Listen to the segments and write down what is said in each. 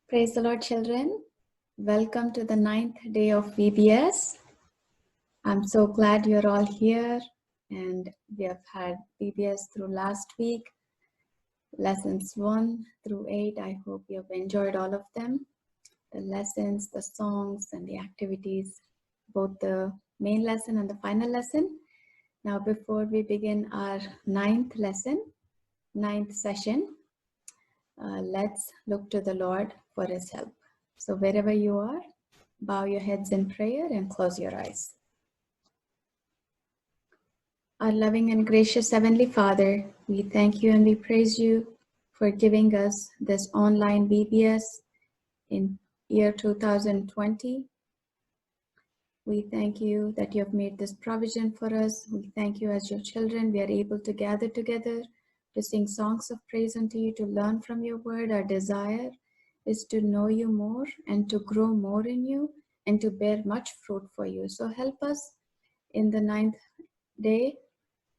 Praise the Lord, children. Welcome to the 9th day of VBS. I'm so glad you're all here, and we have had VBS through last week, lessons 1 through 8. I hope you have enjoyed all of them. The lessons, the songs, and the activities, both the main lesson and the final lesson. Now, before we begin our 9th session, let's look to the Lord for His help. So wherever you are, bow your heads in prayer and close your eyes. Our loving and gracious Heavenly Father, we thank you and we praise you for giving us this online VBS in year 2020. We thank you that you have made this provision for us. We thank you as your children, we are able to gather together to sing songs of praise unto you, to learn from your word. Our desire is to know you more and to grow more in you and to bear much fruit for you. So help us in the 9th day,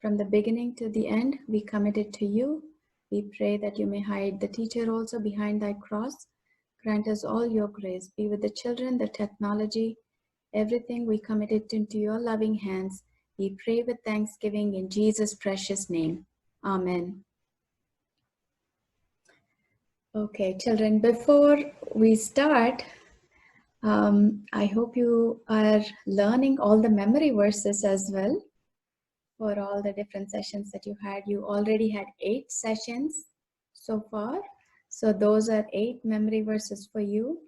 from the beginning to the end. We commit it to you. We pray that you may hide the teacher also behind thy cross. Grant us all your grace. Be with the children, the technology, everything we commit it into your loving hands. We pray with thanksgiving in Jesus' precious name. Amen. Okay, children, before we start, I hope you are learning all the memory verses as well for all the different sessions that you had. You already had 8 sessions so far. So those are 8 memory verses for you.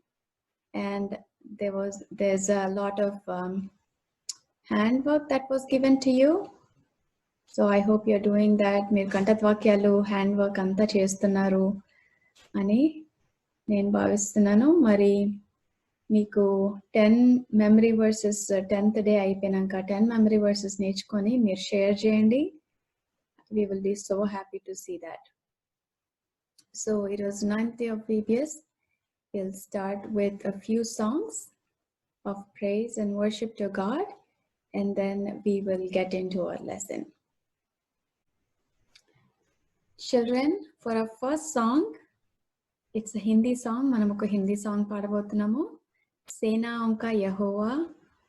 And there's a lot of handwork that was given to you. So I hope you're doing that. Meer kantatwakyalu handwork anta chestunnaru ani nenu bhavistunnanu. Mari మీకు 10 memory versus 10th day అయిపోయినాక 10 memory versus నేర్చుకొని మీరు share చేయండి. We will be so happy to see that. So it was 9th day of VBS. We'll start with a few songs of praise and worship to God, and then we will get into our lesson. Children, for our first song, it's a Hindi song. Manam oka Hindi song paadabothunnamu. सेनाओं का यहोवा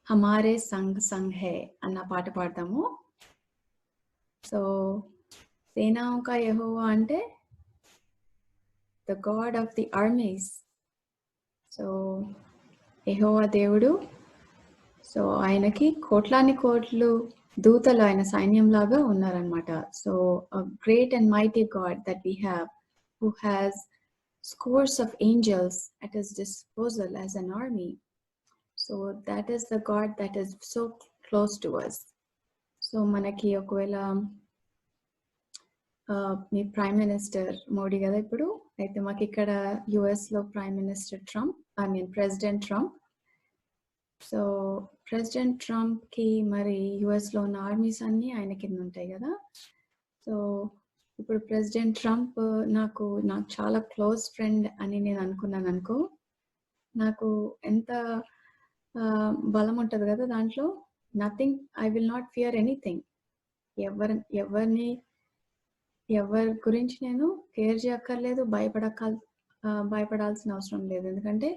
हमारे संग संग है अन्ना पाट पाडताము. So सेनाओं का यहोवा అంటే the God of the armies. So యెహోవా దేవుడు, సో ఆయనకి కోట్లాని కోట్లు దూతలు ఆయన సైన్యం లాగా ఉన్నారన్నమాట. So a great and mighty God that we have, who has scores of angels at his disposal as an army. So that is the God that is so close to us. So manaki okavela me prime minister Modi కదా ఇప్పుడు, అయితే మాకు ఇక్కడ US లో prime minister Trump, president Trump. So president Trump కి మరి US లో ఉన్న ఆర్మీస్ అన్ని ఆయన కింద ఉంటాయి కదా. సో ఇప్పుడు ప్రెసిడెంట్ ట్రంప్ నాకు చాలా క్లోజ్ ఫ్రెండ్ అని నేను అనుకున్నాను అనుకో, నాకు ఎంత బలం ఉంటుంది కదా దాంట్లో. Nothing, I will not fear anything. ఎవరి గురించి నేను కేర్ చేయక్కర్లేదు, భయపడాల్సిన అవసరం లేదు. ఎందుకంటే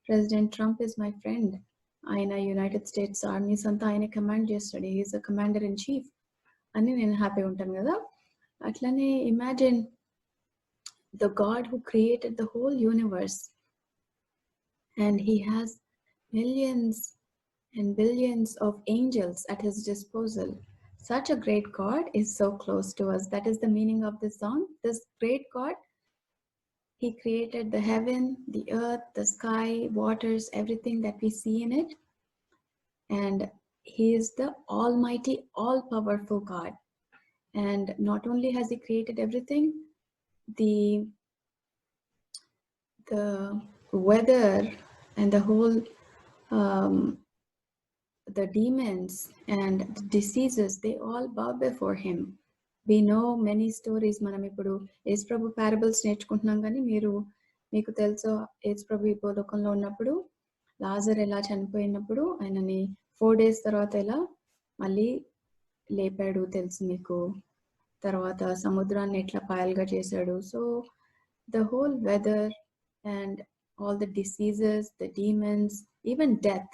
president Trump is my friend. ఆయన యునైటెడ్ స్టేట్స్ ఆర్మీస్ అంతా ఆయన కమాండ్ చేస్తాడు. He's a commander in chief అని నేను హ్యాపీగా ఉంటాను కదా. అట్లనే imagine the God who created the whole universe, and he has millions and billions of angels at his disposal. Such a great God is so close to us. That is the meaning of this song. This great God, he created the heaven, the earth, the sky, waters, everything that we see in it. And he is the almighty, all-powerful God. And not only has he created everything, the weather and the whole the demons and the diseases, they all bow before him. We know many stories. మనం ఇప్పుడు యేసు ప్రభు parables నేర్చుకుంటున్నాం, కానీ మీకు తెలుసు యేసు ప్రభు ఈ భూలోకంలో ఉన్నప్పుడు లాజర్ ఎలా చనిపోయినప్పుడు ఆయనని 4 days తర్వాత ఎలా మళ్ళీ లేపాడు తెలుసు మీకు. తర్వాత సముద్రాన్ని ఎట్లా పాయలుగా చేశాడు. So the whole weather and all the diseases, the demons, even death.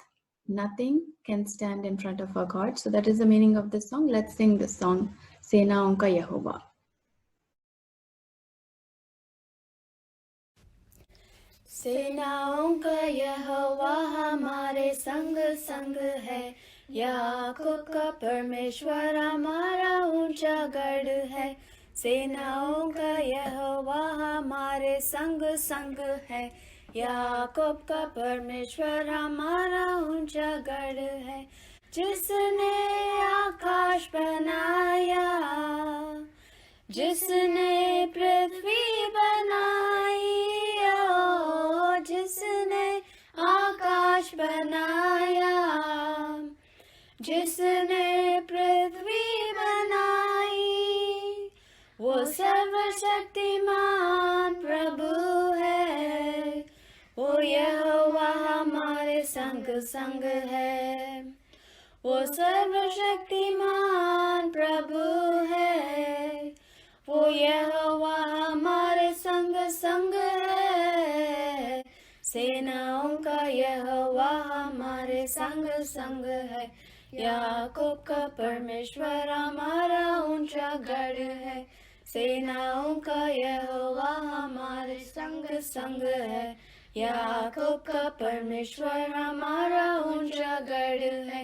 Nothing can stand in front of our God. So that is the meaning of this song. Let's sing this song, Senaon ka Yehovah. सेनाओं का यहोवा हमारे संग संग है, याकूब का परमेश्वर हमारा ऊंचा गढ़ है। सेनाओं का यहोवा हमारे संग संग है, याकूब का परमेश्वर हमारा ऊंचा गढ़ है। जिसने आकाश बनाया, जिसने पृथ्वी बनाई, ओ जिसने आकाश बनाया, जिसने पृथ्वी बनाई, वो सर्वशक्तिमान प्रभु है। वो यहोवा हमारे संग संग है, वो सर्वशक्तिमान प्रभु है। वो यहोवा हमारे संग संग है, सेनाओं का यहोवा हमारे संग संग है। याकूब का परमेश्वर हमारा ऊंचा गढ़ है, सेनाओं का यहोवा हमारे संग संग है। याकूब का परमेश्वर हमारा ऊंचा गढ़ है।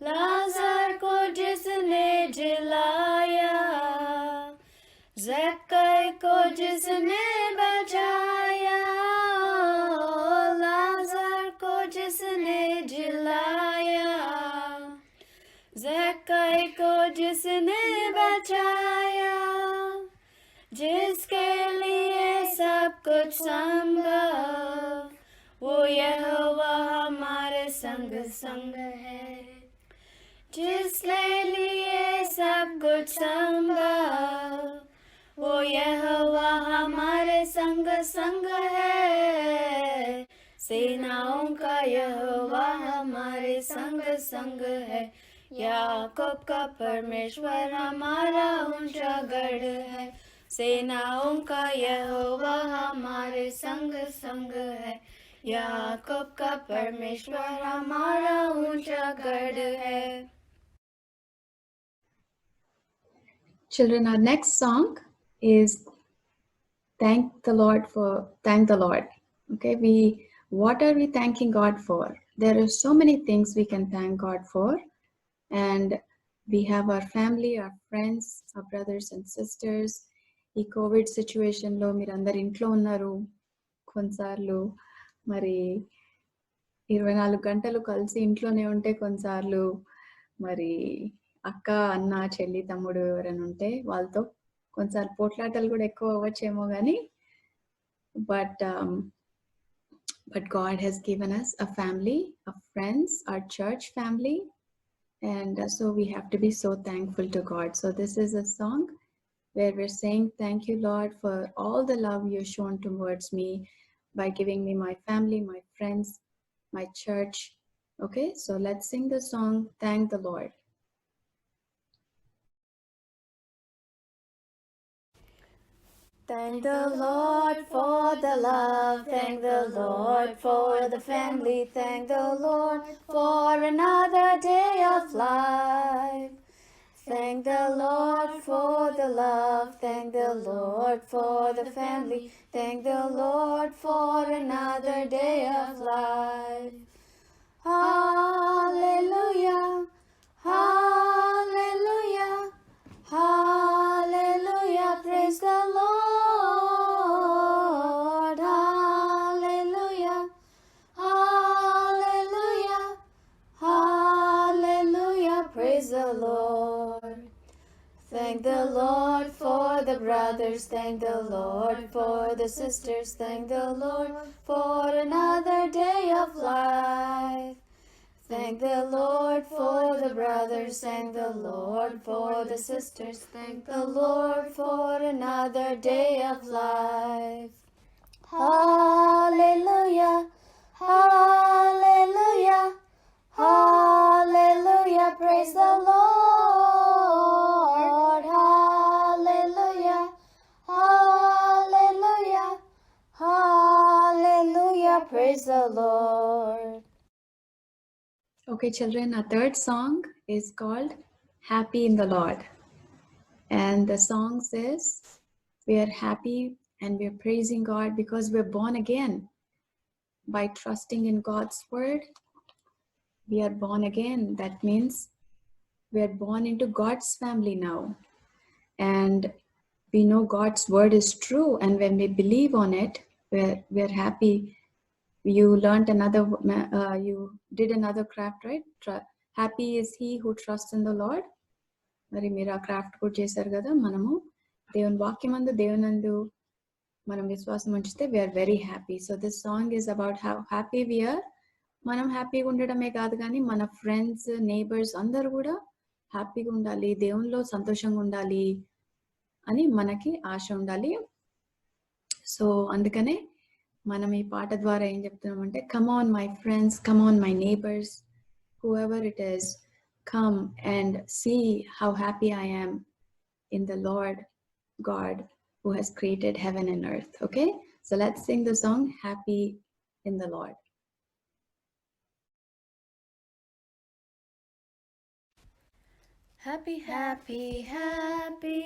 लाजर को जिसने जिलाया, ज़क्कै को जिसने बचाया, लाजर को जिसने जिलाया, ज़क्कै को जिसने बचाया, जिसके लिए सब कुछ संभव, वो यहोवा हमारे संग संग है। जिसके लिए सब कुछ संभव, वो यहोवा हमारे संग संग है। सेनाओं का यहोवा हमारे संग संग है, याकूब का परमेश्वर हमारा ऊंचा गढ़ है। सेनाओं का यहोवा हमारे संग संग है, याकूब का परमेश्वर हमारा ऊंचा गढ़ है। Children, our next song is Thank the Lord. Okay, what are we thanking God for? There are so many things we can thank God for, and we have our family, our friends, our brothers and sisters. ఈ Covid సిచ్యువేషన్లో మీరు అందరు ఇంట్లో ఉన్నారు. కొన్నిసార్లు మరి 24 గంటలు కలిసి ఇంట్లోనే ఉంటే, కొన్నిసార్లు మరి అక్క, అన్న, చెల్లి, తమ్ముడు ఎవరైనా ఉంటే వాళ్ళతో కొన్నిసార్లు పోట్లాటలు కూడా ఎక్కువ అవ్వచ్చేమో కానీ, but God has given us a family of friends, our church family, and so we have to be so thankful to God. So this is a song where we're saying, thank you, Lord, for all the love you've shown towards me by giving me my family, my friends, my church. Okay, so let's sing the song, Thank the Lord. Thank the Lord for the love, thank the Lord for the family, thank the Lord for another day of life. Thank the Lord for the love, thank the Lord for the family, thank the Lord for another day of life. Hallelujah, hallelujah, hallelujah, praise the Lord. Hallelujah, hallelujah, hallelujah, praise the Lord. Thank the Lord for the brothers, thank the Lord for the sisters, thank the Lord for another day of life. Thank the Lord for the brothers, thank the Lord for the sisters, thank the Lord for another day of life. Hallelujah, hallelujah, hallelujah, praise the Lord. Hallelujah, hallelujah, hallelujah, Praise the Lord. Okay, children, our third song is called Happy in the Lord. And the song says, we are happy and we are praising God because we're born again. By trusting in God's word, we are born again. That means we are born into God's family now. And we know God's word is true. And when we believe on it, we're happy. You learned another, you did another craft, right? Happy is he who trusts in the Lord. మరి మీరు ఆ craft కూడా చేశారు కదా. మనము దేవుని వాక్యమందు దేవునందు మనం విశ్వాసం ఉంచితే we are very happy. So this song is about how happy we are. మనం హ్యాపీగా ఉండడమే కాదు కానీ మన ఫ్రెండ్స్, నేబర్స్ అందరూ కూడా హ్యాపీగా ఉండాలి, దేవునిలో సంతోషంగా ఉండాలి అని మనకి ఆశ ఉండాలి. సో అందుకనే మనం ఈ పాట ద్వారా ఏం చెప్తున్నామంటే, come on my friends, come on my neighbours, whoever it is, come and see how happy I am in the Lord God who has created heaven and earth. Okay, so let's sing the song Happy in the Lord. Happy, happy, happy,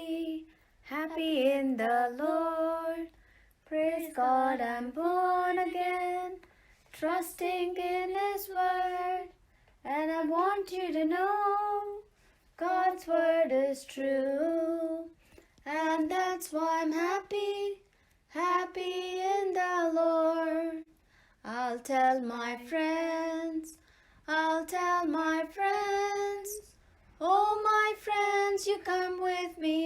happy in the Lord. Praise God, I'm born again, trusting in His word. And I want you to know God's word is true. And that's why I'm happy, happy in the Lord. I'll tell my friends, I'll tell my friends. Oh, my friends, you come with me.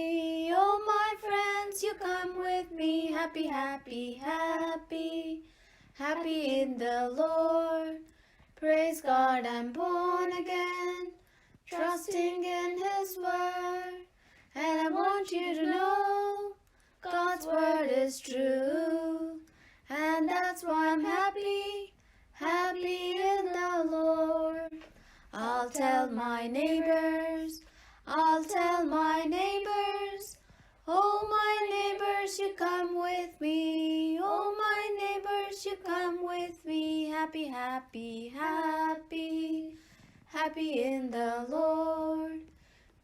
Oh, my friends, you come with me. Happy, happy, happy, happy in the Lord. Praise God, I'm born again, trusting in His word. And I want you to know God's word is true. And that's why I'm happy, happy in the Lord. I'll tell my neighbors, I'll tell my neighbors. Oh, my neighbors, you come with me. Oh, my neighbors, you come with me. Happy, happy, happy, happy in the Lord.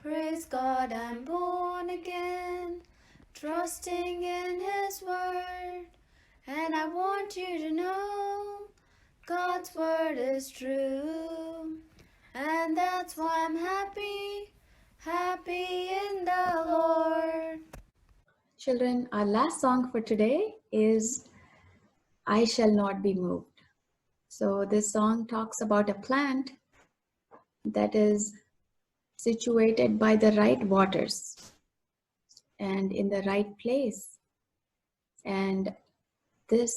Praise God, I'm born again, trusting in His word. And I want you to know God's word is true. And that's why I'm happy, happy in the Lord. Children, our last song for today is I Shall Not Be Moved. So this song talks about a plant that is situated by the right waters and in the right place. And this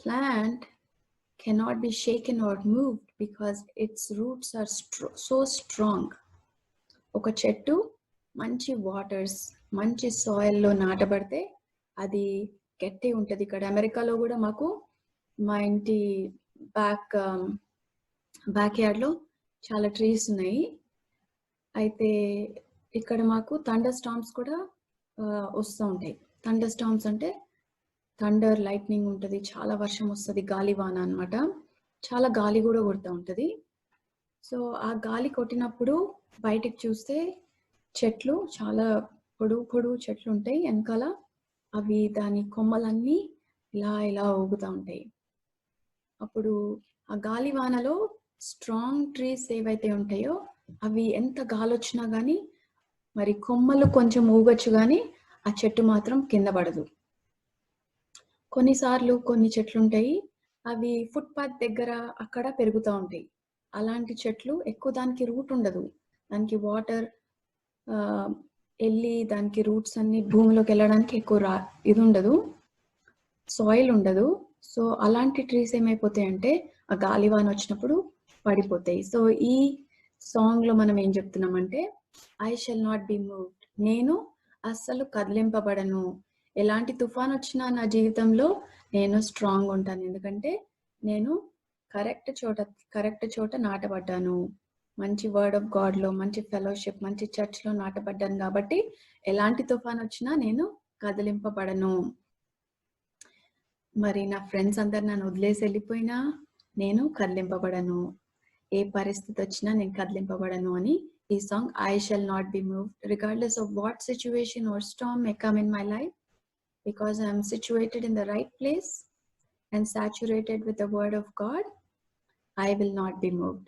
plant cannot be shaken or moved because its roots are so strong. Oka chettu manchi waters, manchi soil lo natabadte adi గట్టి ఉంటుంది. ఇక్కడ అమెరికాలో కూడా మాకు మా ఇంటి back యార్డ్లో చాలా ట్రీస్ ఉన్నాయి. అయితే ఇక్కడ మాకు థండర్ స్టార్మ్స్ కూడా వస్తూ ఉంటాయి. థండర్ స్టార్మ్స్ అంటే థండర్, లైట్నింగ్ ఉంటుంది, చాలా వర్షం వస్తుంది, గాలివాన అన్నమాట. చాలా గాలి కూడా కొడుతూ ఉంటుంది. సో ఆ గాలి కొట్టినప్పుడు బయటికి చూస్తే చెట్లు, చాలా పొడుగు చెట్లు ఉంటాయి వెనకాల. అవి దాని కొమ్మలన్నీ ఇలా ఇలా ఊగుతూ ఉంటాయి. అప్పుడు ఆ గాలివానలో స్ట్రాంగ్ ట్రీస్ ఏవైతే ఉంటాయో అవి ఎంత గాలి వచ్చినా కానీ మరి కొమ్మలు కొంచెం ఊగొచ్చు కానీ ఆ చెట్టు మాత్రం కింద పడదు. కొన్నిసార్లు కొన్ని చెట్లు ఉంటాయి, అవి ఫుట్పాత్ దగ్గర అక్కడ పెరుగుతూ ఉంటాయి. అలాంటి చెట్లు ఎక్కువ దానికి రూట్ ఉండదు, దానికి వాటర్ వెళ్ళి దానికి రూట్స్ అన్ని భూమిలోకి వెళ్ళడానికి ఎక్కువ ఇది ఉండదు, సాయిల్ ఉండదు. సో అలాంటి ట్రీస్ ఏమైపోతాయంటే ఆ గాలివాన వచ్చినప్పుడు పడిపోతాయి. సో ఈ సాంగ్లో మనం ఏం చెప్తున్నామంటే, I shall not be moved, నేను అస్సలు కదిలింపబడను. ఎలాంటి తుఫాన్ వచ్చినా నా జీవితంలో నేను స్ట్రాంగ్ ఉంటాను, ఎందుకంటే నేను కరెక్ట్ చోట నాటబడ్డాను. మంచి వర్డ్ ఆఫ్ గాడ్లో, మంచి ఫెలోషిప్, మంచి చర్చ్లో నాటబడ్డాను. కాబట్టి ఎలాంటి తుఫాన్ వచ్చినా నేను కదిలింపబడను. మరి నా ఫ్రెండ్స్ అందరు నన్ను వదిలేసి వెళ్ళిపోయినా నేను కదిలింపబడను, ఏ పరిస్థితి వచ్చినా నేను కదిలింపబడను అని ఈ song I shall not be moved regardless of what situation or storm may come in my life, because I am situated in the right place and saturated with the word of God, I will not be moved.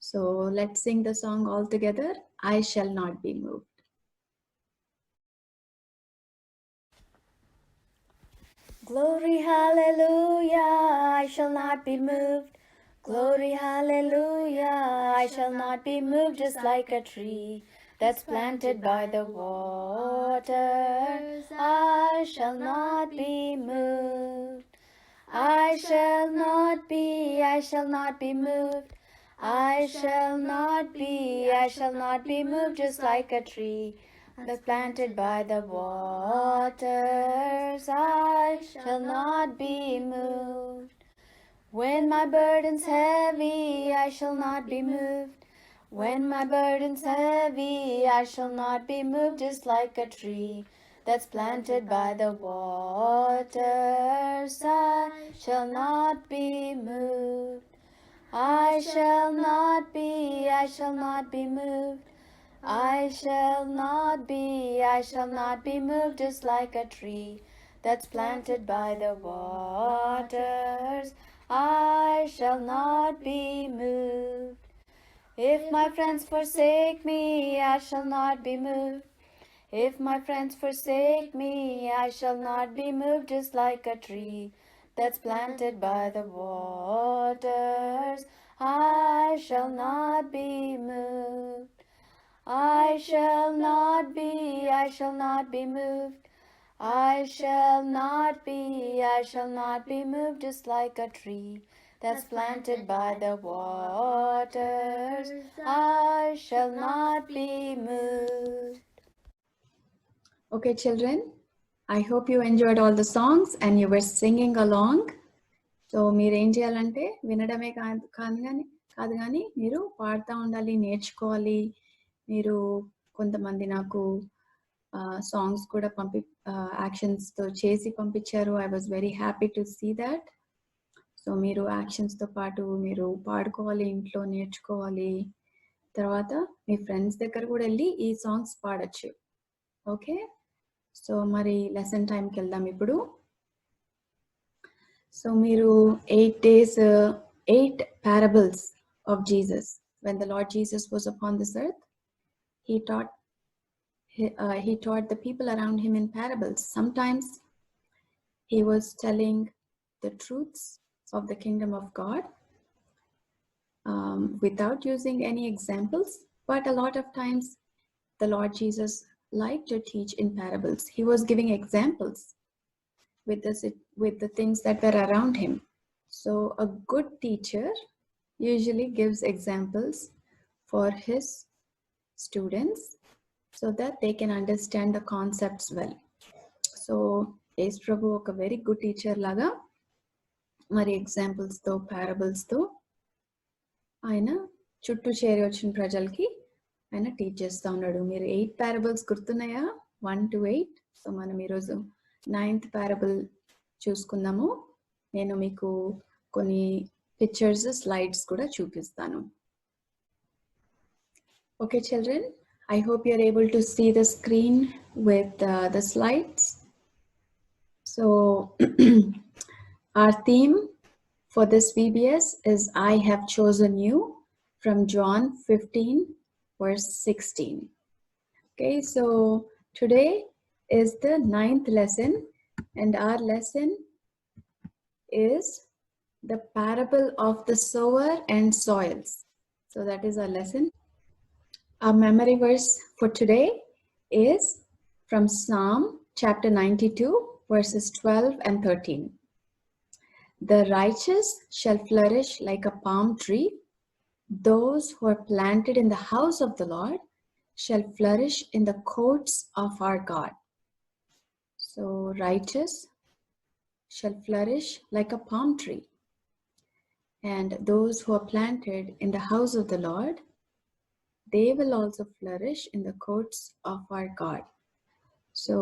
So let's sing the song all together. I shall not be moved. Glory, hallelujah, I shall not be moved. Glory, hallelujah, I shall not be moved, just like a tree that's planted by the waters. I shall not be moved. I shall not be moved. I shall not be moved, just like a tree that's planted by the waters. I shall not be moved. When my burden's heavy, I shall not be moved. When my burden's heavy, I shall not be moved, just like a tree that's planted by the waters. I shall not be moved. I shall not be moved. I shall not be moved, just like a tree that's planted by the waters. I shall not be moved. If my friends forsake me, I shall not be moved. If my friends forsake me, I shall not be moved, just like a tree that's planted by the waters. I shall not be moved. I shall not be moved. I shall not be moved, just like a tree that's planted by the waters. I shall not be moved. Okay, children, I hope you enjoyed all the songs and you were singing along. So మీరు ఏం చేయాలంటే వినడమే కాదు కానీ మీరు పాడుతూ ఉండాలి, నేర్చుకోవాలి. మీరు కొంతమంది నాకు సాంగ్స్ కూడా యాక్షన్స్తో చేసి పంపించారు. I was very happy to see that. So మీరు యాక్షన్స్తో పాటు మీరు పాడుకోవాలి, ఇంట్లో నేర్చుకోవాలి. తర్వాత మీ ఫ్రెండ్స్ దగ్గర కూడా వెళ్ళి ఈ సాంగ్స్ పాడచ్చు. ఓకే, సో మరి లెసన్ టైంకి వెళ్దాం ఇప్పుడు. So మీరు 8 days, 8 parables of Jesus. When the Lord Jesus was upon this earth, he taught the people around him in parables. Sometimes he was telling the truths of the kingdom of God without using any examples, but a lot of times the Lord Jesus liked to teach in parables. He was giving examples with the things that were around him. So a good teacher usually gives examples for his students so that they can understand the concepts well. So Yesu Prabhu oka very good teacher laga మరి examples తో parables తో ఆయన చుట్టూ చేరి వచ్చిన ప్రజలకి ఆయన teach చేస్తూ ఉన్నాడు. మీరు 8 parables గుర్తున్నాయా? 1 to 8. సో మనం ఈరోజు 9th parable చూసుకుందాము. నేను మీకు కొన్ని పిక్చర్స్, స్లైడ్స్ కూడా చూపిస్తాను. Okay, children, I hope you are able to see the screen with the slides. So our theme for this VBS is I have chosen you, from John 15 verse 16. Okay, so today is the 9th lesson, and our lesson is the parable of the sower and soils. So that is our lesson. Our memory verse for today is from Psalm chapter 92 verses 12 and 13. The righteous shall flourish like a palm tree. Those who are planted in the house of the Lord shall flourish in the courts of our God. So righteous shall flourish like a palm tree, and those who are planted in the house of the Lord, they will also flourish in the courts of our God. So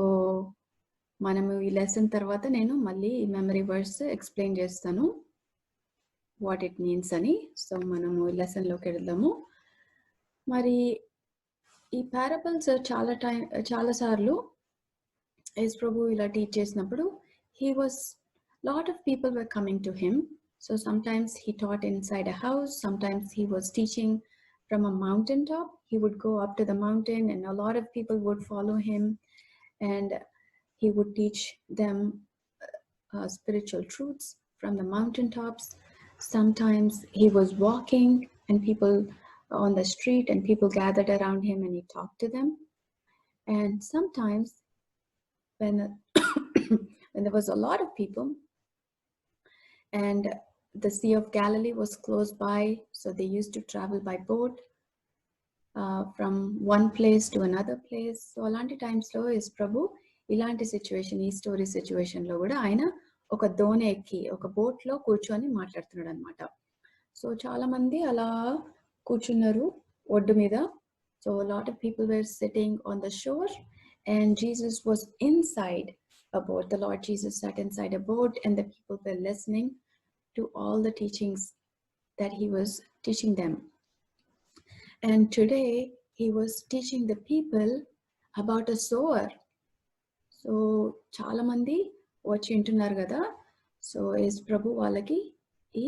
మనము ఈ lesson తర్వాత నేను మళ్ళీ ఈ memory words explain చేస్తాను what it means అని. So మనము ఈ లెసన్లోకి వెళ్దాము. మరి ఈ పారబుల్స్ చాలా సార్లు యేసు ప్రభు ఇలా టీచ్ చేసినప్పుడు lot of people were coming to him. So sometimes he taught inside a house, sometimes he was teaching from a mountaintop. He would go up to the mountain and a lot of people would follow him, and he would teach them spiritual truths from the mountaintops. Sometimes he was walking and people on the street and people gathered around him and he talked to them. And sometimes when there was a lot of people and the Sea of Galilee was close by, so they used to travel by boat from one place to another place. So alanti times lo is Prabhu ilanti situation, ee story situation lo kuda aina oka done ekki oka boat lo కూర్చొని మాట్లాడుతున్నాడు అన్నమాట. So చాలా మంది అలా కూర్చున్నారు ఒడ్డు మీద. So a lot of people were sitting on the shore and Jesus was inside a boat. The Lord Jesus sat inside a boat and the people were listening to all the teachings that he was teaching them. And today he was teaching the people about a sower. So చాలా మంది వచ్చి వింటున్నారు కదా. So యేసు ప్రభు వాళ్ళకి ఈ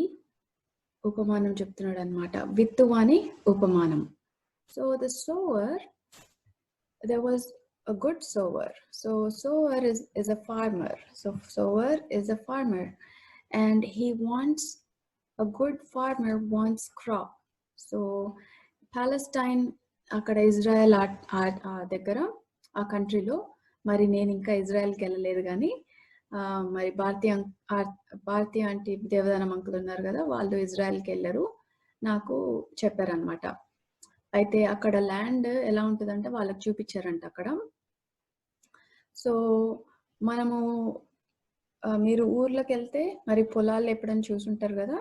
ఉపమానం చెప్తున్నాడు అన్నమాట, విత్తువాని ఉపమానం. So the sower, there was a good sower. So sower is a farmer. So sower is a farmer and he wants, a good farmer wants crop. So Palestine అక్కడ ఇజ్రాయెల్ దగ్గర ఆ కంట్రీలో, మరి నేను ఇంకా ఇజ్రాయెల్కి వెళ్ళలేదు కానీ మరి భారతీయ ఆంటీ దేవదానం అంకుల్ ఉన్నారు కదా, వాళ్ళు ఇజ్రాయెల్కి వెళ్ళారు, నాకు చెప్పారనమాట. అయితే అక్కడ ల్యాండ్ ఎలా ఉంటుందంటే వాళ్ళకి చూపించారంట అక్కడ. సో మనము మీరు ఊర్లోకి వెళ్తే మరి పొలాలు ఎప్పుడైనా చూసుంటారు కదా.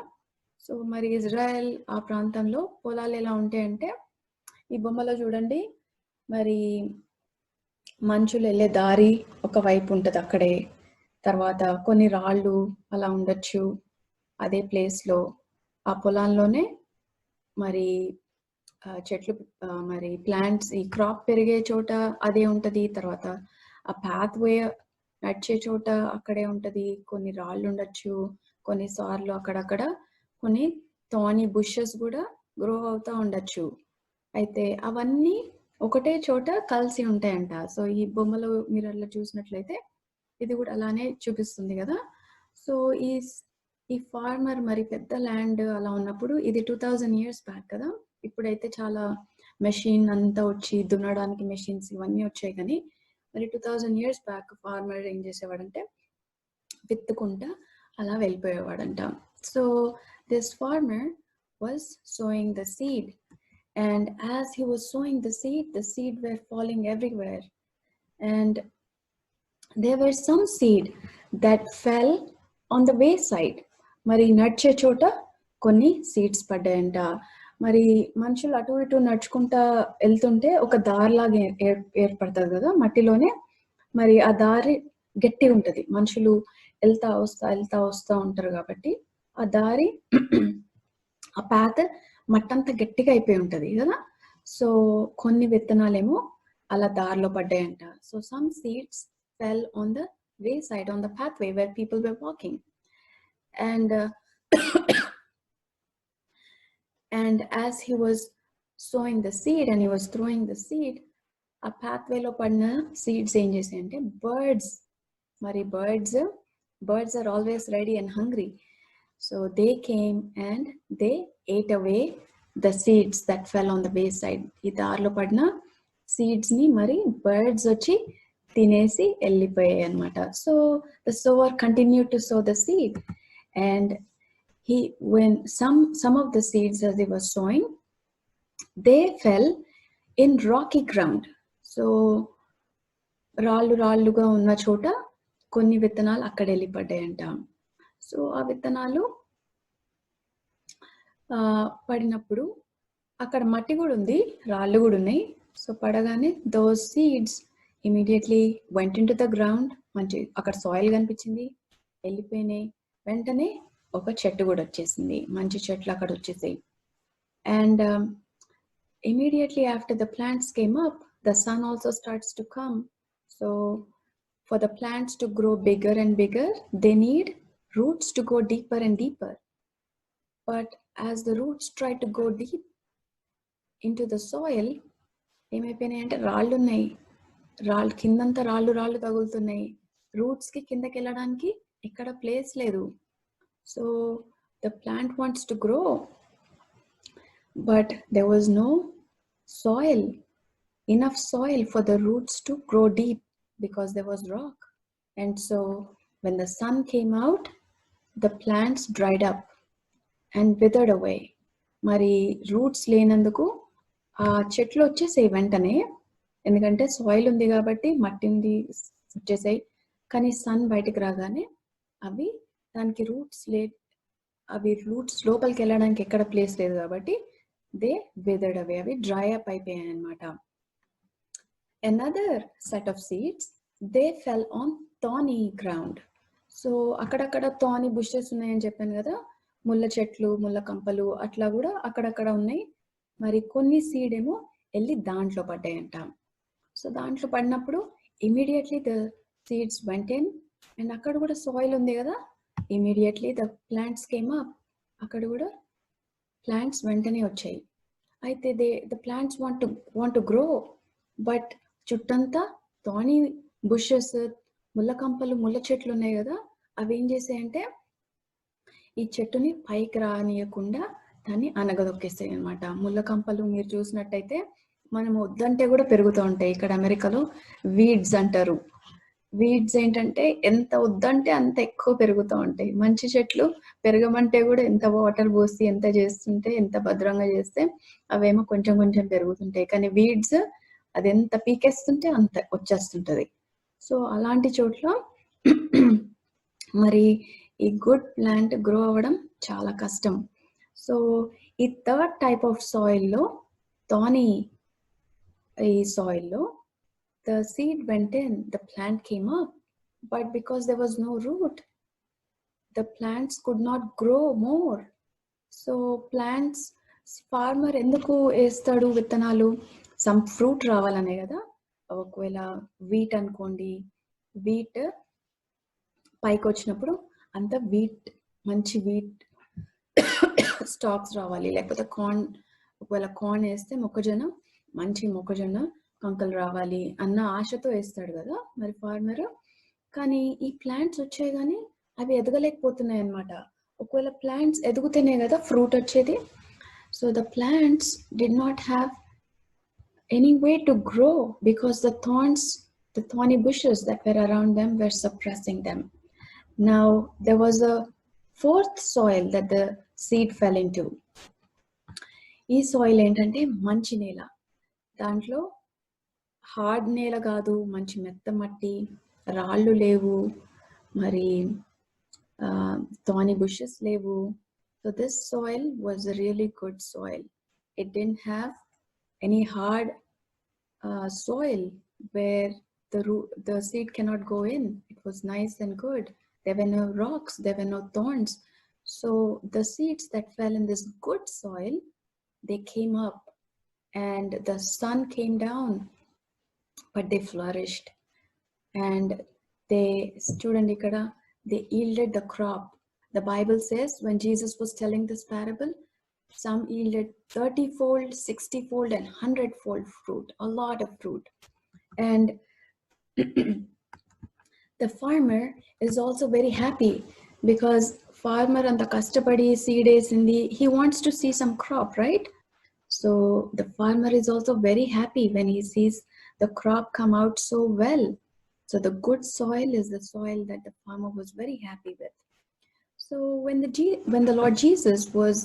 సో మరి ఇజ్రాయెల్ ఆ ప్రాంతంలో పొలాలు ఎలా ఉంటాయంటే, ఈ బొమ్మలో చూడండి, మరి మనుషులు వెళ్ళే దారి ఒకవైపు ఉంటుంది అక్కడే, తర్వాత కొన్ని రాళ్ళు అలా ఉండొచ్చు అదే ప్లేస్లో, ఆ పొలాల్లోనే మరి చెట్లు, మరి ప్లాంట్స్, ఈ క్రాప్ పెరిగే చోట అదే ఉంటుంది. తర్వాత ఆ పాత్ వే నడిచే చోట అక్కడే ఉంటుంది. కొన్ని రాళ్ళు ఉండొచ్చు, కొన్నిసార్లు అక్కడక్కడ కొన్ని థానీ బుషెస్ కూడా గ్రో అవుతూ ఉండొచ్చు. అయితే అవన్నీ ఒకటే చోట కలిసి ఉంటాయంట. సో ఈ బొమ్మలో మీరు అలా చూసినట్లయితే ఇది కూడా అలానే చూపిస్తుంది కదా. సో ఈ ఫార్మర్ మరి పెద్ద ల్యాండ్ అలా ఉన్నప్పుడు, ఇది 2000 years బ్యాక్ కదా, ఇప్పుడైతే చాలా మెషిన్ అంతా వచ్చి దున్నడానికి మెషిన్స్ ఇవన్నీ వచ్చాయి, కానీ మరి 2000 years బ్యాక్ ఫార్మర్ ఏం చేసేవాడంటే విత్తుకుంటా అలా వెళ్ళిపోయేవాడంట. So this farmer was sowing the seed, and as he was sowing the seed were falling everywhere, and there were some seed that fell on the wayside. మరి నడిచే చోట కొన్ని సీడ్స్ పడ్డాయంట. మరి మనుషులు అటు ఇటు నడుచుకుంటా వెళ్తుంటే ఒక దారిలాగా ఏర్పడుతుంది కదా మట్టిలోనే. మరి ఆ దారి గట్టి ఉంటుంది, మనుషులు వెళ్తా వస్తా ఉంటారు కాబట్టి ఆ దారి ఆ పాత్ మట్టంతా గట్టిగా అయిపోయి ఉంటుంది కదా. సో కొన్ని విత్తనాలేమో అలా దారిలో పడ్డాయంట. So some seeds fell on the wayside, on the pathway where people were walking, and and as he was sowing the seed and he was throwing the seed, a pathway lo padna seeds em chesayante birds. Mari birds are always ready and hungry, so they came and they ate away the seeds that fell on the wayside. Ee darlo padna seeds ni mari birds vachi తినేసి వెళ్ళిపోయాయి అన్నమాట. So the sour continued to so the seed, and when some of the seeds as they were sowing, they fell in rocky ground. So రాళ్ళుగా ఉన్న చోట కొన్ని విత్తనాలు అక్కడ వెళ్ళిపడ్డాయంట. So ఆ విత్తనాలు పడినప్పుడు అక్కడ మట్టి కూడా ఉంది, రాళ్ళు కూడా ఉన్నాయి. సో పడగానే those seeds immediately went into the ground మంచి అక్కడ సాయిల్ కనిపించింది, వెళ్ళిపోయినాయి. వెంటనే ఒక చెట్టు కూడా వచ్చేసింది, మంచి చెట్లు అక్కడ వచ్చేసాయి. And immediately after the plants came up, the sun also starts to come. So for the plants to grow bigger and bigger, they need roots to go deeper and deeper. But as the roots try to go deep into the soil, ఏమైపోయినాయి అంటే రాళ్ళు ఉన్నాయి, రాళ్ళు కిందంతా రాళ్ళు తగులుతున్నాయి. Roots కి కిందకి వెళ్ళడానికి ఎక్కడ ప్లేస్ లేదు. So the plant wants to grow, but there was no soil, enough soil for the roots to grow deep because there was rock. And so when the sun came out, the plants dried up and withered away. మరి roots లేనందుకు ఆ చెట్లు వచ్చేసాయి వెంటనే, ఎందుకంటే soil ఉంది కాబట్టి, మట్టి ఉంది వచ్చేసాయి. కానీ సన్ బయటకు రాగానే అవి దానికి అవి రూట్స్ లోపలికి వెళ్ళడానికి ఎక్కడ ప్లేస్ లేదు కాబట్టి దే withered away, అవి డ్రై అప్ అయిపోయాయి అన్నమాట. Another set of seeds, they fell on thorny ground. So అక్కడక్కడ థానీ బుషెస్ ఉన్నాయని చెప్పాను కదా, ముళ్ళ చెట్లు, ముళ్ళ కంపలు అట్లా కూడా అక్కడక్కడ ఉన్నాయి. మరి కొన్ని సీడ్ ఏమో వెళ్ళి దాంట్లో పడ్డాయంట. సో దాంట్లో పడినప్పుడు immediately the seeds went in, and అక్కడ కూడా సాయిల్ ఉంది కదా, immediately the plants came up, అక్కడ కూడా ప్లాంట్స్ వెంటనే వచ్చాయి. అయితే the plants want to grow, but చుట్టంతా థానీ బుషెస్, ముళ్ళ కంపలు, ముళ్ళ చెట్లు ఉన్నాయి కదా, అవి ఏం చేసాయంటే ఈ చెట్టుని పైకి రానియకుండా దాన్ని అనగదొక్కేస్తాయి అనమాట. ముళ్ళ కంపలు మీరు చూసినట్టయితే మనం వద్దంటే కూడా పెరుగుతూ ఉంటాయి. ఇక్కడ అమెరికాలో వీడ్స్ అంటారు. వీడ్స్ ఏంటంటే ఎంత వద్దంటే అంత ఎక్కువ పెరుగుతూ ఉంటాయి. మంచి చెట్లు పెరగమంటే కూడా ఎంత వాటర్ పోసి ఎంత చేస్తుంటే, ఎంత భద్రంగా చేస్తే అవేమో కొంచెం కొంచెం పెరుగుతుంటాయి. కానీ వీడ్స్ అది ఎంత పీకేస్తుంటే అంత వచ్చేస్తుంటది. సో అలాంటి చోట్ల మరి ఈ గుడ్ ప్లాంట్ గ్రో అవ్వడం చాలా కష్టం. సో ఈ థర్డ్ టైప్ ఆఫ్ సాయిల్లో, థానీ ఈ సాయిల్లో, the seed went in, the plant came up, but because there was no root, the plants could not grow more. So plants, farmer ఎందుకు వేస్తాడు విత్తనాలు? సమ్ ఫ్రూట్ రావాలనే కదా. ఒకవేళ వీట్ అనుకోండి, వీట్ పైకి వచ్చినప్పుడు అంత వీట్, మంచి వీట్ స్టాక్స్ రావాలి. లేకపోతే కార్న్, ఒకవేళ కార్న్ వేస్తే మొక్కజొన్న, మంచి మొక్కజొన్న కంకలు రావాలి అన్న ఆశతో వేస్తాడు కదా మరి ఫార్మర్. కానీ ఈ ప్లాంట్స్ వచ్చాయి కానీ అవి ఎదగలేకపోతున్నాయి అన్నమాట. ఒకవేళ ప్లాంట్స్ ఎదుగుతేనే కదా ఫ్రూట్ వచ్చేది. So the plants did not have any way to grow because the thorny bushes that were around them were suppressing them. Now there was a fourth soil that the seed fell into. ఈ soil ఏంటంటే మంచి నేల. దాంట్లో hard నేల కాదు, మంచి మెత్త మట్టి, రాళ్ళు లేవు, మరి థానీ బుషెస్ లేవు. So this soil was a really good soil. It didn't have any hard soil where the seed cannot go in. It was nice and good. There were no rocks, there were no thorns. So the seeds that fell in this good soil, they came up and the sun came down, but they flourished and they yielded the crop. The Bible says when Jesus was telling this parable, some yielded 30-fold, 60-fold and 100-fold fruit, a lot of fruit. And the farmer is also very happy because farmer and the kastapadi seed esindi, he wants to see some crop, right? So the farmer is also very happy when he sees the crop come out so well. So the good soil is the soil that the farmer was very happy with. So when the Lord Jesus was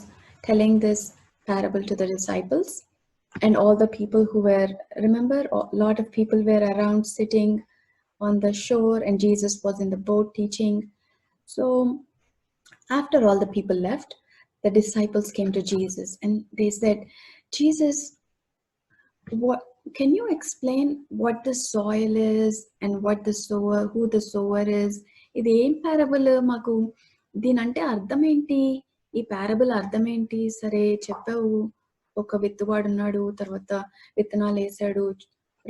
telling this parable to the disciples and all the people who were, remember, a lot of people were around sitting on the shore and Jesus was in the boat teaching. So after all the people left, the disciples came to Jesus and they said, Jesus, can you explain what the soil is and what the sower, who the sower is? ఇది ఏం parable? మాకు దీని అంటే అర్థం ఏంటి? ఈ parable అర్థం ఏంటి? సరే చెప్పావు, ఒక విత్తువాడు ఉన్నాడు, తర్వాత విత్తనాలు వేసాడు,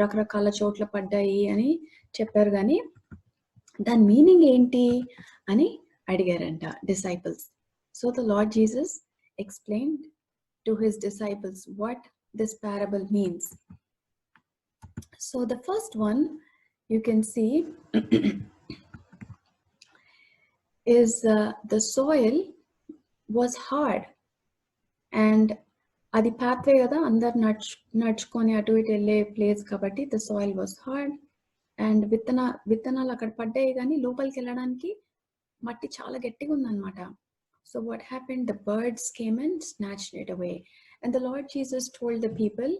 రకరకాల చోట్ల పడ్డాయి అని చెప్పారు, కానీ దాని మీనింగ్ ఏంటి అని అడిగారంట disciples. So the Lord Jesus explained to his disciples what this parable means. So the first one you can see is the soil was hard, and adi pathway kada andar నడుచుకొని అటు ఇటు వెళ్ళే place కాబట్టి the soil was hard, and విత్తనాలు అక్కడ పడ్డాయి కానీ లోపలికి వెళ్ళడానికి మట్టి చాలా గట్టిగా ఉందన్నమాట. So what happened? The birds came and snatched it away, and the Lord Jesus told the people,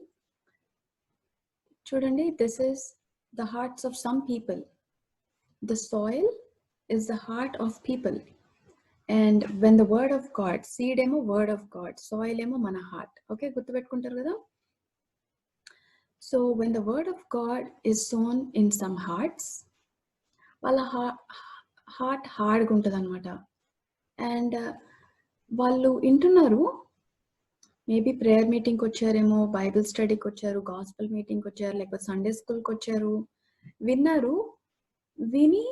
చూడండి, this is the hearts of some people. The soil is the heart of people, and when the word of God, seed emo word of God, soil emo mana heart. Okay, గుర్తు పెట్టుకుంటారు కదా? So when the word of God is sown in some hearts, వాళ్ళ heart హార్డ్గా ఉంటుంది అనమాట. And వాళ్ళు వింటున్నారు, maybe prayer మీటింగ్కి వచ్చారేమో, బైబిల్ స్టడీకి వచ్చారు, గాస్పల్ మీటింగ్కి వచ్చారు, లేకపోతే సండే స్కూల్కి వచ్చారు, విన్నారు, విని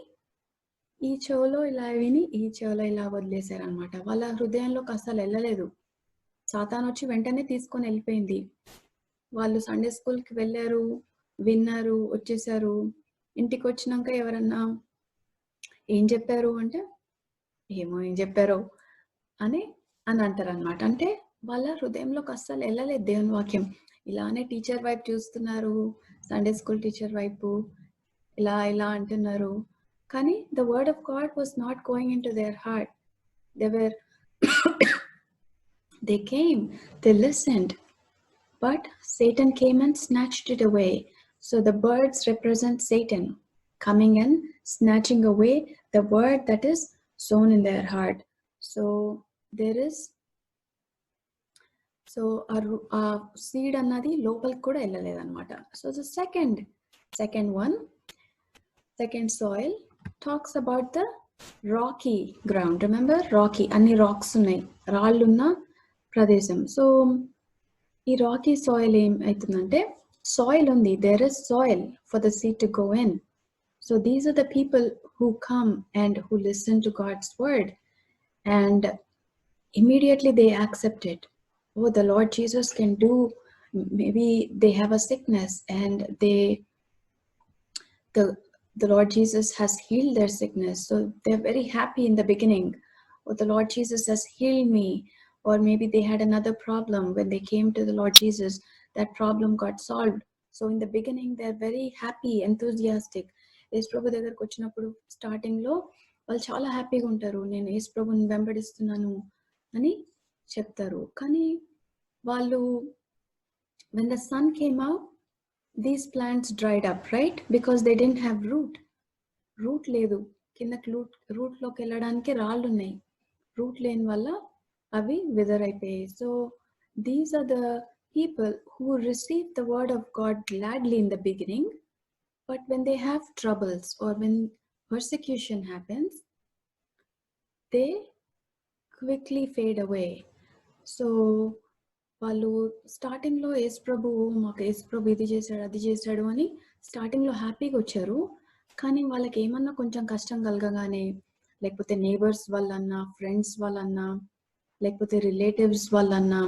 ఈ చెవులో ఇలా విని ఈ చెవులో ఇలా వదిలేశారు అనమాట. వాళ్ళ హృదయంలోకి అసలు వెళ్ళలేదు. సాతాను వచ్చి వెంటనే తీసుకొని వెళ్ళిపోయింది. వాళ్ళు సండే స్కూల్కి వెళ్ళారు, విన్నారు, వచ్చేసారు. ఇంటికి వచ్చినాక ఎవరన్నా ఏం చెప్పారు అంటే ఏమో ఏం చెప్పారో అని అంటారు అనమాట. అంటే వాళ్ళ హృదయంలోకి అస్సలు వెళ్ళలేదు దేవుని వాక్యం. ఇలానే టీచర్ వైపు చూస్తున్నారు, సండే స్కూల్ టీచర్ వైపు ఇలా ఇలా అంటున్నారు, కానీ the word of God was not going into their heart. They came, they listened, but Satan came and snatched it away. So the birds represent Satan coming and snatching away the word that is sown in their heart. So there is, so a seed annadi lopaliki kuda ellaledu anamata. So the second one, second soil talks about the rocky ground. Remember, rocky, anni rocks unnai, raallunna pradesam. So ఈ Rocky soil ఏం అవుతుందంటే, soil ఉంది, there is soil for the seed to go in. So these are the people who come and who listen to God's word, and immediately they accept it. Oh, the Lord Jesus can do, maybe they have a sickness and the Lord Jesus has healed their sickness, so they're very happy in the beginning. Oh, the Lord Jesus has healed me. Or maybe they had another problem. When they came to the Lord Jesus, that problem got solved. So in the beginning, they're very happy, enthusiastic. యేసు ప్రభు దగ్గరకు వచ్చినప్పుడు starting లో వాళ్ళు చాలా హ్యాపీగా ఉంటారు, నేను యేసు ప్రభుని వెంబడిస్తున్నాను అని చెప్తారు. కానీ వాళ్ళు, when the sun came out, these plants dried up, right? Because they didn't have root లేదు, కిందకి రూట్ లోకి వెళ్ళడానికి రాళ్ళు ఉన్నాయి, రూట్ లేని వల్ల అవి wither అయిపోయాయి. So these are the people who receive the word of God gladly in the beginning, but when they have troubles or when persecution happens, they quickly fade away. So వాళ్ళు starting లో యేసు ప్రభు, మాకు యేసు ప్రభు ఇది చేశాడు అది చేశాడు అని starting లో హ్యాపీగా వచ్చారు, కానీ వాళ్ళకి ఏమన్నా కొంచెం కష్టం కలగగానే, లేకపోతే నేబర్స్ వాళ్ళన్నా, ఫ్రెండ్స్ వాళ్ళన్నా, లేకపోతే రిలేటివ్స్ వాళ్ళన్నా,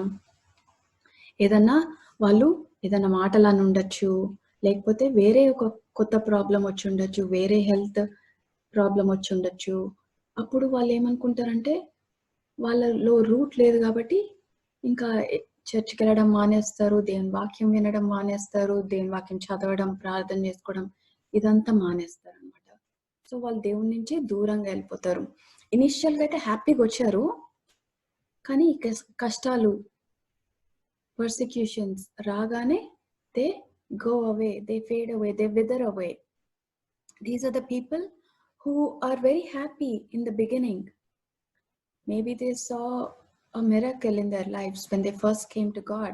ఏదన్నా వాళ్ళు ఏదన్నా మాటలని ఉండొచ్చు, లేకపోతే వేరే ఒక కొత్త ప్రాబ్లం వచ్చి ఉండొచ్చు, వేరే హెల్త్ ప్రాబ్లం వచ్చి ఉండొచ్చు. అప్పుడు వాళ్ళు ఏమనుకుంటారంటే వాళ్ళలో రూట్ లేదు కాబట్టి ఇంకా చర్చికి వెళ్ళడం మానేస్తారు, దేవుని వాక్యం వినడం మానేస్తారు, దేవుని వాక్యం చదవడం, ప్రార్థన చేసుకోవడం ఇదంతా మానేస్తారు అనమాట. సో వాళ్ళు దేవుని నుంచి దూరంగా వెళ్ళిపోతారు. ఇనిషియల్గా అయితే హ్యాపీగా వచ్చారు, కానీ కష్టాలు, పర్సిక్యూషన్స్ రాగానే they go away, they fade away, they wither away. These are the people who are very happy in the beginning. Maybe they saw a miracle in their lives when they first came to God,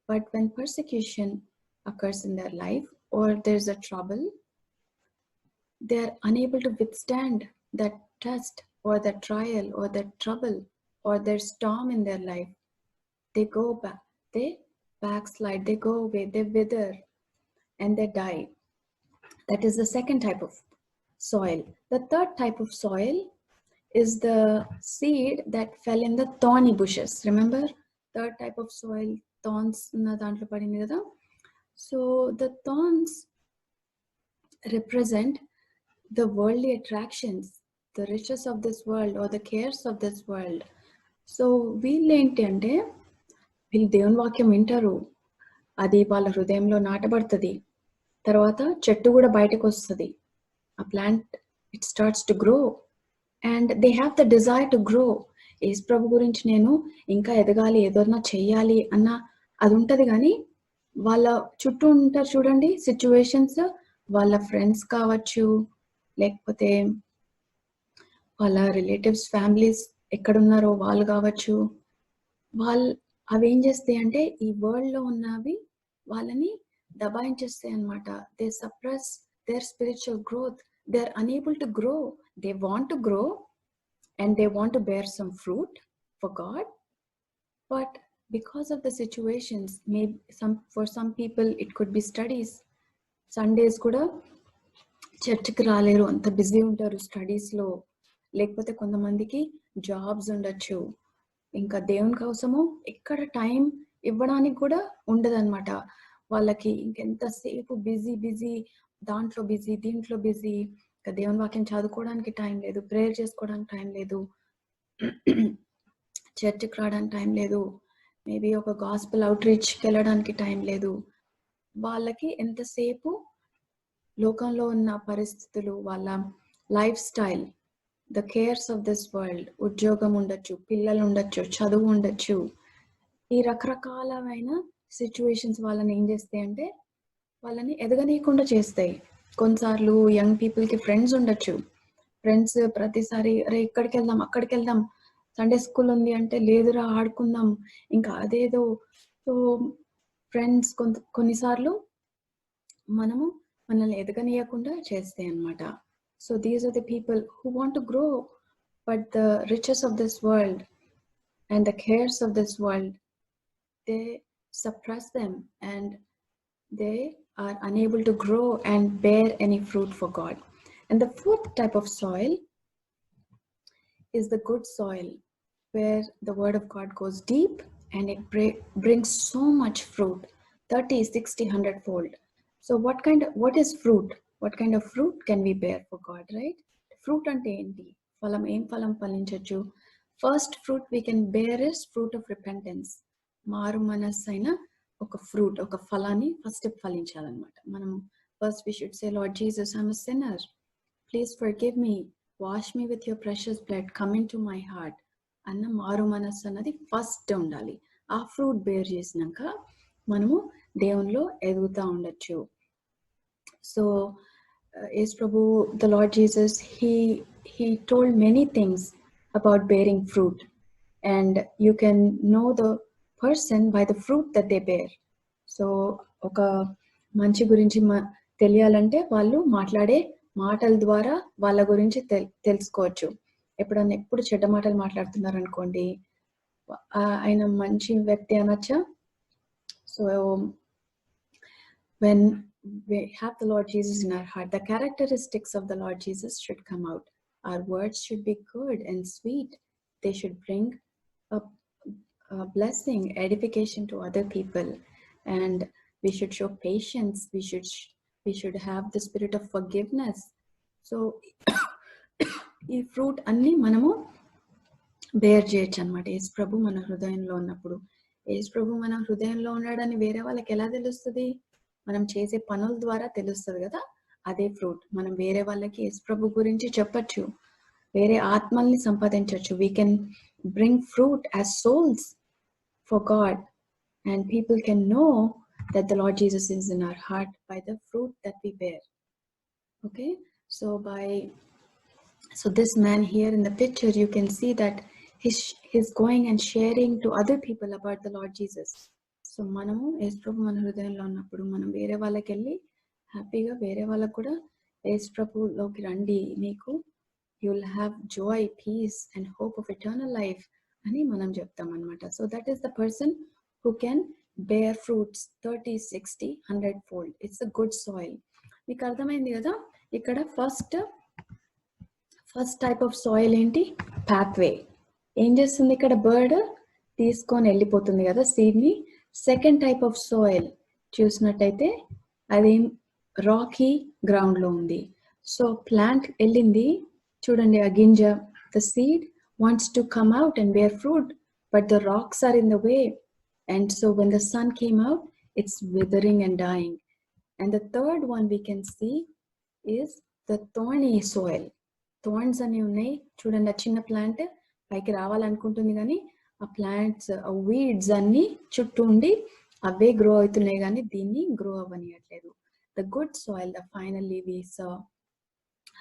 but when persecution occurs in their life, or there's a trouble, they're unable to withstand that test or that trial or that trouble or their storm in their life. They go back, they backslide, they go away, they wither, and they die. That is the second type of soil. The third type of soil is the seed that fell in the thorny bushes. Remember, third type of soil, thorns na dantlo padindi kada. So the thorns represent the worldly attractions, the riches of this world or the cares of this world. So వీళ్ళు ఏంటి అంటే వీళ్ళు దేవుని వాక్యం వింటారు, అది వాళ్ళ హృదయంలో నాటబడుతుంది, తర్వాత చెట్టు కూడా బయటకు వస్తుంది, ఆ plant it starts to grow and they have the desire to grow. Yesu ప్రభు గురించి నేను ఇంకా ఎదగాలి, ఏదైనా చెయ్యాలి అన్న అది ఉంటుంది. కానీ వాళ్ళ చుట్టూ ఉంటారు చూడండి సిచ్యువేషన్స్, వాళ్ళ ఫ్రెండ్స్ కావచ్చు, లేకపోతే వాళ్ళ రిలేటివ్స్ ఫ్యామిలీస్ ఎక్కడున్నారో వాళ్ళు కావచ్చు, వాళ్ళు అవి ఏం చేస్తాయి అంటే ఈ వరల్డ్లో ఉన్నవి వాళ్ళని దబాయించేస్తాయి అన్నమాట. They suppress their spiritual growth, they are unable to grow. They want to grow and they want to bear some fruit for God, but because of the situations, maybe for some people it could be studies. Sundays kuda చర్చ్కి రాలేరు, అంత busy ఉంటారు స్టడీస్లో, లేకపోతే కొంతమందికి jobs ఉండొచ్చు, ఇంకా దేవుని కోసము ఎక్కడ టైం ఇవ్వడానికి కూడా ఉండదన్నమాట వాళ్ళకి. ఇంకెంతసేపు బిజీ దాంట్లో బిజీ, దీంట్లో బిజీ, ఇంకా దేవుని వాక్యం చదువుకోవడానికి టైం లేదు, ప్రేయర్ చేసుకోవడానికి టైం లేదు, చర్చ్కి రావడానికి టైం లేదు, మేబీ ఒక గాస్పెల్ అవుట్ రీచ్కి వెళ్ళడానికి టైం లేదు. వాళ్ళకి ఎంతసేపు లోకంలో ఉన్న పరిస్థితులు, వాళ్ళ life style, the cares of this world, ఉద్యోగం ఉండొచ్చు, పిల్లలు ఉండొచ్చు, చదువు ఉండొచ్చు, ఈ రకరకాలమైన సిచ్యువేషన్స్ వాళ్ళని ఏం చేస్తాయి అంటే వాళ్ళని ఎదగనీయకుండా చేస్తాయి. కొన్నిసార్లు యంగ్ పీపుల్కి ఫ్రెండ్స్ ఉండొచ్చు, ఫ్రెండ్స్ ప్రతిసారి అరే ఇక్కడికి వెళ్దాం అక్కడికి వెళ్దాం, సండే స్కూల్ ఉంది అంటే లేదురా ఆడుకుందాం, ఇంకా అదేదో. సో ఫ్రెండ్స్ కొన్నిసార్లు మనల్ని ఎదగనీయకుండా చేస్తాయి అన్నమాట. So these are the people who want to grow, but the riches of this world and the cares of this world, they suppress them and they are unable to grow and bear any fruit for God. And the fourth type of soil is the good soil, where the word of God goes deep and it brings so much fruit, 30, 60, 100 fold. So what is fruit? What kind of fruit can we bear for God, right? Fruit ante enti? Phalam em phalam palinchaju. First fruit we can bear is fruit of repentance. Maru manasaina oka fruit, oka phalani first phalinchalanamata. Manam first we should say, Lord Jesus, I'm a sinner. Please forgive me. Wash me with your precious blood. Come into my heart. Anna maru manasu annadi first undali. Aa fruit bear chesinanka manamu దేవునిలో ఎదుగుతా ఉండొచ్చు. So Yes Prabhu, the Lord Jesus, he told many things about bearing fruit, and you can know the person by the fruit that they bear. So ఒక మంచి గురించి తెలియాలంటే వాళ్ళు మాట్లాడే మాటల ద్వారా వాళ్ళ గురించి తెలుసుకోవచ్చు. ఎప్పుడు చెడ్డ మాటలు మాట్లాడుతున్నారు అనుకోండి, ఆయన మంచి వ్యక్తి అనొచ్చా? So when we have the Lord Jesus in our heart, the characteristics of the Lord Jesus should come out. Our words should be good and sweet. They should bring a blessing, edification to other people, and we should show patience. We should have the spirit of forgiveness. So ఈ fruit అన్ని మనము bear చేయొచ్చు అన్నమాట. యేసు ప్రభు మన హృదయంలో ఉన్నప్పుడు. యేసు ప్రభు మన హృదయంలో ఉన్నాడని వేరే వాళ్ళకి ఎలా తెలుస్తుంది? మనం చేసే పనుల ద్వారా తెలుస్తుంది కదా. అదే ఫ్రూట్ మనం వేరే వాళ్ళకి యేసు ప్రభు గురించి చెప్పచ్చు, వేరే ఆత్మల్ని సంపాదించవచ్చు. We can bring fruit as souls for God, and people can know that the Lord Jesus is in our heart by the fruit that we bear. Okay, so this man here in the picture, you can see that he's going and sharing to other people about the Lord Jesus. So మనము యేసుప్రభు మన హృదయంలో ఉన్నప్పుడు మనం వేరే వాళ్ళకి వెళ్ళి హ్యాపీగా వేరే వాళ్ళకు కూడా యేసుప్రభులోకి రండి, నీకు you will have joy, peace and hope of eternal life అని మనం చెప్తాం అనమాట. So that is the person who can bear fruits 30, 60, 100 fold. It's a good soil. మీకు అర్థమైంది కదా? ఇక్కడ ఫస్ట్ టైప్ ఆఫ్ సాయిల్ ఏంటి? పాత్వే. ఏం చేస్తుంది ఇక్కడ? బర్డ్ తీసుకొని వెళ్ళిపోతుంది కదా సీడ్ని. సెకండ్ టైప్ ఆఫ్ సాయిల్ చూసినట్టయితే అదేం రాకీ గ్రౌండ్లో ఉంది. సో ప్లాంట్ వెళ్ళింది, చూడండి ఆ గింజ, the seed wants to come out and bear fruit, but the rocks are in the way, and so when the sun came out, it's withering and dying. And the third one we can see is the thorny soil. Thorns అని ఉన్నాయి చూడండి. ఆ చిన్న plant పైకి రావాలనుకుంటుంది కానీ ఆ plants, ఆ weeds అన్ని చుట్టూ ఉండి అవే గ్రో అవుతున్నాయి కానీ దీన్ని grow అవ్వనియట్లేదు. The good soil, the finally we saw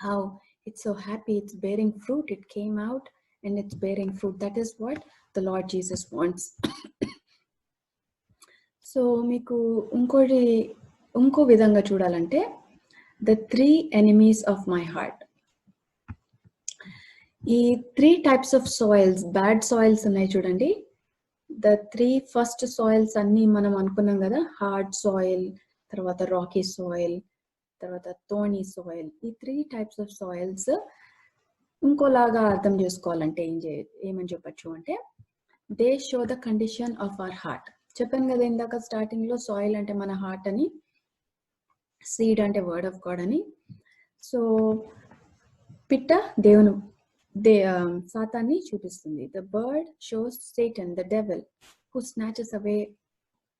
how it's so happy, it's bearing fruit, it came out and it's bearing fruit. That is what the Lord Jesus wants. So మీకు ఇంకో విధంగా చూడాలంటే the 3 enemies of my heart. ఈ 3 types of soils, bad soils ఉన్నాయి చూడండి. the 3 first soils అన్ని మనం అనుకున్నాం కదా, హార్డ్ సాయిల్, తర్వాత రాకీ సాయిల్, తర్వాత థోర్నీ సాయిల్. ఈ 3 types of soils ఇంకోలాగా అర్థం చేసుకోవాలంటే ఏమని చెప్పచ్చు అంటే they show the condition of our heart. చెప్పాను కదా ఇందాక స్టార్టింగ్ లో, సాయిల్ అంటే మన హార్ట్ అని, సీడ్ అంటే వర్డ్ ఆఫ్ గాడ్ అని. సో పిట్ట సాతాన్ని చూపిస్తుంది. The bird shows Satan, the devil, who snatches away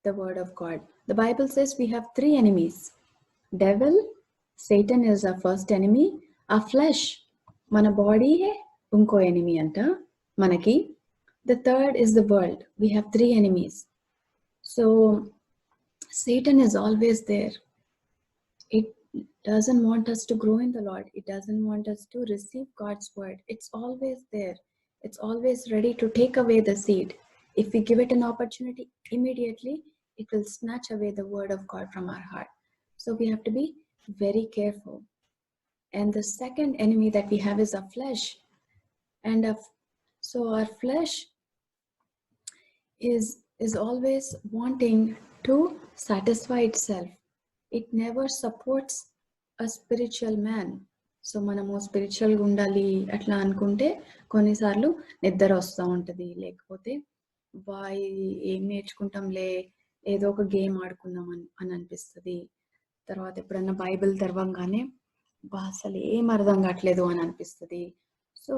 the word of God. The Bible says we have 3 enemies. Devil, Satan is our first enemy. Our flesh, మన body ఇంకో enemy అంట మనకి. The third is the world. We have 3 enemies. So Satan is always there. It doesn't want us to grow in the Lord. It doesn't want us to receive God's word. It's always there. It's always ready to take away the seed. If we give it an opportunity, immediately it will snatch away the word of God from our heart. So we have to be very careful. And the second enemy that we have is our flesh. And so our flesh is always wanting to satisfy itself. It never supports a spiritual man. So మనము స్పిరిచువల్గా ఉండాలి అట్లా అనుకుంటే కొన్నిసార్లు నిద్ర వస్తూ ఉంటుంది, లేకపోతే ఏం నేర్చుకుంటాంలే, ఏదో ఒక గేమ్ ఆడుకుందాం అని అనిపిస్తుంది. తర్వాత ఎప్పుడన్నా బైబిల్ తెరవంగానే అసలు ఏం అర్థం కావట్లేదు అని అనిపిస్తుంది. So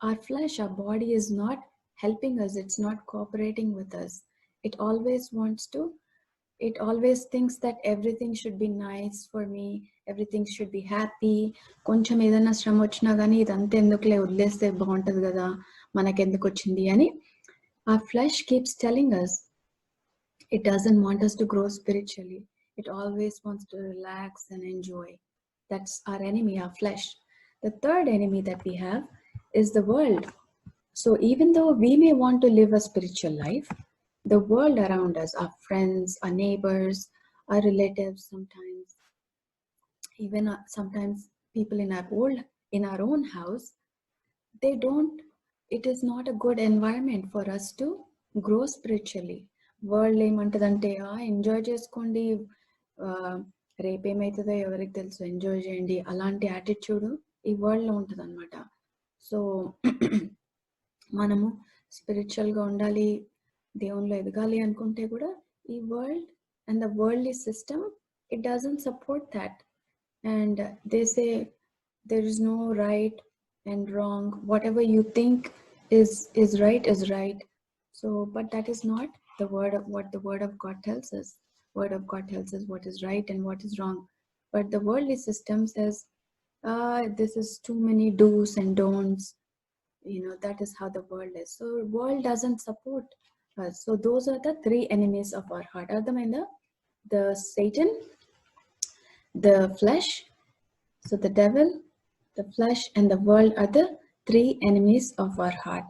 our flesh, our body is not helping us, it's not cooperating with us. It always thinks that everything should be nice for me, everything should be happy. కొంచెం ఏదైనా శ్రమ వచ్చినా కానీ ఇదంతా ఎందుకులే, వదిలేస్తే బాగుంటుంది కదా, మనకెందుకు వచ్చింది అని our flesh keeps telling us. It doesn't want us to grow spiritually. It always wants to relax and enjoy. That's our enemy, our flesh. The third enemy that we have is the world. So even though we may want to live a spiritual life, the world around us, our friends, our neighbors, our relatives, sometimes people in our own house, it is not a good environment for us to grow spiritually. World ఏమంటదంటే enjoy చేసుకోండి, రేపేమవుతుందో ఎవరికి తెలుసు, enjoy చేయండి, అలాంటి attitude ఈ వరల్డ్లో ఉంటుంది అనమాట. సో మనము స్పిరిచువల్గా ఉండాలి, దేవునిలో ఎదగాలి అనుకుంటే కూడా ఈ world and the worldly system, it doesn't support that. And they say there is no right and wrong. Whatever you think is right is right. So but that is not what the word of God tells us. Word of God tells us what is right and what is wrong. But the worldly system says this is too many do's and don'ts. That is how the world is. So world doesn't support us. So those are the 3 enemies of our heart. Ardhamainda? The Satan, the flesh, so the devil, the flesh and the world are the 3 enemies of our heart.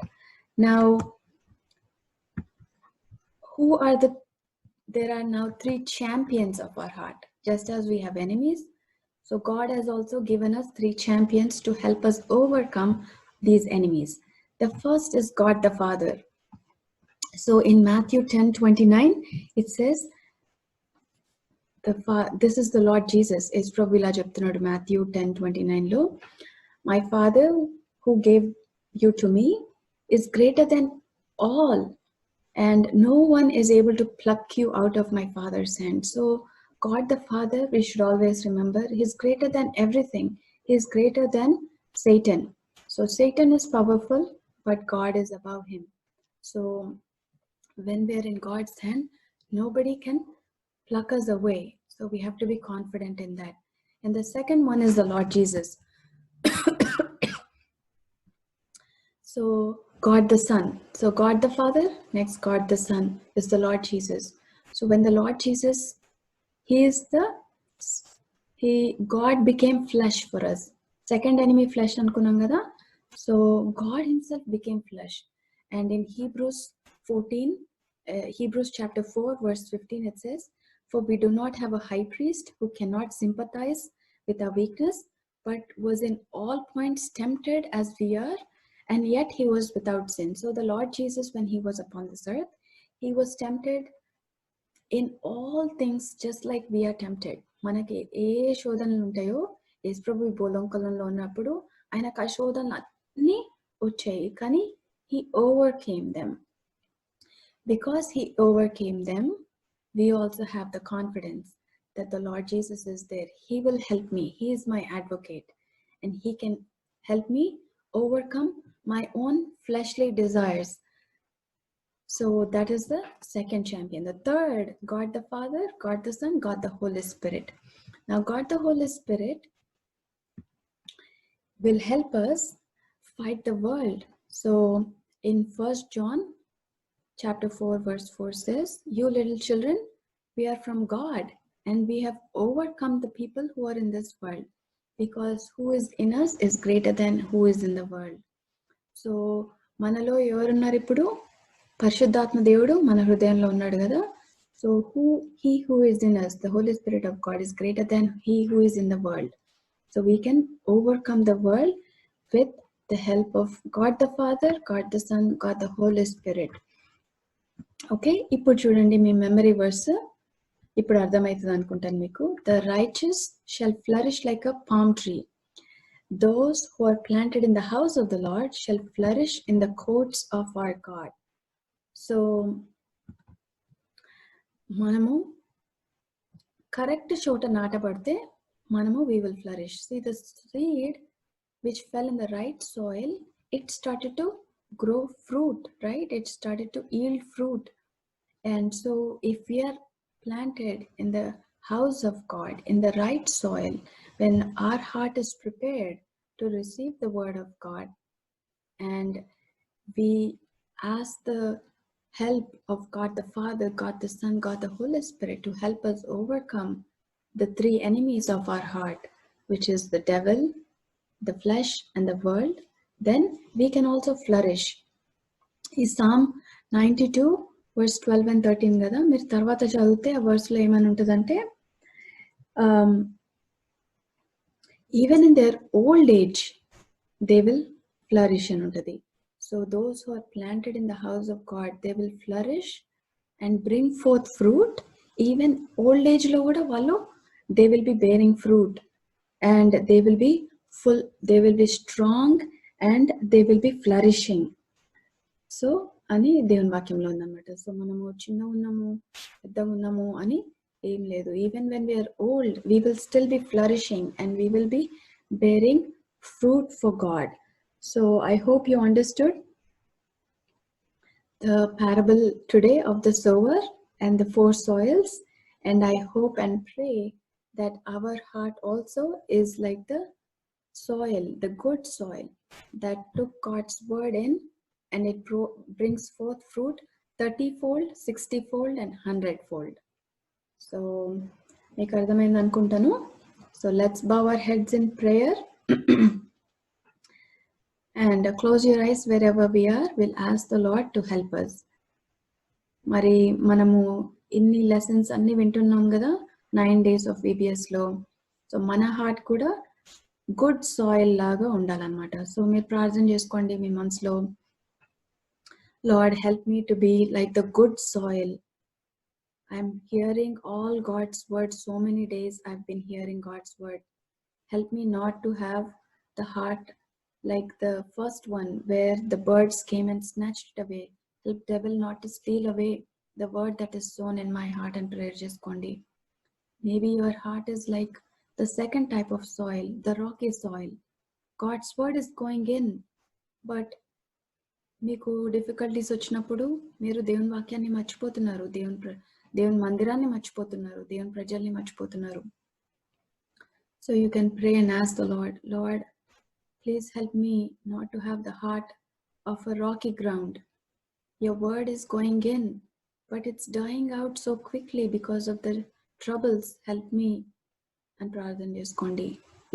Now, who are the there are now 3 champions of our heart. Just as we have enemies, so God has also given us 3 champions to help us overcome these enemies. The first is God the Father. So in Matthew 10:29, it says, this is the Lord Jesus. Is Prabhu చెప్తున్నాడు Matthew 10:29 లో, my Father who gave you to me is greater than all, and no one is able to pluck you out of my Father's hand. So God the Father, we should always remember, He's greater than everything. He's greater than Satan. So Satan is powerful, but God is above him. So when we're in God's hand, nobody can pluck us away. So we have to be confident in that. And the second one is the Lord Jesus. So God the Son. So God the Father, next God the Son is the Lord Jesus. So when the Lord Jesus, God became flesh for us. Second enemy flesh అనుకున్నాం కదా. So God himself became flesh. And in Hebrews chapter 4 verse 15, it says, for we do not have a high priest who cannot sympathize with our weakness, but was in all points tempted as we are, and yet he was without sin. So the Lord Jesus, when he was upon this earth, he was tempted in all things just like we are tempted. మనకి ఏ శోధనలు ఉంటాయో యేసు ప్రభు భూలోకంలో ఉన్నప్పుడు ఆయనకు ఆ శోధనలు అన్నీ వచ్చాయి, కానీ he overcame them. Because he overcame them, we also have the confidence that the Lord Jesus is there. He will help me. He is my advocate, and he can help me overcome my own fleshly desires. So that is the second champion. The third, God the Father, God the Son, God the Holy Spirit. Now God the Holy Spirit will help us fight the world. So in 1 John chapter 4 verse 4 says, you little children, we are from God, and we have overcome the people who are in this world, because who is in us is greater than who is in the world. So మనలో ఎవరున్నారు ఇప్పుడు? పరిశుద్ధాత్మ దేవుడు మన హృదయంలో ఉన్నాడు కదా. So he who is in us, the Holy Spirit of God, is greater than he who is in the world. So we can overcome the world with the help of God the Father, God the Son, God the Holy Spirit. Okay, ఇప్పుడు చూడండి మీ memory verse. ఇప్పుడు అర్థమవుతుంది అనుకుంటాను మీకు. The righteous shall flourish like a palm tree. Those who are planted in the house of the Lord shall flourish in the courts of our God. So మనము correct చోట నాటబడితే మనము we will flourish. See, the seed which fell in the right soil, it started to grow fruit, right? It started to yield fruit. And so if we are planted in the house of God, in the right soil, when our heart is prepared to receive the word of God, and we ask the help of God the Father, God the Son, God the Holy Spirit to help us overcome the 3 enemies of our heart, which is the devil, the flesh, and the world, then we can also flourish. ఈ Psalm 92 verse 12 and 13 కదా, మీరు తర్వాత చదివితే ఆ వర్స్లో ఏమని ఉంటుందంటే, even in their old age they will flourish అని ఉంటుంది. So those who are planted in the house of God, they will flourish and bring forth fruit. Even old age లో కూడా వాళ్ళు they will be bearing fruit, and they will be full, they will be strong, and they will be flourishing. So అని దేవుని వాక్యంలో ఉందన్నమాట. So మనము చిన్న ఉన్నాము, పెద్దగా ఉన్నాము అని ఏం లేదు. Even when we are old, we will still be flourishing and we will be bearing fruit for God. So I hope you understood the parable today of the sower and the 4 soils, and I hope and pray that our heart also is like the soil, the good soil that took God's word in, and it brings forth fruit 30-fold, 60-fold, and 100-fold. So మీకు అర్థమైంది అనుకుంటాను. So let's bow our heads in prayer and close your eyes wherever we are. We'll ask the Lord to help us. మరి మనము ఇన్ని lessons అన్ని వింటున్నాం కదా 9 days of VBS లో. సో మన హార్ట్ కూడా గుడ్ సాయిల్ లాగా ఉండాలన్నమాట. సో మీరు ప్రార్థన చేసుకోండి మీ మనసులో, Lord help me to be like the good soil. I'm hearing all God's word. So many days I've been hearing God's word. Help me not to have the heart like the first one where the birds came and snatched it away. Help devil not to steal away the word that is sown in my heart and prayer cheskondi. Maybe your heart is like the second type of soil, the rocky soil. God's word is going in, but మీకు difficulties వచ్చినప్పుడు మీరు దేవుని వాక్యాన్ని మర్చిపోతున్నారు, దేవుని మందిరాన్ని మర్చిపోతున్నారు, దేవుని ప్రజల్ని మర్చిపోతున్నారు. So you can pray and ask the Lord, Lord please help me not to have the heart of a rocky ground. Your word is going in, but it's dying out so quickly because of the troubles. Help me అని ప్రార్థన చేసుకోండి.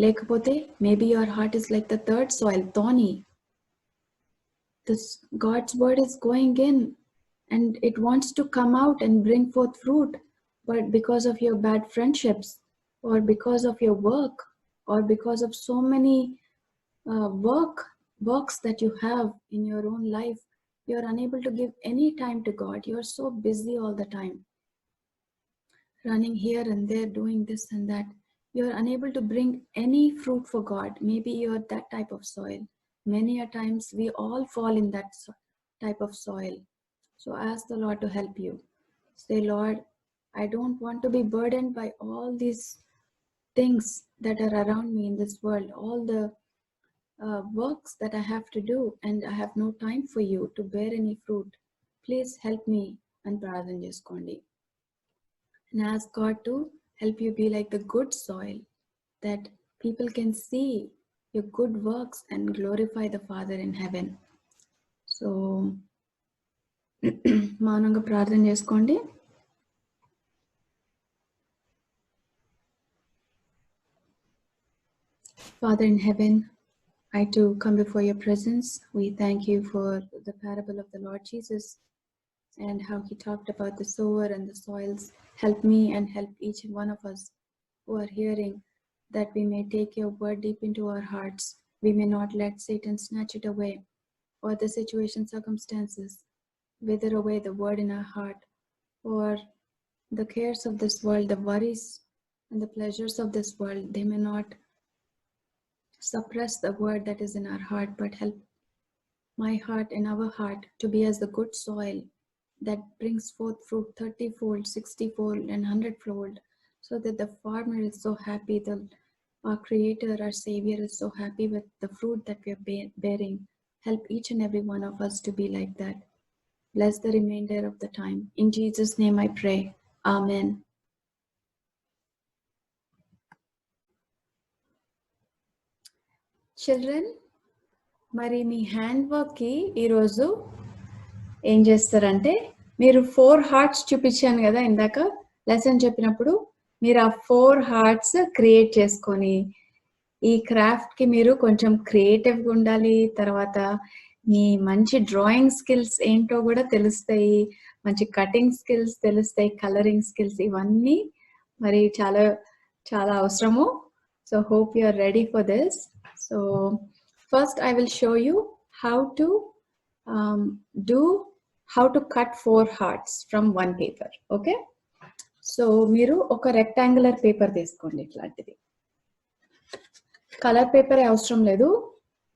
లేకపోతే maybe your heart is like the third soil, థానీ. This God's word is going in and it wants to come out and bring forth fruit, but because of your bad friendships or because of your work or because of so many works that you have in your own life, you are unable to give any time to God. You are so busy all the time, running here and there, doing this and that. You are unable to bring any fruit for God. Maybe you are that type of soil. Many a times we all fall in that type of soil. So ask the Lord to help you. Say, Lord, I don't want to be burdened by all these things that are around me in this world, all the works that I have to do, and I have no time for you to bear any fruit. Please help me. And pradhan cheskondi. And ask God to help you be like the good soil, that people can see your good works and glorify the Father in heaven. So మౌనంగా ప్రార్థన చేసుకోండి. Father in heaven, I too come before your presence. We thank you for the parable of the Lord Jesus and how he talked about the sower and the soils. Help me and help each one of us who are hearing, that we may take your word deep into our hearts. We may not let Satan snatch it away, or the situation, circumstances wither away the word in our heart, or the cares of this world, the worries and the pleasures of this world, they may not suppress the word that is in our heart, but help my heart and our heart to be as the good soil that brings forth fruit 30-fold, 60-fold and 100-fold, so that the farmer is so happy, our creator, our savior is so happy with the fruit that we are bearing. Help each and every one of us to be like that. Bless the remainder of the time. In Jesus' name I pray. Amen. Children, మరి మీ hand వర్క్కి ఈరోజు ఏం చేస్తారంటే, మీరు 4 hearts చూపించాను కదా ఇందాక lesson చెప్పినప్పుడు, మీరు ఆ 4 hearts క్రియేట్ చేసుకొని, ఈ క్రాఫ్ట్కి మీరు కొంచెం క్రియేటివ్గా ఉండాలి. తర్వాత మీ మంచి డ్రాయింగ్ స్కిల్స్ ఏంటో కూడా తెలుస్తాయి, మంచి కటింగ్ స్కిల్స్ తెలుస్తాయి, కలరింగ్ స్కిల్స్, ఇవన్నీ మరి చాలా చాలా అవసరము. So hope you are ready for this. So first I will show you how to cut 4 hearts from one paper. Okay, so మీరు ఒక రెక్టాంగులర్ పేపర్ తీసుకోండి. ఇట్లాంటిది కలర్ పేపర్ అవసరం లేదు,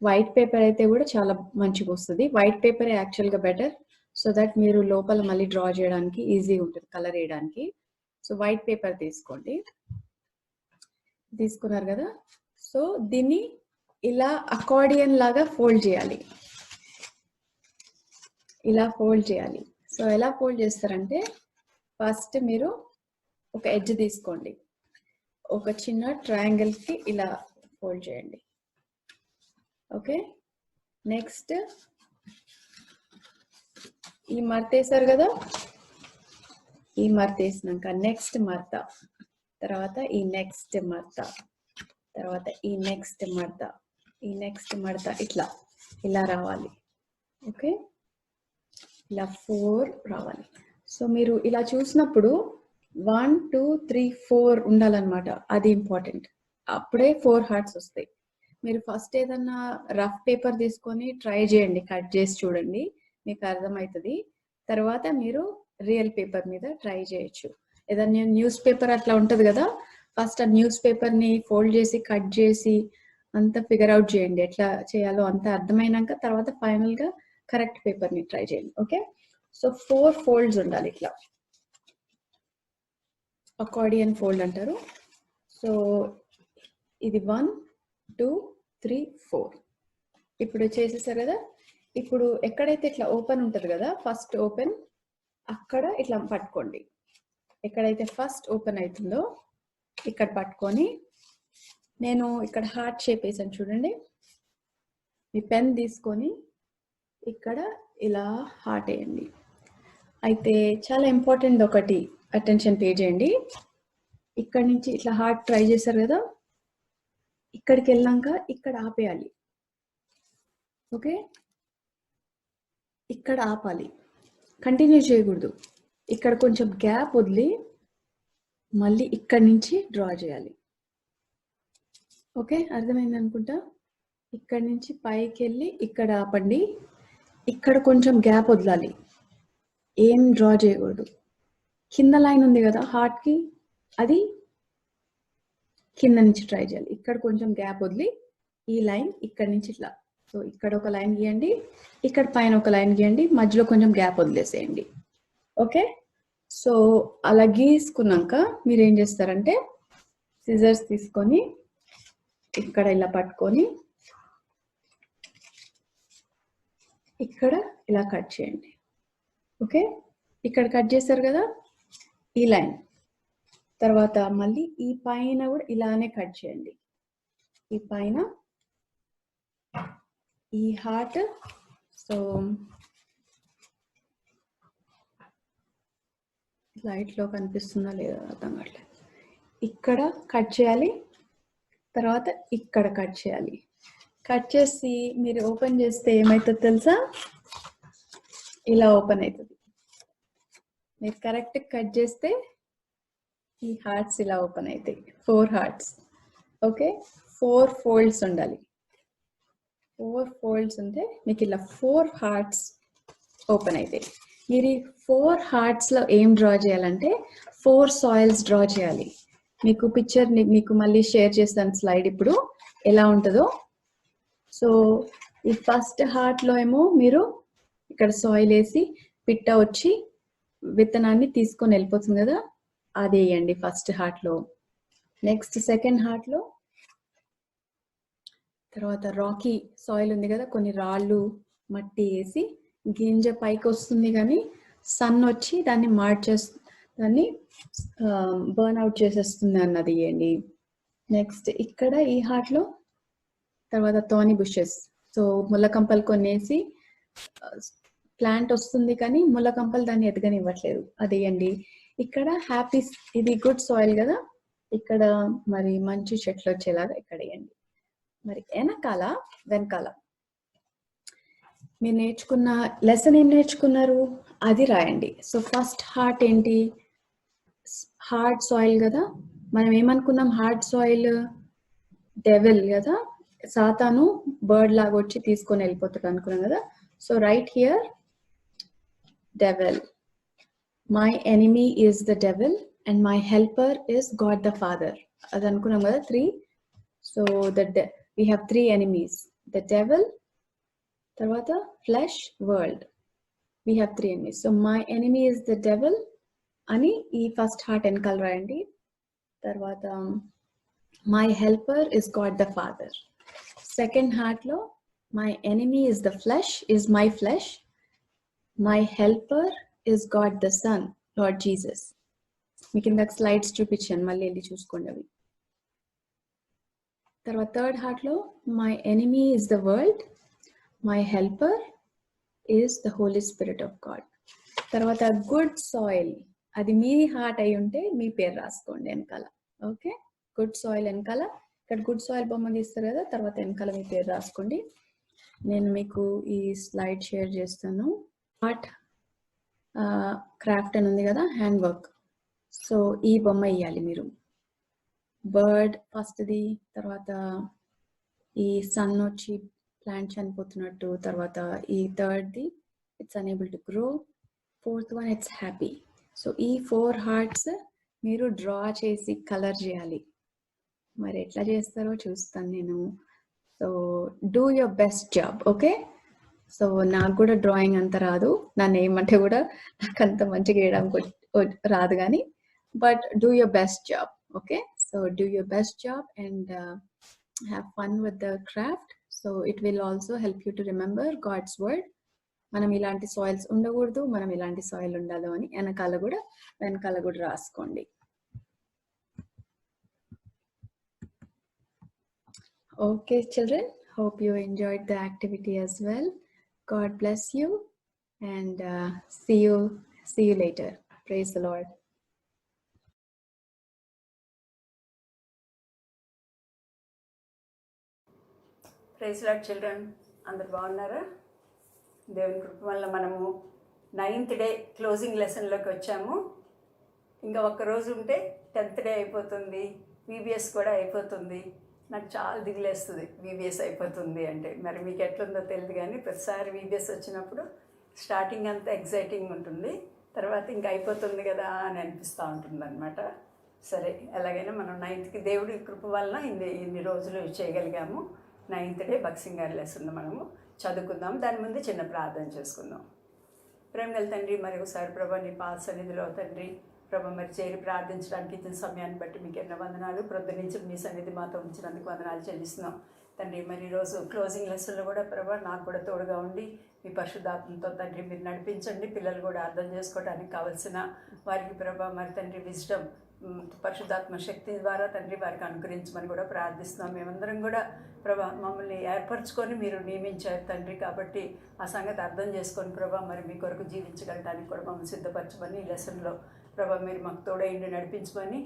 వైట్ పేపర్ అయితే కూడా చాలా మంచిగా వస్తుంది. వైట్ పేపర్ యాక్చువల్గా బెటర్, సో దట్ మీరు లోపల మళ్ళీ డ్రా చేయడానికి ఈజీగా ఉంటుంది, కలర్ వేయడానికి. సో వైట్ పేపర్ తీసుకోండి. తీసుకున్నారు కదా, సో దీన్ని ఇలా అకార్డియన్ లాగా ఫోల్డ్ చేయాలి, ఇలా ఫోల్డ్ చేయాలి. సో ఎలా ఫోల్డ్ చేస్తారంటే, ఫస్ట్ మీరు ఒక ఎడ్జ్ తీసుకోండి, ఒక చిన్న ట్రయాంగిల్కి ఇలా ఫోల్డ్ చేయండి. ఓకే, నెక్స్ట్ ఈ మడత వేసారు కదా, ఈ మడత వేసినాక నెక్స్ట్ మడత, తర్వాత ఈ నెక్స్ట్ మడత, తర్వాత ఈ నెక్స్ట్ మడత, ఈ నెక్స్ట్ మడత, ఇట్లా ఇలా రావాలి. ఓకే, ఇలా 4 రావాలి. సో మీరు ఇలా చూసినప్పుడు 1 2 3 4 ఉండాలన్నమాట. అది ఇంపార్టెంట్. అప్పుడే 4 హార్ట్స్ వస్తాయి. మీరు ఫస్ట్ ఏదన్నా రఫ్ పేపర్ తీసుకొని ట్రై చేయండి, కట్ చేసి చూడండి, మీకు అర్థమవుతుంది. తర్వాత మీరు రియల్ పేపర్ మీద ట్రై చేయొచ్చు. ఏదన్నా న్యూస్ పేపర్ అట్లా ఉంటుంది కదా, ఫస్ట్ ఆ న్యూస్ పేపర్ని ఫోల్డ్ చేసి కట్ చేసి అంతా ఫిగర్ అవుట్ చేయండి, ఎట్లా చేయాలో అంతా అర్థమైనాక తర్వాత ఫైనల్గా కరెక్ట్ పేపర్ని ట్రై చేయండి. ఓకే, సో 4 ఫోల్డ్స్ ఉండాలి ఇట్లా, అకార్డియన్ ఫోల్డ్ అంటారు. సో ఇది 1 2 3 4 ఇప్పుడు చేసేసారు కదా. ఇప్పుడు ఎక్కడైతే ఇట్లా ఓపెన్ ఉంటుంది కదా, ఫస్ట్ ఓపెన్ అక్కడ ఇట్లా పట్టుకోండి. ఎక్కడైతే ఫస్ట్ ఓపెన్ అవుతుందో ఇక్కడ పట్టుకొని, నేను ఇక్కడ హార్ట్ షేప్ వేసాను చూడండి. మీ పెన్ తీసుకొని ఇక్కడ ఇలా హార్ట్ వేయండి. అయితే చాలా ఇంపార్టెంట్ ఒకటి అటెన్షన్ పే చేయండి. ఇక్కడ నుంచి ఇట్లా హార్ట్ ట్రై చేశారు కదా, ఇక్కడికి వెళ్ళాక ఇక్కడ ఆపేయాలి. ఓకే, ఇక్కడ ఆపాలి, కంటిన్యూ చేయకూడదు. ఇక్కడ కొంచెం గ్యాప్ వదిలి మళ్ళీ ఇక్కడి నుంచి డ్రా చేయాలి. ఓకే, అర్థమైంది అనుకుంటా. ఇక్కడి నుంచి పైకి వెళ్ళి ఇక్కడ ఆపండి, ఇక్కడ కొంచెం గ్యాప్ వదలాలి, ఏం డ్రా చేయకూడదు. కింద లైన్ ఉంది కదా హార్ట్కి, అది కింద నుంచి ట్రై చేయాలి. ఇక్కడ కొంచెం గ్యాప్ వదిలి ఈ లైన్ ఇక్కడి నుంచి ఇట్లా, సో ఇక్కడ ఒక లైన్ గీయండి, ఇక్కడ పైన ఒక లైన్ గీయండి, మధ్యలో కొంచెం గ్యాప్ వదిలేసేయండి. ఓకే, సో అలా గీసుకున్నాక మీరు ఏం చేస్తారంటే సిజర్స్ తీసుకొని ఇక్కడ ఇలా పట్టుకొని ఇక్కడ ఇలా కట్ చేయండి. ఓకే, ఇక్కడ కట్ చేశారు కదా ఈ లైన్, తర్వాత మళ్ళీ ఈ పైన కూడా ఇలానే కట్ చేయండి. ఈ పైన ఈ హార్ట్, సో లైట్లో కనిపిస్తుందా లేదా అర్థం కావట్లేదు. ఇక్కడ కట్ చేయాలి, తర్వాత ఇక్కడ కట్ చేయాలి. కట్ చేసి మీరు ఓపెన్ చేస్తే ఏమవుతుందో తెలుసా, ఇలా ఓపెన్ అవుతుంది. మీరు కరెక్ట్ కట్ చేస్తే ఈ హార్ట్స్ ఇలా ఓపెన్ అవుతాయి, 4 హార్ట్స్. ఓకే, 4 ఫోల్డ్స్ ఉండాలి. 4 ఫోల్డ్స్ ఉంటే మీకు ఇలా 4 హార్ట్స్ ఓపెన్ అవుతాయి. మీరు ఈ 4 హార్ట్స్లో ఏం డ్రా చేయాలంటే 4 సాయిల్స్ డ్రా చేయాలి. మీకు పిక్చర్ మీకు మళ్ళీ షేర్ చేస్తాను స్లైడ్ ఇప్పుడు ఎలా ఉంటుందో. సో ఈ ఫస్ట్ హార్ట్లో ఏమో మీరు ఇక్కడ సాయిల్ వేసి పిట్ట వచ్చి విత్తనాన్ని తీసుకొని వెళ్ళిపోతుంది కదా, అది వేయండి ఫస్ట్ హార్ట్లో. నెక్స్ట్ సెకండ్ హార్ట్లో తర్వాత రాకీ సాయిల్ ఉంది కదా, కొన్ని రాళ్ళు మట్టి వేసి గింజ పైకి వస్తుంది కానీ సన్ వచ్చి దాన్ని దాన్ని బర్న్ అవుట్ చేసేస్తుంది అన్నది వేయండి. నెక్స్ట్ ఇక్కడ ఈ హార్ట్లో తర్వాత థార్నీ బుషెస్, సో ముళ్ళకంపలు కొనేసి ప్లాంట్ వస్తుంది కానీ ముళ్ళకంపలు దాన్ని ఎదగనివ్వట్లేదు, అది వేయండి. ఇక్కడ హ్యాపీ, ఇది గుడ్ సాయిల్ కదా, ఇక్కడ మరి మంచి చెట్లు వచ్చేలాగా ఇక్కడ వేయండి. మరి వెనకాల మీరు నేర్చుకున్న లెసన్ ఏం నేర్చుకున్నారు అది రాయండి. సో ఫస్ట్ హార్ట్ ఏంటి, హార్డ్ సాయిల్ కదా, మనం ఏమనుకున్నాం, హార్డ్ సాయిల్ డెవిల్ కదా, సాతాను బర్డ్ లాగా వచ్చి తీసుకొని వెళ్ళిపోతాడు అనుకున్నాం కదా. So right here devil, my enemy is the devil and my helper is God the father, అది అనుకున్నాం కదా 3. So we have 3 enemies, the devil, tarvata flesh, world. We have 3 enemies. So my enemy is the devil ani ee first heart enkal rayandi. Tarvata my helper is God the Father. Second heart lo my enemy is the flesh, is my flesh. My helper is God the Son, Lord Jesus. Meeku indak slides chupichanu, malli elli chuskondi avi. తర్వాత third హార్ట్లో my enemy is the world, my helper is the Holy Spirit of God. తర్వాత good soil, అది మీ heart అయి ఉంటే మీ పేరు రాసుకోండి వెనకాల. ఓకే, గుడ్ సాయిల్ వెనకాల ఇక్కడ గుడ్ సాయిల్ బొమ్మ గీస్తారు కదా, తర్వాత వెనకాల మీ పేరు రాసుకోండి. నేను మీకు ఈ స్లైడ్ షేర్ చేస్తాను. హార్ట్ క్రాఫ్ట్ అని ఉంది కదా, హ్యాండ్ వర్క్. సో ఈ బొమ్మ ఇవ్వాలి మీరు. బర్డ్ ఫస్ట్ది, తర్వాత ఈ సన్ వచ్చి ప్లాంట్ చనిపోతున్నట్టు, తర్వాత ఈ థర్డ్ది it's unable to grow, fourth one it's happy. So ఈ 4 హార్ట్స్ మీరు డ్రా చేసి కలర్ చేయాలి. మరి ఎట్లా చేస్తారో చూస్తాను నేను. So do your best job, okay? So నాకు కూడా డ్రాయింగ్ అంత రాదు, నన్ను ఏమంటే కూడా నాకు అంత మంచిగా వేయడానికి రాదు, కానీ but do your best job, okay? So do your best job and have fun with the craft. So it will also help you to remember God's word. మనం ఇలాంటి సాయిల్స్ ఉండకూడదు, మనం ఇలాంటి సాయిల్ ఉండాలి అని వెనకాల కూడా రాసుకోండి. Okay, children, hope you enjoyed the activity as well. God bless you, and see you later. Praise the Lord. Praise Lord children, అందరు బాగున్నారా? దేవుని కృప వల్ల మనము 9th డే క్లోజింగ్ లెసన్లోకి వచ్చాము. ఇంకా ఒక్కరోజు ఉంటే 10th డే అయిపోతుంది, VBS కూడా అయిపోతుంది. నాకు చాలా దిగులేస్తుంది VBS అయిపోతుంది అంటే. మరి మీకు ఎట్లుందో తెలియదు, కానీ ప్రతిసారి VBS వచ్చినప్పుడు స్టార్టింగ్ అంతా ఎగ్జైటింగ్ ఉంటుంది, తర్వాత ఇంకా అయిపోతుంది కదా అని అనిపిస్తూ ఉంటుంది అనమాట. సరే, ఎలాగైనా మనం 9th దేవుడి కృప వలన ఇన్ని రోజులు చేయగలిగాము. 9th డే బక్సింగ్ లెసన్ మనము చదువుకుందాం. దాని ముందు చిన్న ప్రార్థన చేసుకుందాం. ప్రేమగల తండ్రి, మరి ఒకసారి ప్రభా నీ పాద సన్నిధిలో తండ్రి ప్రభా మరి చేరి ప్రార్థించడానికి ఇచ్చిన సమయాన్ని బట్టి మీకు ఎన్నో వందనాలు. ప్రొద్దు నుంచి మీ సన్నిధి మాతో ఉంచినందుకు వందనాలు చెల్లిస్తున్నాం తండ్రి. మరి ఈరోజు క్లోజింగ్ లెసన్లో కూడా ప్రభా నాకు కూడా తోడుగా ఉండి మీ పరిశుద్ధాత్మతో తండ్రి మీరు నడిపించండి. పిల్లలు కూడా అర్థం చేసుకోవడానికి కావలసిన వారికి ప్రభా మరి తండ్రి విజ్డమ్, పరిశుద్ధాత్మ శక్తి ద్వారా తండ్రి వారికి అనుగ్రహించమని కూడా ప్రార్థిస్తున్నాం. మేమందరం కూడా ప్రభా మమ్మల్ని ఏర్పరచుకొని మీరు నియమించారు తండ్రి, కాబట్టి ఆ సంగతి అర్థం చేసుకొని ప్రభా మరి మీ కొరకు జీవించగలడానికి కూడా మమ్మల్ని సిద్ధపరచమని ఈ లెసన్లో ప్రభా మీరు మాకు తోడైండి నడిపించమని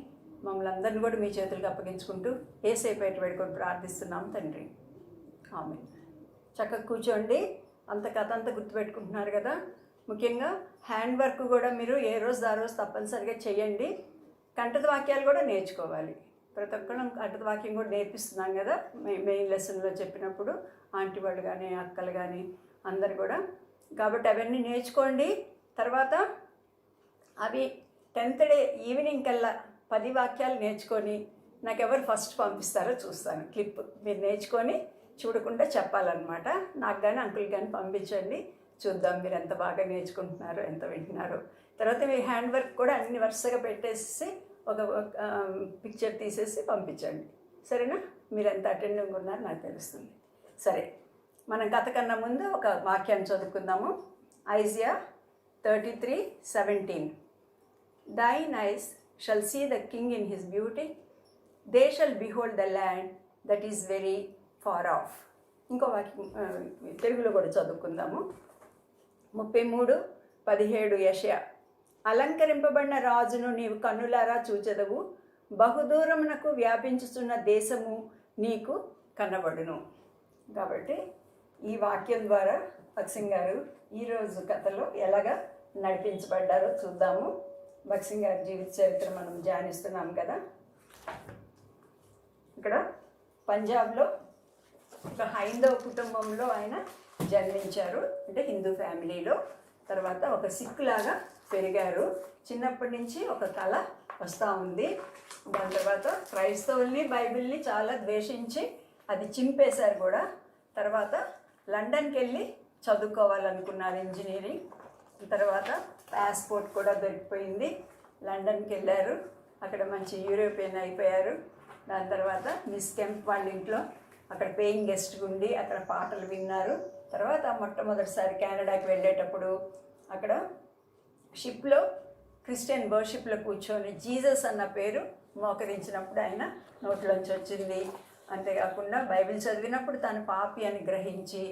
మమ్మల్ని అందరినీ కూడా మీ చేతులకు అప్పగించుకుంటూ ఏసేపు పెట్టుబడుకొని ప్రార్థిస్తున్నాం తండ్రి. ఆమె చక్కగా కూర్చోండి. అంత కథ అంతా గుర్తుపెట్టుకుంటున్నారు కదా. ముఖ్యంగా హ్యాండ్ వర్క్ కూడా మీరు ఏ రోజు ఆ రోజు తప్పనిసరిగా చేయండి. కంఠత వాక్యాలు కూడా నేర్చుకోవాలి. ప్రతి ఒక్కళ్ళం కంఠత వాక్యం కూడా నేర్పిస్తున్నాం కదా మెయిన్ లెసన్లో చెప్పినప్పుడు, ఆంటీ వాళ్ళు కానీ అక్కలు కానీ అందరు కూడా. కాబట్టి అవన్నీ నేర్చుకోండి. తర్వాత అవి 10th డే ఈవినింగ్ కల్లా 10 వాక్యాలు నేర్చుకొని నాకు ఎవరు ఫస్ట్ పంపిస్తారో చూస్తాను. క్లిప్ మీరు నేర్చుకొని చూడకుండా చెప్పాలన్నమాట. నాకు కానీ అంకుల్ కానీ పంపించండి, చూద్దాం మీరు ఎంత బాగా నేర్చుకుంటున్నారో, ఎంత వింటున్నారో. తర్వాత మీ హ్యాండ్ వర్క్ కూడా అన్ని వరుసగా పెట్టేసి ఒక పిక్చర్ తీసేసి పంపించండి, సరేనా? మీరు ఎంత అటెండింగ్ ఉన్నారో నాకు తెలుస్తుంది. సరే, మనం కథ కన్నా ముందు ఒక వాక్యాన్ని చదువుకుందాము. Isaiah 33:17. Thine eyes shall see the king in his beauty, they shall behold the land that is very far off. ఇంకో వాక్యం తెలుగులో కూడా చదువుకుందాము. 33:17 యెషయా. అలంకరింపబడిన రాజును నీవు కన్నులారా చూచెదవు, బహుదూరమునకు వ్యాపించుతున్న దేశము నీకు కనబడును. కాబట్టి ఈ వాక్యం ద్వారా భక్సింగ్ గారు ఈరోజు కథలో ఎలాగా నడిపించబడ్డారో చూద్దాము. భక్సింగ్ గారి జీవిత చరిత్ర మనం ధ్యానిస్తున్నాం కదా. ఇక్కడ పంజాబ్లో ఒక హైందవ కుటుంబంలో ఆయన జన్మించారు, అంటే హిందూ ఫ్యామిలీలో. తర్వాత ఒక సిక్ లాగా పెరిగారు. చిన్నప్పటి నుంచి ఒక కళ వస్తూ ఉంది. దాని తర్వాత క్రైస్తవుల్ని బైబిల్ని చాలా ద్వేషించి అది చింపేశారు కూడా. తర్వాత లండన్కి వెళ్ళి చదువుకోవాలనుకున్నారు ఇంజనీరింగ్. తర్వాత పాస్పోర్ట్ కూడా దొరికిపోయింది. లండన్కి వెళ్ళారు, అక్కడ మంచి యూరోపియన్ అయిపోయారు. దాని తర్వాత మిస్ కెంప్ వాళ్ళ ఇంట్లో అక్కడ పేయింగ్ గెస్ట్ ఉండి అక్కడ పాటలు విన్నారు. తర్వాత మొట్టమొదటిసారి కెనడాకి వెళ్ళేటప్పుడు అక్కడ షిప్లో క్రిస్టియన్ వర్షిప్లో కూర్చొని జీసస్ అన్న పేరు మోకరించినప్పుడు ఆయన నోట్లోంచి వచ్చింది. అంతేకాకుండా బైబిల్ చదివినప్పుడు తను పాపి అని గ్రహించి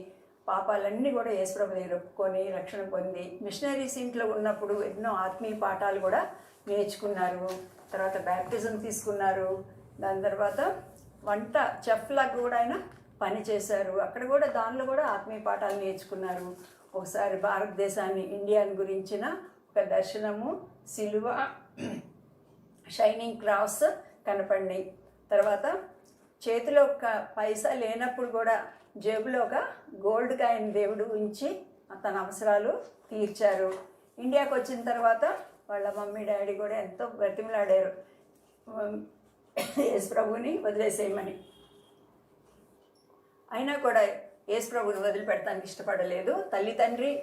పాపాలన్నీ కూడా యేసుప్రభు దగ్గర ఒప్పుకొని రక్షణ పొంది మిషనరీస్ ఇంట్లో ఉన్నప్పుడు ఎన్నో ఆత్మీయ పాఠాలు కూడా నేర్చుకున్నారు. తర్వాత బ్యాప్టిజం తీసుకున్నారు. దాని తర్వాత వంట చెఫ్లాగా కూడా ఆయన పని చేశారు. అక్కడ కూడా దానిలో కూడా ఆత్మీయ పాఠాలు నేర్చుకున్నారు. ఒకసారి భారతదేశాన్ని ఇండియాని గురించిన ఒక దర్శనము, సిలువ, షైనింగ్ క్రాస్ కనపడి, తర్వాత చేతిలో ఒక పైసా లేనప్పుడు కూడా జేబులో ఒక గోల్డ్ కాయిన్ దేవుడు ఉంచి తన అవసరాలు తీర్చారు. ఇండియాకి వచ్చిన తర్వాత వాళ్ళ మమ్మీ డాడీ కూడా ఎంతో బ్రతిమలాడారు యేసు ప్రభుని వదిలేసేయమని. అయినా కూడా యేసు ప్రభుని వదిలిపెడతానికి ఇష్టపడలేదు. తల్లి తండ్రి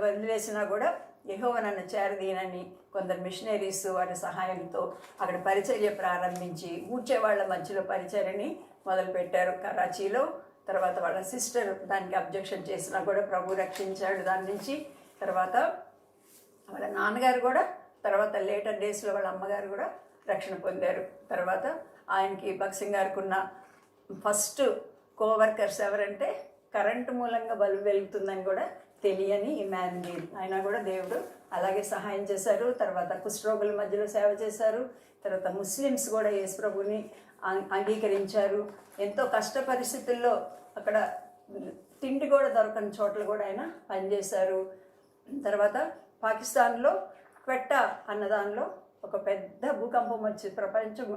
వదిలేసినా కూడా యెహోవా నన్ను చేరదీనని కొందరు మిషనరీస్ వారి సహాయంతో అక్కడ పరిచర్య ప్రారంభించి ఊడ్చేవాళ్ళ మధ్యలో పరిచర్యని మొదలుపెట్టారు కరాచీలో. తర్వాత వాళ్ళ సిస్టర్ దానికి అబ్జెక్షన్ చేసినా కూడా ప్రభు రక్షించాడు దాని నుంచి. తర్వాత వాళ్ళ నాన్నగారు కూడా, తర్వాత లేటర్ డేస్లో వాళ్ళ అమ్మగారు కూడా రక్షణ పొందారు. తర్వాత ఆయనకి భక్సింగ్ గారికి ఉన్న ఫస్ట్ కోవర్కర్స్ ఎవరంటే కరెంటు మూలంగా బల్బు వెలుగుతుందని కూడా తెలియని ఇమాన్యుయేల్. అయినా కూడా దేవుడు అలాగే సహాయం చేశారు. తర్వాత కుష్ఠరోగుల మధ్యలో సేవ చేశారు. తర్వాత ముస్లిమ్స్ కూడా యేసు ప్రభుని అంగీకరించారు. ఎంతో కష్ట పరిస్థితుల్లో అక్కడ తిండి కూడా దొరకని చోట్ల కూడా ఆయన పనిచేశారు. తర్వాత పాకిస్తాన్లో క్వెట్టా అన్నదానిలో ఒక పెద్ద భూకంపం వచ్చి ప్రపంచం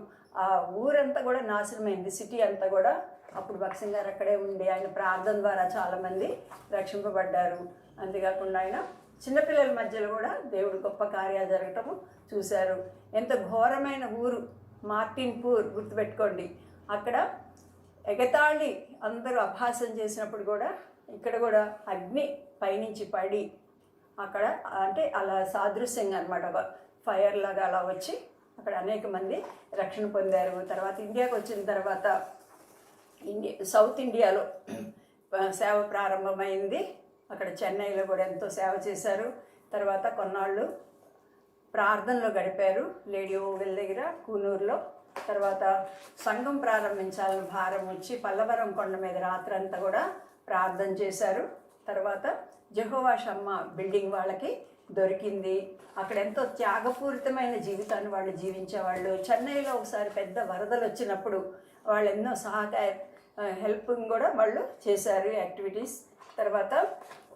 ఆ ఊరంతా కూడా నాశనమైంది, సిటీ అంతా కూడా. అప్పుడు భక్సింగ్ గారు అక్కడే ఉండి ఆయన ప్రార్థన ద్వారా చాలామంది రక్షింపబడ్డారు. అంతేకాకుండా ఆయన చిన్నపిల్లల మధ్యలో కూడా దేవుడు గొప్ప కార్యాలు జరగటము చూశారు. ఎంత ఘోరమైన ఊరు మార్టిన్పూర్, గుర్తుపెట్టుకోండి. అక్కడ ఎగతాళి అందరూ అభాసం చేసినప్పుడు కూడా ఇక్కడ కూడా అగ్ని పైనుంచి పడి అక్కడ అంటే అలా సాదృశ్యంగా అనమాట, ఫైర్ లాగా అలా వచ్చి అక్కడ అనేక మంది రక్షణ పొందారు. తర్వాత ఇండియాకి వచ్చిన తర్వాత సౌత్ ఇండియాలో సేవ ప్రారంభమైంది. అక్కడ చెన్నైలో కూడా ఎంతో సేవ చేశారు. తర్వాత కొన్నాళ్ళు ప్రార్థనలో గడిపారు లేడీ ఓవెల్ దగ్గర కూనూరులో. తర్వాత సంఘం ప్రారంభించాలని భారం వచ్చి పల్లవరం కొండ మీద రాత్రంతా కూడా ప్రార్థన చేశారు. తర్వాత జెహోవా షమ్మా బిల్డింగ్ వాళ్ళకి దొరికింది. అక్కడ ఎంతో త్యాగపూరితమైన జీవితాన్ని వాళ్ళు జీవించేవాళ్ళు. చెన్నైలో ఒకసారి పెద్ద వరదలు వచ్చినప్పుడు వాళ్ళు ఎన్నో హెల్పింగ్ కూడా వాళ్ళు చేశారు యాక్టివిటీస్. తర్వాత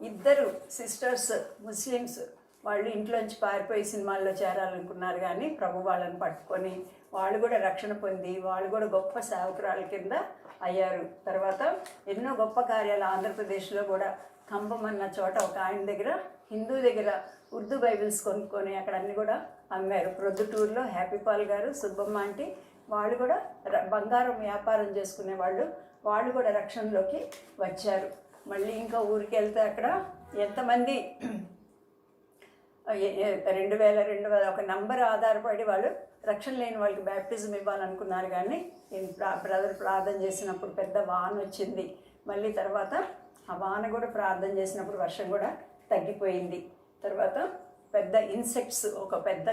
ఇద్దరు సిస్టర్స్ ముస్లిమ్స్ వాళ్ళు ఇంట్లోంచి పారిపోయి సినిమాల్లో చేరాలనుకున్నారు, కానీ ప్రభు వాళ్ళని పట్టుకొని వాళ్ళు కూడా రక్షణ పొంది వాళ్ళు కూడా గొప్ప సేవకురాల కింద అయ్యారు. తర్వాత ఎన్నో గొప్ప కార్యాలు ఆంధ్రప్రదేశ్లో కూడా కంబం అన్న చోట ఒక ఆయన దగ్గర హిందూ దగ్గర ఉర్దూ బైబిల్స్ కొనుక్కొని అక్కడ అన్ని కూడా అమ్మారు. ప్రొద్దుటూరులో హ్యాపీపాల్ గారు, సుబ్బమ్మ ఆంటీ వాళ్ళు కూడా బంగారం వ్యాపారం చేసుకునే వాళ్ళు కూడా రక్షణలోకి వచ్చారు. మళ్ళీ ఇంకా ఊరికి వెళ్తే అక్కడ ఎంతమంది 2200 ఒక నంబర్ ఆధారపడి వాళ్ళు రక్షణ లేని వాళ్ళకి బ్యాప్టిజం ఇవ్వాలనుకున్నారు, కానీ బ్రదర్ ప్రార్థన చేసినప్పుడు పెద్ద వాన వచ్చింది. మళ్ళీ తర్వాత ఆ వాన కూడా ప్రార్థన చేసినప్పుడు వర్షం కూడా తగ్గిపోయింది. తర్వాత పెద్ద ఇన్సెక్ట్స్, ఒక పెద్ద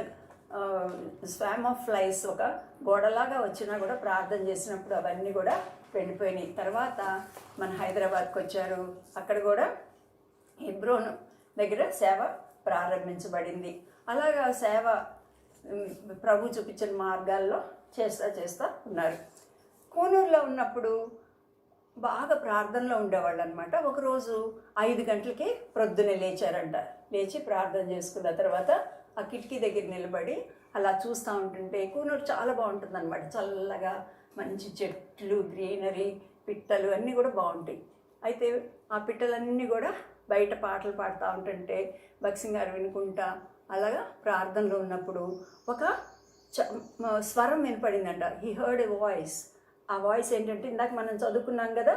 స్వామ్ ఆఫ్ ఫ్లైస్ ఒక గోడలాగా వచ్చినా కూడా ప్రార్థన చేసినప్పుడు అవన్నీ కూడా వెళ్ళిపోయినాయి. తర్వాత మన హైదరాబాద్కి వచ్చారు. అక్కడ కూడా హెబ్రోన్ దగ్గర సేవ ప్రారంభించబడింది. అలాగా సేవ ప్రభు చూపించిన మార్గాల్లో చేస్తా ఉన్నారు. కూనూరులో ఉన్నప్పుడు బాగా ప్రార్థనలో ఉండేవాళ్ళు అనమాట. ఒకరోజు 5 గంటలకి ప్రొద్దునే లేచారంట. లేచి ప్రార్థన చేసుకున్న తర్వాత ఆ కిటికీ దగ్గర నిలబడి అలా చూస్తూ ఉంటుంటే కూనూరు చాలా బాగుంటుంది అనమాట. చల్లగా మంచి చెట్లు, గ్రీనరీ, పిట్టలు అన్నీ కూడా బాగుంటాయి. అయితే ఆ పిట్టలన్నీ కూడా బయట పాటలు పాడుతూ ఉంటుంటే భక్సింగ్ గారు వినుకుంటా అలాగా ప్రార్థనలో ఉన్నప్పుడు ఒక స్వరం వినపడిందంట. He heard a voice. ఆ వాయిస్ ఏంటంటే ఇందాక మనం చదువుకున్నాం కదా,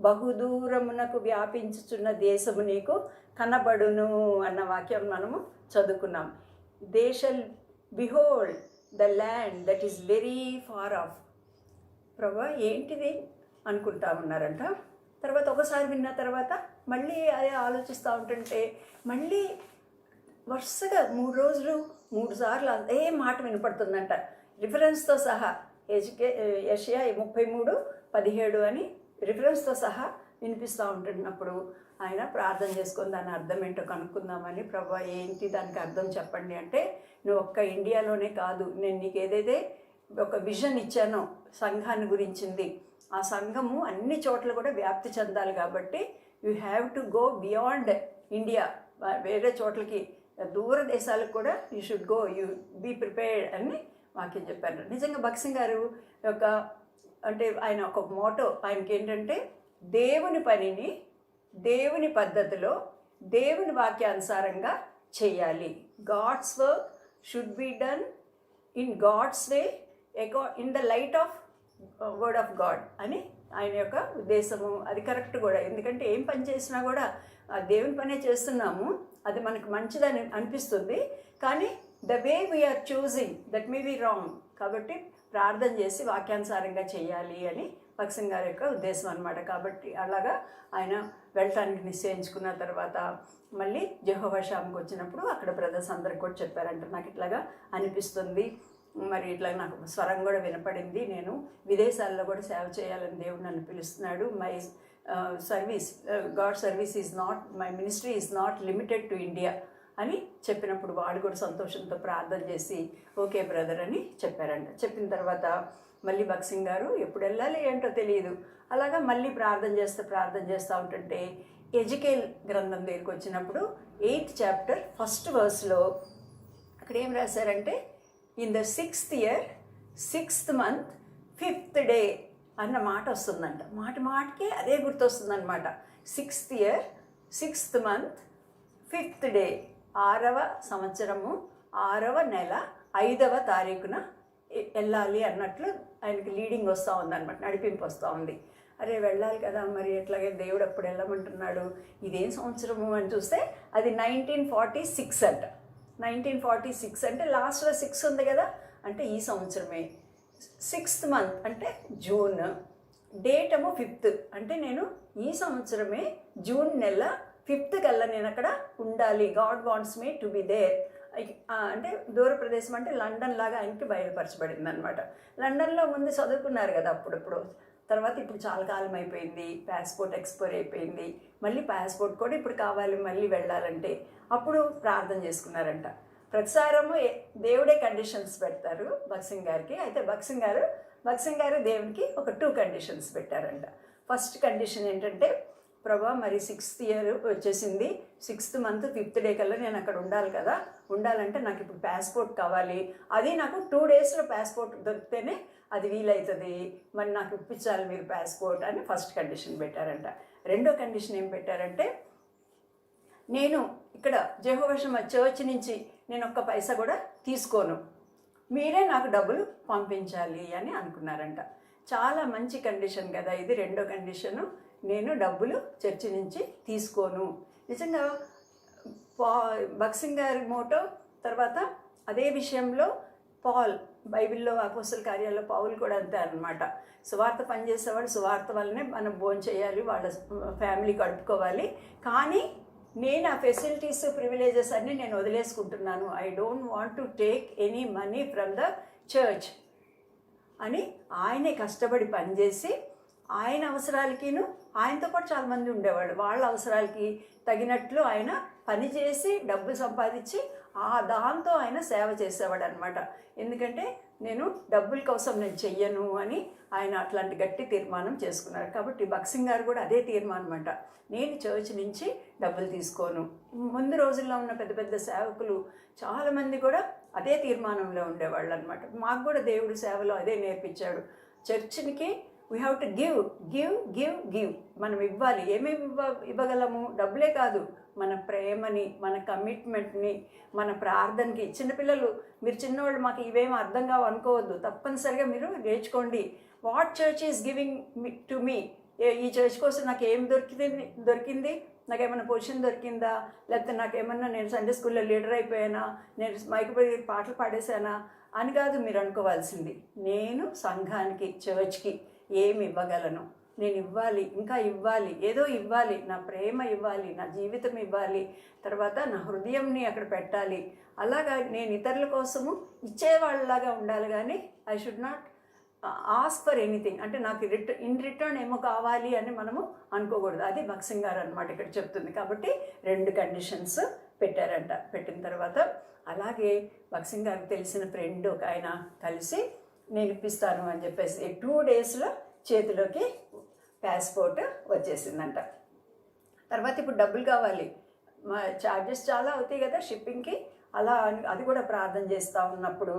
బహుదూరమునకు వ్యాపించుచున్న దేశము నీకు కనబడును అన్న వాక్యం మనము చదువుకున్నాం. They shall behold the land that is very far off. ప్రభా ఏంటిది అనుకుంటా ఉన్నారంట. తర్వాత ఒకసారి విన్న తర్వాత మళ్ళీ అదే ఆలోచిస్తూ ఉంటుంటే మళ్ళీ వరుసగా 3 రోజులు 3 సార్లు అదే మాట వినపడుతుందంట, రిఫరెన్స్తో సహా. యెషయా 33:17 అని రిఫరెన్స్తో సహా వినిపిస్తూ ఉంటున్నప్పుడు ఆయన ప్రార్థన చేసుకొని దాని అర్థం ఏంటో కనుక్కుందామని, ప్రభా ఏంటి దానికి అర్థం చెప్పండి అంటే, నువ్వు ఒక్క ఇండియాలోనే కాదు, నేను నీకు ఏదైతే ఒక విజన్ ఇచ్చానో సంఘాన్ని గురించింది, ఆ సంఘము అన్ని చోట్ల కూడా వ్యాప్తి చెందాలి. కాబట్టి you have to go beyond India. వేరే చోట్లకి దూర దేశాలకు కూడా you should go, you be prepared అని వాక్యం చెప్పారు. నిజంగా భగత్ సింగ్ గారు యొక్క అంటే ఆయన ఒక మోటో ఆయనకి ఏంటంటే దేవుని పనిని దేవుని పద్ధతిలో దేవుని వాక్యానుసారంగా చేయాలి. God's work should be done in God's way in the light of word of God అని ఆయన యొక్క ఉద్దేశము. అది కరెక్ట్ కూడా, ఎందుకంటే ఏం పని చేసినా కూడా దేవుని పనే చేస్తున్నాము, అది మనకు మంచిదని అనిపిస్తుంది, కానీ the way we are choosing that may be wrong. కాబట్టి ప్రార్థన చేసి వాక్యానుసారంగా చేయాలి అని భగత్ సింగ్ గారి యొక్క ఉద్దేశం అనమాట. కాబట్టి అలాగా ఆయన వెళ్ళటానికి నిశ్చయించుకున్న తర్వాత మళ్ళీ జెహోవా షామ్కి వచ్చినప్పుడు అక్కడ బ్రదర్స్ అందరికి కూడా చెప్పారంట, నాకు ఇట్లాగా అనిపిస్తుంది, మరి ఇట్లా నాకు స్వరం కూడా వినపడింది, నేను విదేశాల్లో కూడా సేవ చేయాలని దేవుడు నన్ను పిలుస్తున్నాడు, my service God service is not, my ministry is not limited to India అని చెప్పినప్పుడు వాళ్ళు కూడా సంతోషంతో ప్రార్థన చేసి ఓకే బ్రదర్ అని చెప్పారంట. చెప్పిన తర్వాత మళ్ళీ భగత్ సింగ్ గారు ఎప్పుడు వెళ్ళాలి ఏంటో తెలియదు, అలాగా మళ్ళీ ప్రార్థన చేస్తూ ఉంటుంటే ఎజికేల్ గ్రంథం దగ్గరికి వచ్చినప్పుడు 8th chapter 1st verseలో అక్కడ ఏం రాశారంటే in the 6th year 6th month 5th day అన్న మాట వస్తుందంట. మాటికి అదే గుర్తొస్తుందన్నమాట. 6th year 6th month 5th day, 6వ సంవత్సరము 6వ నెల 5వ తారీఖున వెళ్ళాలి అన్నట్లు ఆయనకి లీడింగ్ వస్తూ ఉందన్నమాట, నడిపింపు వస్తూ ఉంది. అరే వెళ్ళాలి కదా, మరి ఎట్లాగే దేవుడు అప్పుడు వెళ్ళమంటున్నాడు, ఇదేం సంవత్సరము అని చూస్తే అది 1946 అంట. 1946 అంటే లాస్ట్లో 6 ఉంది కదా, అంటే ఈ సంవత్సరమే. 6th month అంటే జూన్, డేట్ ఏమో 5th, అంటే నేను ఈ సంవత్సరమే జూన్ నెల 5th కల్లా నేను అక్కడ ఉండాలి. God wants me to be there. అంటే దూర ప్రదేశం అంటే లండన్ లాగా ఆయనకి బయలుపరచబడింది అనమాట. లండన్లో ముందు చదువుకున్నారు కదా అప్పుడప్పుడు, తర్వాత ఇప్పుడు చాలా కాలం అయిపోయింది, పాస్పోర్ట్ ఎక్స్పైర్ అయిపోయింది, మళ్ళీ పాస్పోర్ట్ కూడా ఇప్పుడు కావాలి మళ్ళీ వెళ్ళాలంటే, అప్పుడు ప్రార్థన చేసుకున్నారంట. ప్రతిసారము దేవుడే కండిషన్స్ పెడతారు భగత్ సింగ్ గారికి. అయితే భగత్ సింగ్ గారు దేవునికి ఒక 2 కండిషన్స్ పెట్టారంట. ఫస్ట్ కండిషన్ ఏంటంటే, ప్రభా మరి 6th year వచ్చేసింది, 6th month 5th day కల్లా నేను అక్కడ ఉండాలి కదా, ఉండాలంటే నాకు ఇప్పుడు పాస్పోర్ట్ కావాలి, అది నాకు 2 daysలో పాస్పోర్ట్ దొరికితేనే అది వీలవుతుంది, మరి నాకు ఇప్పించాలి మీరు పాస్పోర్ట్ అని ఫస్ట్ కండిషన్ పెట్టారంట. రెండో కండిషన్ ఏం పెట్టారంటే, నేను ఇక్కడ జెహోవా షామా చర్చ్ నుంచి నేను ఒక్క పైసా కూడా తీసుకోను, మీరే నాకు డబ్బులు పంపించాలి అని అనుకున్నారంట. చాలా మంచి కండిషన్ కదా ఇది. రెండో కండిషను, నేను డబ్బులు చర్చి నుంచి తీసుకోను. నిజంగా భగత్ సింగ్ గారి మోటో. తర్వాత అదే విషయంలో పాల్, బైబిల్లో అపోస్తల కార్యాల్లో పౌలు కూడా అంతే అనమాట. సువార్త పనిచేసేవాడు సువార్త వల్లనే మనం భోజనం చేయాలి, వాళ్ళ ఫ్యామిలీ గడుపుకోవాలి, కానీ నేను ఆ ఫెసిలిటీస్ ప్రివిలేజెస్ అన్నీ నేను వదిలేసుకుంటున్నాను, I don't want to take any money from the church అని ఆయనే కష్టపడి పనిచేసి ఆయన అవసరాలకిను, ఆయనతో పాటు చాలామంది ఉండేవాళ్ళు, వాళ్ళ అవసరాలకి తగినట్లు ఆయన పనిచేసి డబ్బు సంపాదించి దాంతో ఆయన సేవ చేసేవాడు అనమాట. ఎందుకంటే నేను డబ్బుల కోసం నేను చెయ్యను అని ఆయన అట్లాంటి గట్టి తీర్మానం చేసుకున్నారు. కాబట్టి భగత్ సింగ్ గారు కూడా అదే తీర్మానం అంట, నేను చర్చ్ నుంచి డబ్బులు తీసుకోను. ముందు రోజుల్లో ఉన్న పెద్ద పెద్ద సేవకులు చాలామంది కూడా అదే తీర్మానంలో ఉండేవాళ్ళు అనమాట. మాకు కూడా దేవుడి సేవలో అదే నేర్పించాడు. చర్చికి we have to give give give give. మనం ఇవ్వాలి. ఏమేమి ఇవ్వగలము? డబ్బులే కాదు, మన ప్రేమని, మన కమిట్మెంట్ని, మన ప్రార్థనకి. చిన్నపిల్లలు, మీరు చిన్నవాళ్ళు మాకు ఇవేమీ అర్థం కావు అనుకోవద్దు, తప్పనిసరిగా మీరు నేర్చుకోండి. What church is giving to me? ఈ చర్చ్ కోసం నాకు ఏం దొరికింది, నాకేమైనా పొజిషన్ దొరికిందా, లేకపోతే నాకేమన్నా నేను సండే స్కూల్లో లీడర్ అయిపోయానా, నేను మైకుపడి పాటలు పాడేశానా అని కాదు మీరు అనుకోవాల్సింది. నేను సంఘానికి, చర్చ్కి ఏమి ఇవ్వగలను, నేను ఇవ్వాలి, ఇంకా ఇవ్వాలి, ఏదో ఇవ్వాలి, నా ప్రేమ ఇవ్వాలి, నా జీవితం ఇవ్వాలి, తర్వాత నా హృదయంని అక్కడ పెట్టాలి. అలాగా నేను ఇతరుల కోసము ఇచ్చేవాళ్ళలాగా ఉండాలి, కానీ I should not ask for anything. అంటే నాకు ఇన్ రిటర్న్ ఏమో కావాలి అని మనము అనుకోకూడదు. అది భగత్ సింగ్ గారు అనమాట ఇక్కడ చెప్తుంది. కాబట్టి 2 కండిషన్స్ పెట్టారంట. పెట్టిన తర్వాత అలాగే భగత్ సింగ్ గారికి తెలిసిన ఫ్రెండ్ ఒక ఆయన కలిసి నేను ఇప్పిస్తాను అని చెప్పేసి 2 daysలో చేతిలోకి పాస్పోర్ట్ వచ్చేసిందంట. తర్వాత ఇప్పుడు డబ్బులు కావాలి, ఛార్జెస్ చాలా అవుతాయి కదా షిప్పింగ్కి. అలా అది కూడా ప్రార్థన చేస్తూ ఉన్నప్పుడు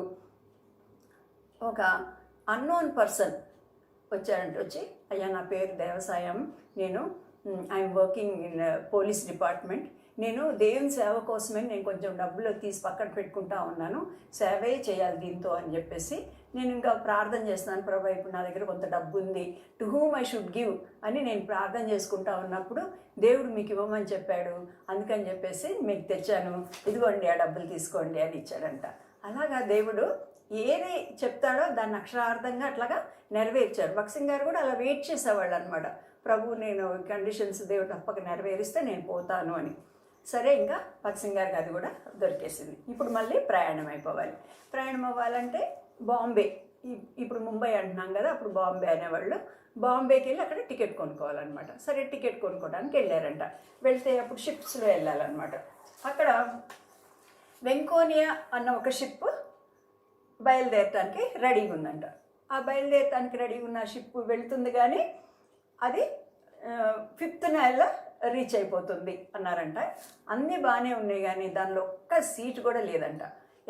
ఒక అన్నోన్ పర్సన్ వచ్చి, అయ్యా నా పేరు దేవసాయం, నేను I'm working in police department, నేను దేవుని సేవ కోసమే నేను కొంచెం డబ్బులు తీసి పక్కన పెట్టుకుంటా ఉన్నాను, సేవే చేయాలి దీంతో అని చెప్పేసి నేను ఇంకా ప్రార్థన చేస్తున్నాను. ప్రభా ఇప్పుడు నా దగ్గర కొంత డబ్బు ఉంది, to whom I should give అని నేను ప్రార్థన చేసుకుంటా ఉన్నప్పుడు దేవుడు మీకు ఇవ్వమని చెప్పాడు, అందుకని చెప్పేసి మీకు తెచ్చాను, ఇదిగోండి ఆ డబ్బులు తీసుకోండి అని ఇచ్చాడంట. అలాగా దేవుడు ఏది చెప్తాడో దాన్ని అక్షరార్థంగా అట్లాగా నెరవేర్చారు. భక్సింగ్ గారు కూడా అలా వెయిట్ చేసేవాళ్ళు అనమాట. ప్రభు నేను కండిషన్స్ దేవుడు తప్పక నెరవేరిస్తే నేను పోతాను అని. సరే, ఇంకా భక్సింగ్ గారికి అది కూడా దొరికేసింది. ఇప్పుడు మళ్ళీ ప్రయాణం అయిపోవాలి. ప్రయాణం అవ్వాలంటే బాంబే, ఇప్పుడు ముంబై అంటున్నాం కదా, అప్పుడు బాంబే అనేవాళ్ళు. బాంబేకి వెళ్ళి అక్కడ టికెట్ కొనుక్కోవాలన్నమాట. సరే, టికెట్ కొనుక్కోవడానికి వెళ్ళారంట. వెళ్తే అప్పుడు షిప్స్లో వెళ్ళాలన్నమాట. అక్కడ వెంకోనియా అన్న ఒక షిప్ బయలుదేరటానికి రెడీగా ఉందంట. ఆ బయలుదేరటానికి రెడీగా ఉన్న షిప్ వెళ్తుంది, కానీ అది 5th నెలలో రీచ్ అయిపోతుంది అన్నారంట. అన్నీ బాగానే ఉన్నాయి, కానీ దానిలో ఒక్క సీట్ కూడా లేదంట.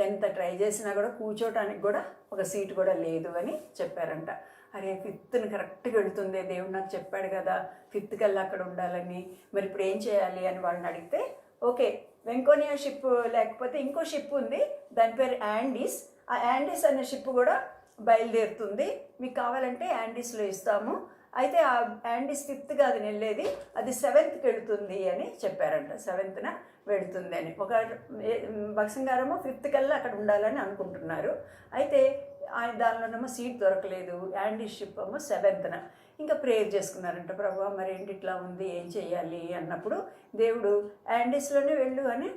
ఎంత ట్రై చేసినా కూడా కూర్చోటానికి కూడా ఒక సీట్ కూడా లేదు అని చెప్పారంట. అరే 5th కరెక్ట్గా వెళుతుంది, దేవుడు నాకు చెప్పాడు కదా 5th కల్లా అక్కడ ఉండాలని, మరి ఇప్పుడు ఏం చేయాలి అని వాళ్ళని అడిగితే, ఓకే వెంకోనియా షిప్ లేకపోతే ఇంకో షిప్ ఉంది, దాని పేరు యాండీస్, ఆ యాండీస్ అనే షిప్ కూడా బయలుదేరుతుంది, మీకు కావాలంటే యాండీస్లో ఇస్తాము, అయితే ఆ యాండీస్ 5th కాదు వెళ్ళేది, అది 7th వెళుతుంది అని చెప్పారంట. 7th వెళుతుంది అని. ఒక భక్సింగ్ గారేమో 5th కల్లా అక్కడ ఉండాలని అనుకుంటున్నారు. అయితే ఆయన దానిలోనేమో సీట్ దొరకలేదు, యాండీస్ షిప్ ఏమో 7th. ఇంకా ప్రేయర్ చేసుకున్నారంట, ప్రభు మరి ఏంటి ఇట్లా ఉంది, ఏం చేయాలి అన్నప్పుడు దేవుడు యాండీస్లోనే వెళ్ళు అని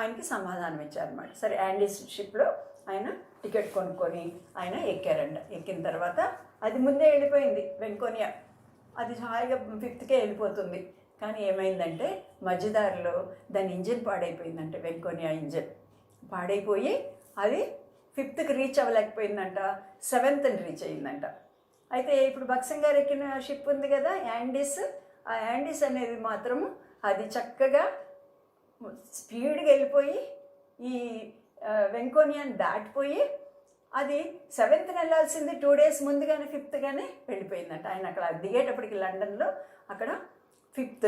ఆయనకి సమాధానం ఇచ్చారనమాట. సరే, యాండీస్ షిప్లో ఆయన టికెట్ కొనుక్కొని ఆయన ఎక్కారంట. ఎక్కిన తర్వాత అది ముందే వెళ్ళిపోయింది వెంకోనియా, అది హాయిగా 5th వెళ్ళిపోతుంది. కానీ ఏమైందంటే మధ్యదారిలో దాని ఇంజిన్ పాడైపోయిందంటే, వెంకోనియా ఇంజిన్ పాడైపోయి అది 5th రీచ్ అవ్వలేకపోయిందంట, 7th రీచ్ అయ్యిందంట. అయితే ఇప్పుడు భక్సింగ్ గారు ఎక్కిన షిప్ ఉంది కదా యాండీస్, ఆ యాండీస్ అనేది మాత్రము అది చక్కగా స్పీడ్గా వెళ్ళిపోయి ఈ వెంకోనియాని దాటిపోయి అది 7th వెళ్ళాల్సింది 2 days ముందుగానే 5th వెళ్ళిపోయిందంట. ఆయన అక్కడ దిగేటప్పటికి లండన్లో అక్కడ 5th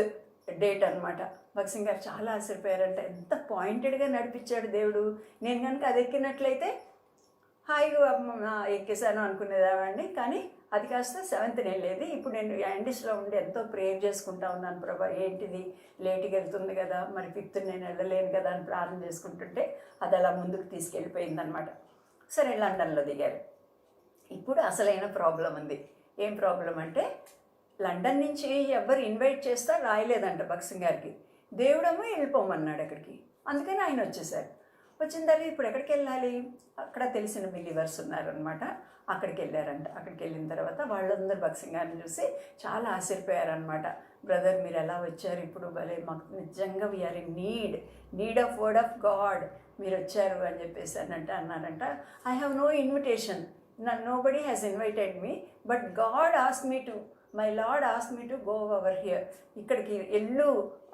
డేట్ అనమాట. భక్సింగ్ గారు చాలా ఆశ్చర్యపోయారంట, ఎంత పాయింటెడ్గా నడిపించాడు దేవుడు. నేను కనుక అది ఎక్కినట్లయితే హాయిగా ఎక్కేసాను అనుకునేదామండి, కానీ అది కాస్త 7th వెళ్ళేది. ఇప్పుడు నేను యాండీస్లో ఉండి ఎంతో ప్రేయర్ చేసుకుంటా ఉన్నాను, ప్రభా ఏంటిది లేట్గా వెళ్తుంది కదా, మరి 5th నేను వెళ్ళలేను కదా అని ప్రార్థన చేసుకుంటుంటే అది అలా ముందుకు తీసుకెళ్ళిపోయిందనమాట. సరే, లండన్లో దిగారు. ఇప్పుడు అసలైన ప్రాబ్లం ఉంది. ఏం ప్రాబ్లం అంటే లండన్ నుంచి ఎవరు ఇన్వైట్ చేస్తా రాయలేదంట భక్సింగ్ గారికి. దేవుడేమో వెళ్ళిపోమన్నాడు అక్కడికి, అందుకని ఆయన వచ్చేసారు. వచ్చిన తర్వాత ఇప్పుడు ఎక్కడికి వెళ్ళాలి, అక్కడ తెలిసిన బిలీవర్స్ ఉన్నారనమాట, అక్కడికి వెళ్ళారంట. అక్కడికి వెళ్ళిన తర్వాత వాళ్ళందరూ భక్సింగ్ గారిని చూసి చాలా ఆశ్చర్యపోయారనమాట. బ్రదర్ మీరు ఎలా వచ్చారు, ఇప్పుడు భలే మాకు నిజంగా we are in need of word of God, మీరు వచ్చారు అని చెప్పేసి అన్నారంట. I have no invitation, nobody has invited me, but God ask me to, my Lord ask me to go over here, ఇక్కడికి వెళ్ళు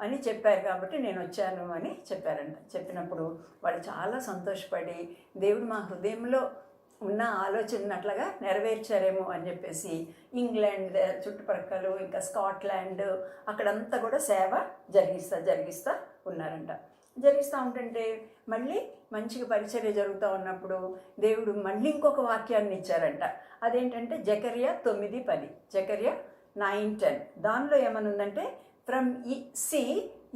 అని చెప్పారు కాబట్టి నేను వచ్చాను అని చెప్పారంట. చెప్పినప్పుడు వాళ్ళు చాలా సంతోషపడి దేవుడు మా హృదయంలో ఉన్న ఆలోచనట్లుగా నెరవేర్చారేమో అని చెప్పేసి ఇంగ్లాండ్ చుట్టుపక్కల ఇంకా స్కాట్లాండ్ అక్కడంతా కూడా సేవ జరిగిస్తా ఉన్నారంట. జరిగిస్తూ ఉంటుంటే మళ్ళీ మంచిగా పరిచర్య జరుగుతూ ఉన్నప్పుడు దేవుడు మళ్ళీ ఇంకొక వాక్యాన్ని ఇచ్చారంట. అదేంటంటే జకర్యా 9:10, జకర్యా 9:10. దానిలో ఏమనుందంటే from sea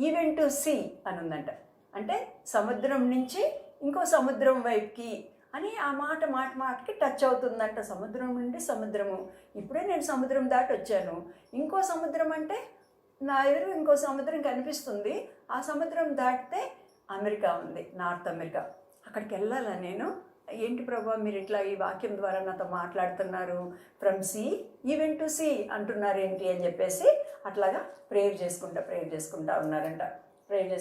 even to sea అని ఉందంట. అంటే సముద్రం నుంచి ఇంకో సముద్రం వైపుకి అని ఆ మాటకి టచ్ అవుతుందంట. సముద్రం నుండి సముద్రము, ఇప్పుడే నేను సముద్రం దాటి వచ్చాను, ఇంకో సముద్రం అంటే నా ఎదురు ఇంకో సముద్రం కనిపిస్తుంది, ఆ సముద్రం దాటితే అమెరికా ఉంది, నార్త్ అమెరికా, అక్కడికి వెళ్ళాలా నేను. ఏంటి ప్రభా మీరు ఇట్లా ఈ వాక్యం ద్వారా నాతో మాట్లాడుతున్నారు, from sea even to sea అంటున్నారు ఏంటి అని చెప్పేసి అట్లాగా ప్రేయర్ చేసుకుంటా ఉన్నారంట. ప్రేయర్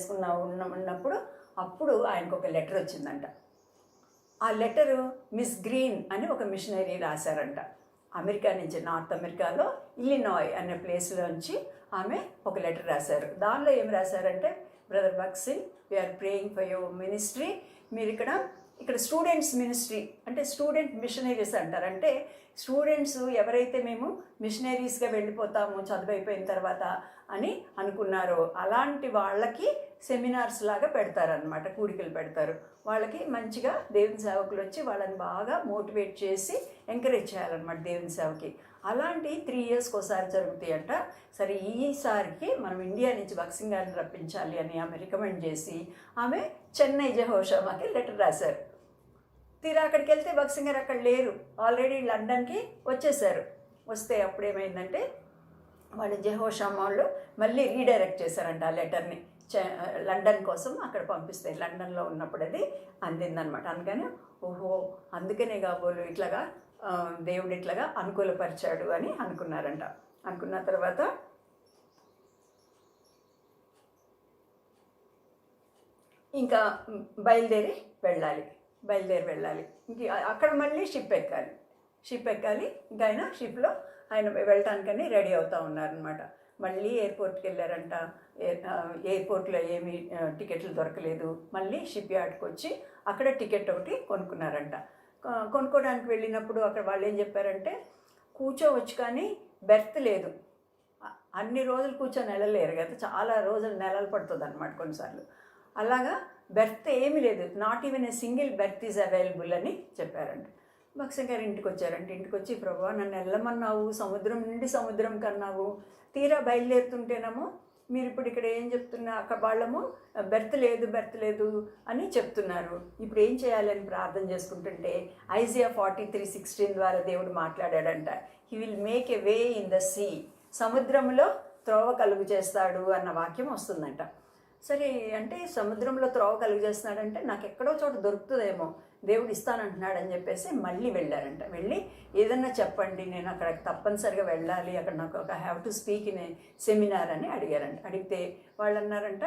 ఉన్నప్పుడు అప్పుడు ఆయనకు ఒక లెటర్ వచ్చిందంట. ఆ లెటరు మిస్ గ్రీన్ అని ఒక మిషనరీ రాశారంట. అమెరికా నుంచి, నార్త్ అమెరికాలో ఇల్లినాయ్ అనే ప్లేస్లోంచి ఆమె ఒక లెటర్ రాశారు. దానిలో ఏం రాశారంటే, brother Bhagat Singh, we are praying for your ministry. మీరు ఇక్కడ స్టూడెంట్స్ మినిస్ట్రీ అంటే స్టూడెంట్ మిషనరీస్ అంటారు. అంటే స్టూడెంట్స్ ఎవరైతే మేము మిషనరీస్గా వెళ్ళిపోతాము చదువు అయిపోయిన తర్వాత అని అనుకున్నారో అలాంటి వాళ్ళకి సెమినార్స్ లాగా పెడతారనమాట, కూడికలు పెడతారు. వాళ్ళకి మంచిగా దేవుని సేవకులు వచ్చి వాళ్ళని బాగా మోటివేట్ చేసి ఎంకరేజ్ చేయాలన్నమాట దేవుని సేవకి. అలాంటి 3 yearsకి ఒకసారి జరుగుతాయి అంట. సరే, ఈసారికి మనం ఇండియా నుంచి భగత్ సింగ్ గారిని రప్పించాలి అని ఆమె రికమెండ్ చేసి ఆమె చెన్నై జెహోషామాకి లెటర్ రాశారు. తీరా అక్కడికి వెళ్తే భగత్ సింగ్ గారు అక్కడ లేరు, ఆల్రెడీ లండన్కి వచ్చేసారు. వస్తే అప్పుడేమైందంటే వాళ్ళు జెహోషామా వాళ్ళు మళ్ళీ రీడైరెక్ట్ చేశారంట ఆ లెటర్ని లండన్ కోసం అక్కడ పంపిస్తే. లండన్లో ఉన్నప్పుడు అది అందిందనమాట. అందుకని ఓహో అందుకనే కాబోలు ఇట్లాగా దేవుడు ఇట్లాగా అనుకూలపరిచాడు అని అనుకున్నారంట. అనుకున్న తర్వాత ఇంకా బయలుదేరి వెళ్ళాలి. ఇంక అక్కడ మళ్ళీ షిప్ ఎక్కాలి. ఇంకా ఆయన షిప్లో ఆయన వెళ్ళటానికని రెడీ అవుతూ ఉన్నారనమాట. మళ్ళీ ఎయిర్పోర్ట్కి వెళ్ళారంట. ఎయిర్పోర్ట్లో ఏమీ టికెట్లు దొరకలేదు. మళ్ళీ షిప్ యార్డ్కి వచ్చి అక్కడ టికెట్ ఒకటి కొనుక్కున్నారంట. కొనుక్కోవడానికి వెళ్ళినప్పుడు అక్కడ వాళ్ళు ఏం చెప్పారంటే, కూర్చోవచ్చు కానీ బెర్త్ లేదు. అన్ని రోజులు కూర్చొని వెళ్ళలేరు కదా, చాలా రోజులు నెలలు పడుతుంది అనమాట కొన్నిసార్లు. అలాగా బెర్త్ ఏమీ లేదు, not even a single berth is available అని చెప్పారంట. భగత్ సింగ్ గారు ఇంటికి వచ్చారంట. ఇంటికి వచ్చి, ప్రభువా నన్ను వెళ్ళమన్నావు, సముద్రం నుండి సముద్రం కన్నావు, తీరా బయలుదేరుతుంటేనేమో మీరు ఇప్పుడు ఇక్కడ ఏం చెప్తున్నా, అక్కడ వాళ్ళము బెర్త్ లేదు అని చెప్తున్నారు. ఇప్పుడు ఏం చేయాలని ప్రార్థన చేసుకుంటుంటే ఐజియా 43:16 ద్వారా దేవుడు మాట్లాడాడంట. He will make a way in the sea, సముద్రంలో త్రోవ కలుగు చేస్తాడు అన్న వాక్యం వస్తుందంట. సరే, అంటే సముద్రంలో త్రోవ కలుగు చేస్తున్నాడంటే నాకు ఎక్కడో చోట దొరుకుతుందేమో, దేవుడు ఇస్తానంటున్నాడని చెప్పేసి మళ్ళీ వెళ్ళారంట. వెళ్ళి ఏదన్నా చెప్పండి, నేను అక్కడ తప్పనిసరిగా వెళ్ళాలి, అక్కడ నాకు ఒక have to speak in a seminar అని అడిగారంట. అడిగితే వాళ్ళు అన్నారంట,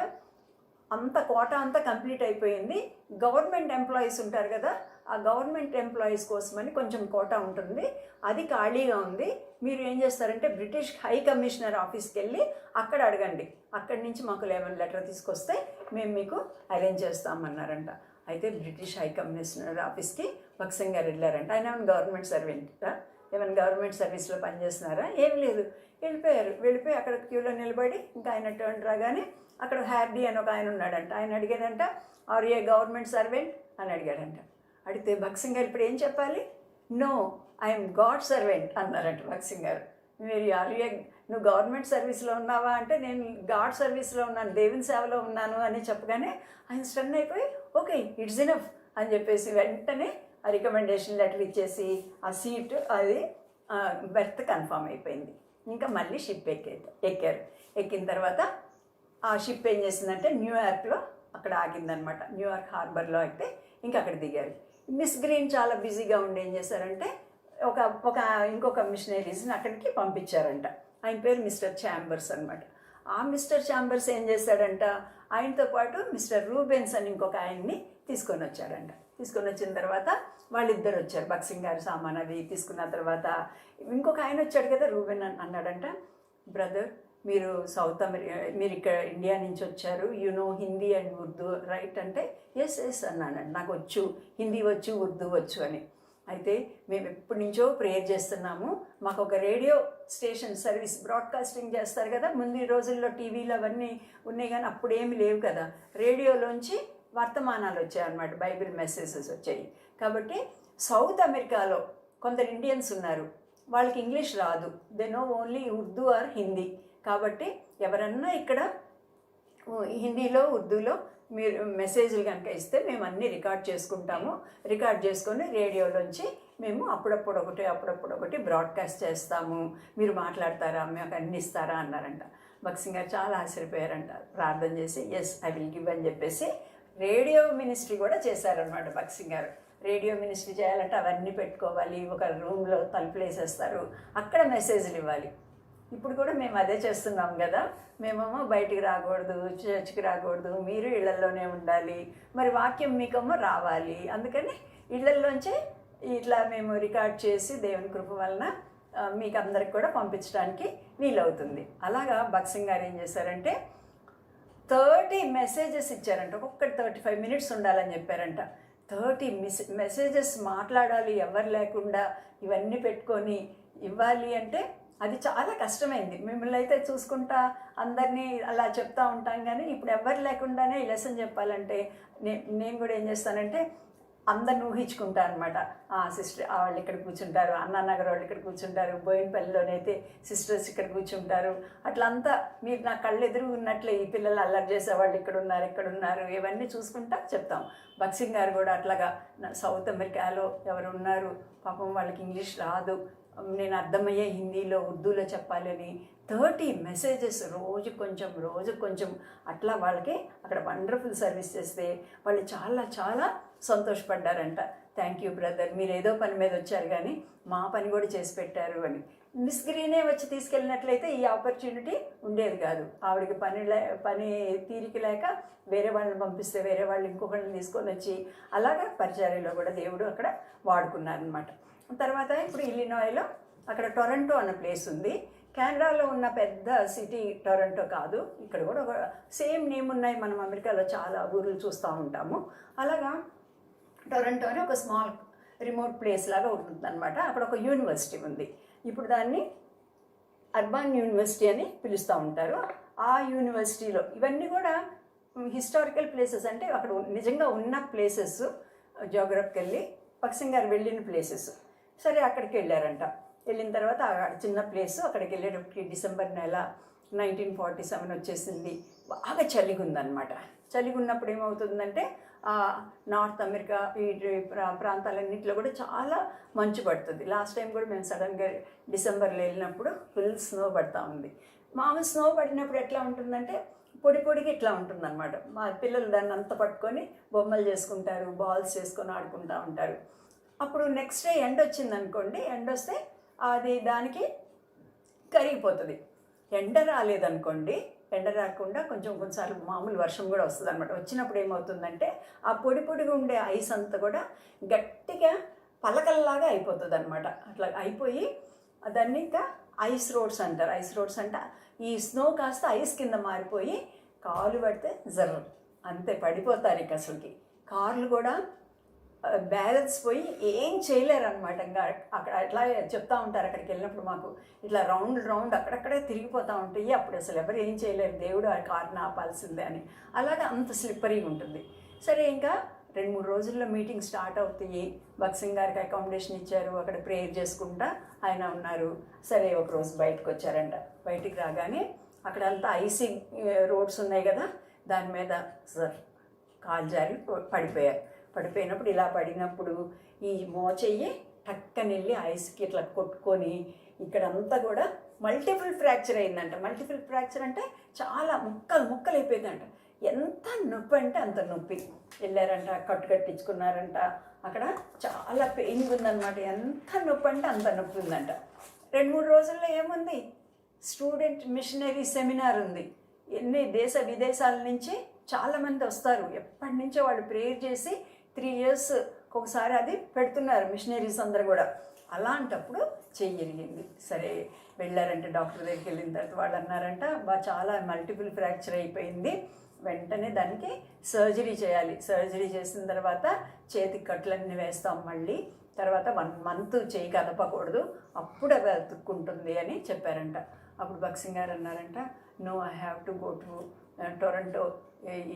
అంత కోటా అంతా కంప్లీట్ అయిపోయింది, గవర్నమెంట్ ఎంప్లాయీస్ ఉంటారు కదా, ఆ గవర్నమెంట్ ఎంప్లాయీస్ కోసమని కొంచెం కోటా ఉంటుంది, అది ఖాళీగా ఉంది, మీరు ఏం చేస్తారంటే బ్రిటిష్ హై కమిషనర్ ఆఫీస్కి వెళ్ళి అక్కడ అడగండి, అక్కడి నుంచి మాకు 11 లెటర్ తీసుకొస్తే మేము మీకు అరేంజ్ చేస్తామన్నారంట. అయితే బ్రిటిష్ హై కమిషనర్ ఆఫీస్కి భగత్ సింగ్ గారు వెళ్ళారంట. ఆయన ఏమైనా గవర్నమెంట్ సర్వెంటా, ఏమైనా గవర్నమెంట్ సర్వీస్లో పనిచేస్తున్నారా, ఏం లేదు. వెళ్ళిపోయి అక్కడ క్యూలో నిలబడి ఇంకా ఆయన టర్న్ రాగానే అక్కడ హ్యార్డీ అని ఒక ఆయన ఉన్నాడంట. ఆయన అడిగాడంట, ఆర్ ఏ గవర్నమెంట్ సర్వెంట్ అని అడిగాడంట. అడిగితే భగత్ సింగ్ గారు ఇప్పుడు ఏం చెప్పాలి, నో ఐఎమ్ గాడ్ సర్వెంట్ అన్నారంట భగత్ సింగ్ గారు. నువ్వు గవర్నమెంట్ సర్వీస్లో ఉన్నావా అంటే నేను గాడ్ సర్వీస్లో ఉన్నాను, దేవుని సేవలో ఉన్నాను అని చెప్పగానే ఆయన స్టన్ అయిపోయి ఓకే ఇట్స్ ఇనఫ్ అని చెప్పేసి వెంటనే ఆ రికమెండేషన్ లెటర్ ఇచ్చేసి ఆ సీట్ అది బెర్త్ కన్ఫామ్ అయిపోయింది. ఇంకా మళ్ళీ షిప్ ఎక్కారు. ఎక్కిన తర్వాత ఆ షిప్ ఏం చేసిందంటే న్యూయార్క్లో అక్కడ ఆగిందనమాట. న్యూయార్క్ హార్బర్లో అయితే ఇంకా అక్కడ దిగారు. మిస్ గ్రీన్ చాలా బిజీగా ఉండి ఏం చేశారంటే ఇంకొక మిషనరీస్ని అక్కడికి పంపించారంట. ఆయన పేరు మిస్టర్ ఛాంబర్స్ అనమాట. ఆ మిస్టర్ ఛాంబర్స్ ఏం చేశాడంట, ఆయనతో పాటు మిస్టర్ రూబెన్స్ అని ఇంకొక ఆయన్ని తీసుకొని వచ్చాడంట. తీసుకొని వచ్చిన తర్వాత వాళ్ళిద్దరు వచ్చారు. భగత్ సింగ్ గారు సామాన్ అవి తీసుకున్న తర్వాత ఇంకొక ఆయన వచ్చాడు కదా, రూబెన్ అన్నాడంట, బ్రదర్ మీరు మీరు ఇక్కడ ఇండియా నుంచి వచ్చారు, you know Hindi and Urdu right అంటే ఎస్ అన్నానండి, నాకు వచ్చు, హిందీ వచ్చు, ఉర్దూ వచ్చు అని. అయితే మేము ఎప్పటి నుంచో ప్రేయర్ చేస్తున్నాము, మాకు ఒక రేడియో స్టేషన్ సర్వీస్ బ్రాడ్కాస్టింగ్ చేస్తారు కదా, ముందు ఈ రోజుల్లో టీవీలు అవన్నీ ఉన్నాయి కానీ అప్పుడు ఏమి లేవు కదా, రేడియోలోంచి వర్తమానాలు వచ్చాయన్నమాట, బైబిల్ మెసేజెస్ వచ్చాయి. కాబట్టి సౌత్ అమెరికాలో కొందరు ఇండియన్స్ ఉన్నారు, వాళ్ళకి ఇంగ్లీష్ రాదు, they know only Urdu or Hindi. కాబట్టి ఎవరన్నా ఇక్కడ హిందీలో ఉర్దూలో మీరు మెసేజ్లు కనుక ఇస్తే మేము అన్నీ రికార్డ్ చేసుకుంటాము, రికార్డ్ చేసుకొని రేడియోలోంచి మేము అప్పుడప్పుడు ఒకటి బ్రాడ్కాస్ట్ చేస్తాము, మీరు మాట్లాడతారా, మాకు అన్ని ఇస్తారా అన్నారంట. భగత్ సింగ్ గారు చాలా ఆశ్చర్యపోయారంట. ప్రార్థన చేసి ఎస్ ఐ విల్ గివ్ అని చెప్పేసి రేడియో మినిస్ట్రీ కూడా చేశారనమాట. భగత్ సింగ్ గారు రేడియో మినిస్ట్రీ చేయాలంటే అవన్నీ పెట్టుకోవాలి, ఒక రూమ్లో తలుపులు వేసేస్తారు, అక్కడ మెసేజ్లు ఇవ్వాలి. ఇప్పుడు కూడా మేము అదే చేస్తున్నాం కదా, మేమేమో బయటికి రాకూడదు, చర్చికి రాకూడదు, మీరు ఇళ్లల్లోనే ఉండాలి, మరి వాక్యం మీకేమో రావాలి, అందుకని ఇళ్లల్లోంచే ఇట్లా మేము రికార్డ్ చేసి దేవుని కృప వలన మీకు అందరికి కూడా పంపించడానికి వీలవుతుంది. అలాగా భక్సింగ్ గారు ఏం చేశారంటే 30 మెసేజెస్ ఇచ్చారంట. ఒక్కొక్కటి 35 మినిట్స్ ఉండాలని చెప్పారంట. 30 మెసేజెస్ మాట్లాడాలి ఎవరు లేకుండా, ఇవన్నీ పెట్టుకొని ఇవ్వాలి అంటే అది చాలా కష్టమైంది. మిమ్మల్ని అయితే చూసుకుంటా అందరినీ అలా చెప్తా ఉంటాం, కానీ ఇప్పుడు ఎవరు లేకుండానే ఈ లెసన్ చెప్పాలంటే నేను కూడా ఏం చేస్తానంటే అందరిని ఊహించుకుంటా అనమాట. సిస్టర్ వాళ్ళు ఇక్కడ కూర్చుంటారు, అన్నానగర్ వాళ్ళు ఇక్కడ కూర్చుంటారు, బోయినపల్లిలోనైతే సిస్టర్స్ ఇక్కడ కూర్చుంటారు, అట్లంతా మీరు నా కళ్ళు ఎదురు ఉన్నట్లే ఈ పిల్లలు అల్లరి చేసేవాళ్ళు ఇక్కడ ఉన్నారు ఇవన్నీ చూసుకుంటా చెప్తాం. భక్సింగ్ గారు కూడా అట్లాగా సౌత్ అమెరికాలో ఎవరు ఉన్నారు పాపం వాళ్ళకి ఇంగ్లీష్ రాదు, నేను అర్థమయ్యే హిందీలో ఉర్దూలో చెప్పాలని 30 మెసేజెస్ రోజు కొంచెం అట్లా వాళ్ళకి అక్కడ వండర్ఫుల్ సర్వీస్ చేస్తే వాళ్ళు చాలా చాలా సంతోషపడ్డారంట. థ్యాంక్ యూ బ్రదర్, మీరు ఏదో పని మీద వచ్చారు కానీ మా పని కూడా చేసి పెట్టారు అని. మిస్ గ్రీనే వచ్చి తీసుకెళ్ళినట్లయితే ఈ ఆపర్చునిటీ ఉండేది కాదు. ఆవిడకి పని తీరిక లేక వేరే వాళ్ళని పంపిస్తే వేరే వాళ్ళు ఇంకొకళ్ళని తీసుకొని వచ్చి అలాగా పరిచర్యలో కూడా దేవుడు అక్కడ వాడుకున్నారనమాట. తర్వాత ఇప్పుడు ఇల్లినాయ్లో అక్కడ టొరంటో అన్న ప్లేస్ ఉంది. కెనడాలో ఉన్న పెద్ద సిటీ టొరంటో కాదు, ఇక్కడ కూడా ఒక సేమ్ నేమ్ ఉన్నాయి. మనం అమెరికాలో చాలా ఊర్లు చూస్తూ ఉంటాము. అలాగా టొరంటో అని ఒక స్మాల్ రిమోట్ ప్లేస్ లాగా ఉంటుందన్నమాట. అక్కడ ఒక యూనివర్సిటీ ఉంది. ఇప్పుడు దాన్ని అర్బన్ యూనివర్సిటీ అని పిలుస్తూ ఉంటారు. ఆ యూనివర్సిటీలో ఇవన్నీ కూడా హిస్టారికల్ ప్లేసెస్, అంటే అక్కడ నిజంగా ఉన్న ప్లేసెస్, జోగ్రఫికల్లీ భక్సింగ్ గారు వెళ్ళిన ప్లేసెస్. సరే అక్కడికి వెళ్ళారంట. వెళ్ళిన తర్వాత చిన్న ప్లేస్, అక్కడికి వెళ్ళేటప్పటికి డిసెంబర్ నెల 1947 వచ్చేసింది. బాగా చలిగుందనమాట. చలిగున్నప్పుడు ఏమవుతుందంటే నార్త్ అమెరికా ఈ ప్రాంతాలన్నింటిలో కూడా చాలా మంచు పడుతుంది. లాస్ట్ టైం కూడా మేము సడన్గా డిసెంబర్లో వెళ్ళినప్పుడు ఫుల్ స్నో పడుతూ ఉంది. మామూలు స్నో పడినప్పుడు ఎట్లా ఉంటుందంటే పొడిగా ఇట్లా ఉంటుందన్నమాట. మా పిల్లలు దాన్ని అంతా పట్టుకొని బొమ్మలు చేసుకుంటారు, బాల్స్ చేసుకొని ఆడుకుంటూ ఉంటారు. అప్పుడు నెక్స్ట్ డే ఎండ వచ్చింది అనుకోండి, ఎండ వస్తే అది దానికి కరిగిపోతుంది. ఎండ రాలేదనుకోండి, ఎండ రాకుండా కొన్నిసార్లు మామూలు వర్షం కూడా వస్తుంది అనమాట. వచ్చినప్పుడు ఏమవుతుందంటే ఆ పొడిగా ఉండే ఐస్ అంతా కూడా గట్టిగా పలకల్లాగా అయిపోతుంది అనమాట. అట్లా అయిపోయి దాన్ని ఇంకా ఐస్ రోడ్స్ అంటారు. ఐస్ రోడ్స్ అంటే ఈ స్నో కాస్త ఐస్ కింద మారిపోయి కాలు పడితే జర్ర అంతే పడిపోతారు. ఇక అసలుకి కార్లు కూడా బ్యాలెన్స్ పోయి ఏం చేయలేరు అనమాట. ఇంకా అక్కడ అట్లా చెప్తా ఉంటారు. అక్కడికి వెళ్ళినప్పుడు మాకు ఇట్లా రౌండ్ అక్కడక్కడే తిరిగిపోతూ ఉంటాయి. అప్పుడు అసలు ఎవరు ఏం చేయలేరు, దేవుడు ఆ కార్ని ఆపాల్సిందే అని. అలాగే అంత స్లిప్పరీగా ఉంటుంది. సరే ఇంకా 2-3 రోజుల్లో మీటింగ్ స్టార్ట్ అవుతాయి. భక్సింగ్ గారికి అకామిడేషన్ ఇచ్చారు, అక్కడ ప్రేయర్ చేసుకుంటా ఆయన ఉన్నారు. సరే ఒకరోజు బయటకు వచ్చారంట. బయటికి రాగానే అక్కడ అంతా ఐసీ రోడ్స్ ఉన్నాయి కదా, దాని మీద సార్ కాలు జారి పడిపోయినప్పుడు ఇలా పడినప్పుడు ఈ మోచెయ్యి టక్కనెళ్ళి ఐస్కి ఇట్లా కొట్టుకొని ఇక్కడంతా కూడా మల్టిపుల్ ఫ్రాక్చర్ అయిందంట. మల్టిపుల్ ఫ్రాక్చర్ అంటే చాలా ముక్కలు అయిపోయిందంట. ఎంత నొప్పి అంటే అంత నొప్పి. వెళ్ళారంట, కట్టించుకున్నారంట. అక్కడ చాలా పెయిన్ ఉందన్నమాట. ఎంత నొప్పి అంటే అంత నొప్పి ఉందంట. 2-3 రోజుల్లో ఏముంది, స్టూడెంట్ మిషనరీ సెమినార్ ఉంది. ఎన్ని విదేశాల నుంచి చాలామంది వస్తారు. ఎప్పటి నుంచో వాళ్ళు ప్రేయర్ చేసి 3 years ఒకసారి అది పెడుతున్నారు మిషనరీస్ అందరు కూడా. అలాంటప్పుడు చెయ్యరిగింది. సరే వెళ్ళారంటే డాక్టర్ దగ్గరికి వెళ్ళిన తర్వాత వాళ్ళు అన్నారంట చాలా మల్టిపుల్ ఫ్రాక్చర్ అయిపోయింది, వెంటనే దానికి సర్జరీ చేయాలి. సర్జరీ చేసిన తర్వాత చేతికి కట్లన్నీ వేస్తాం మళ్ళీ, తర్వాత 1 month చేయి కదపకూడదు, అప్పుడు అవి అతుక్కుంటుంది అని చెప్పారంట. అప్పుడు భక్సింగ్ గారు అన్నారంట, no I have to go to Toronto,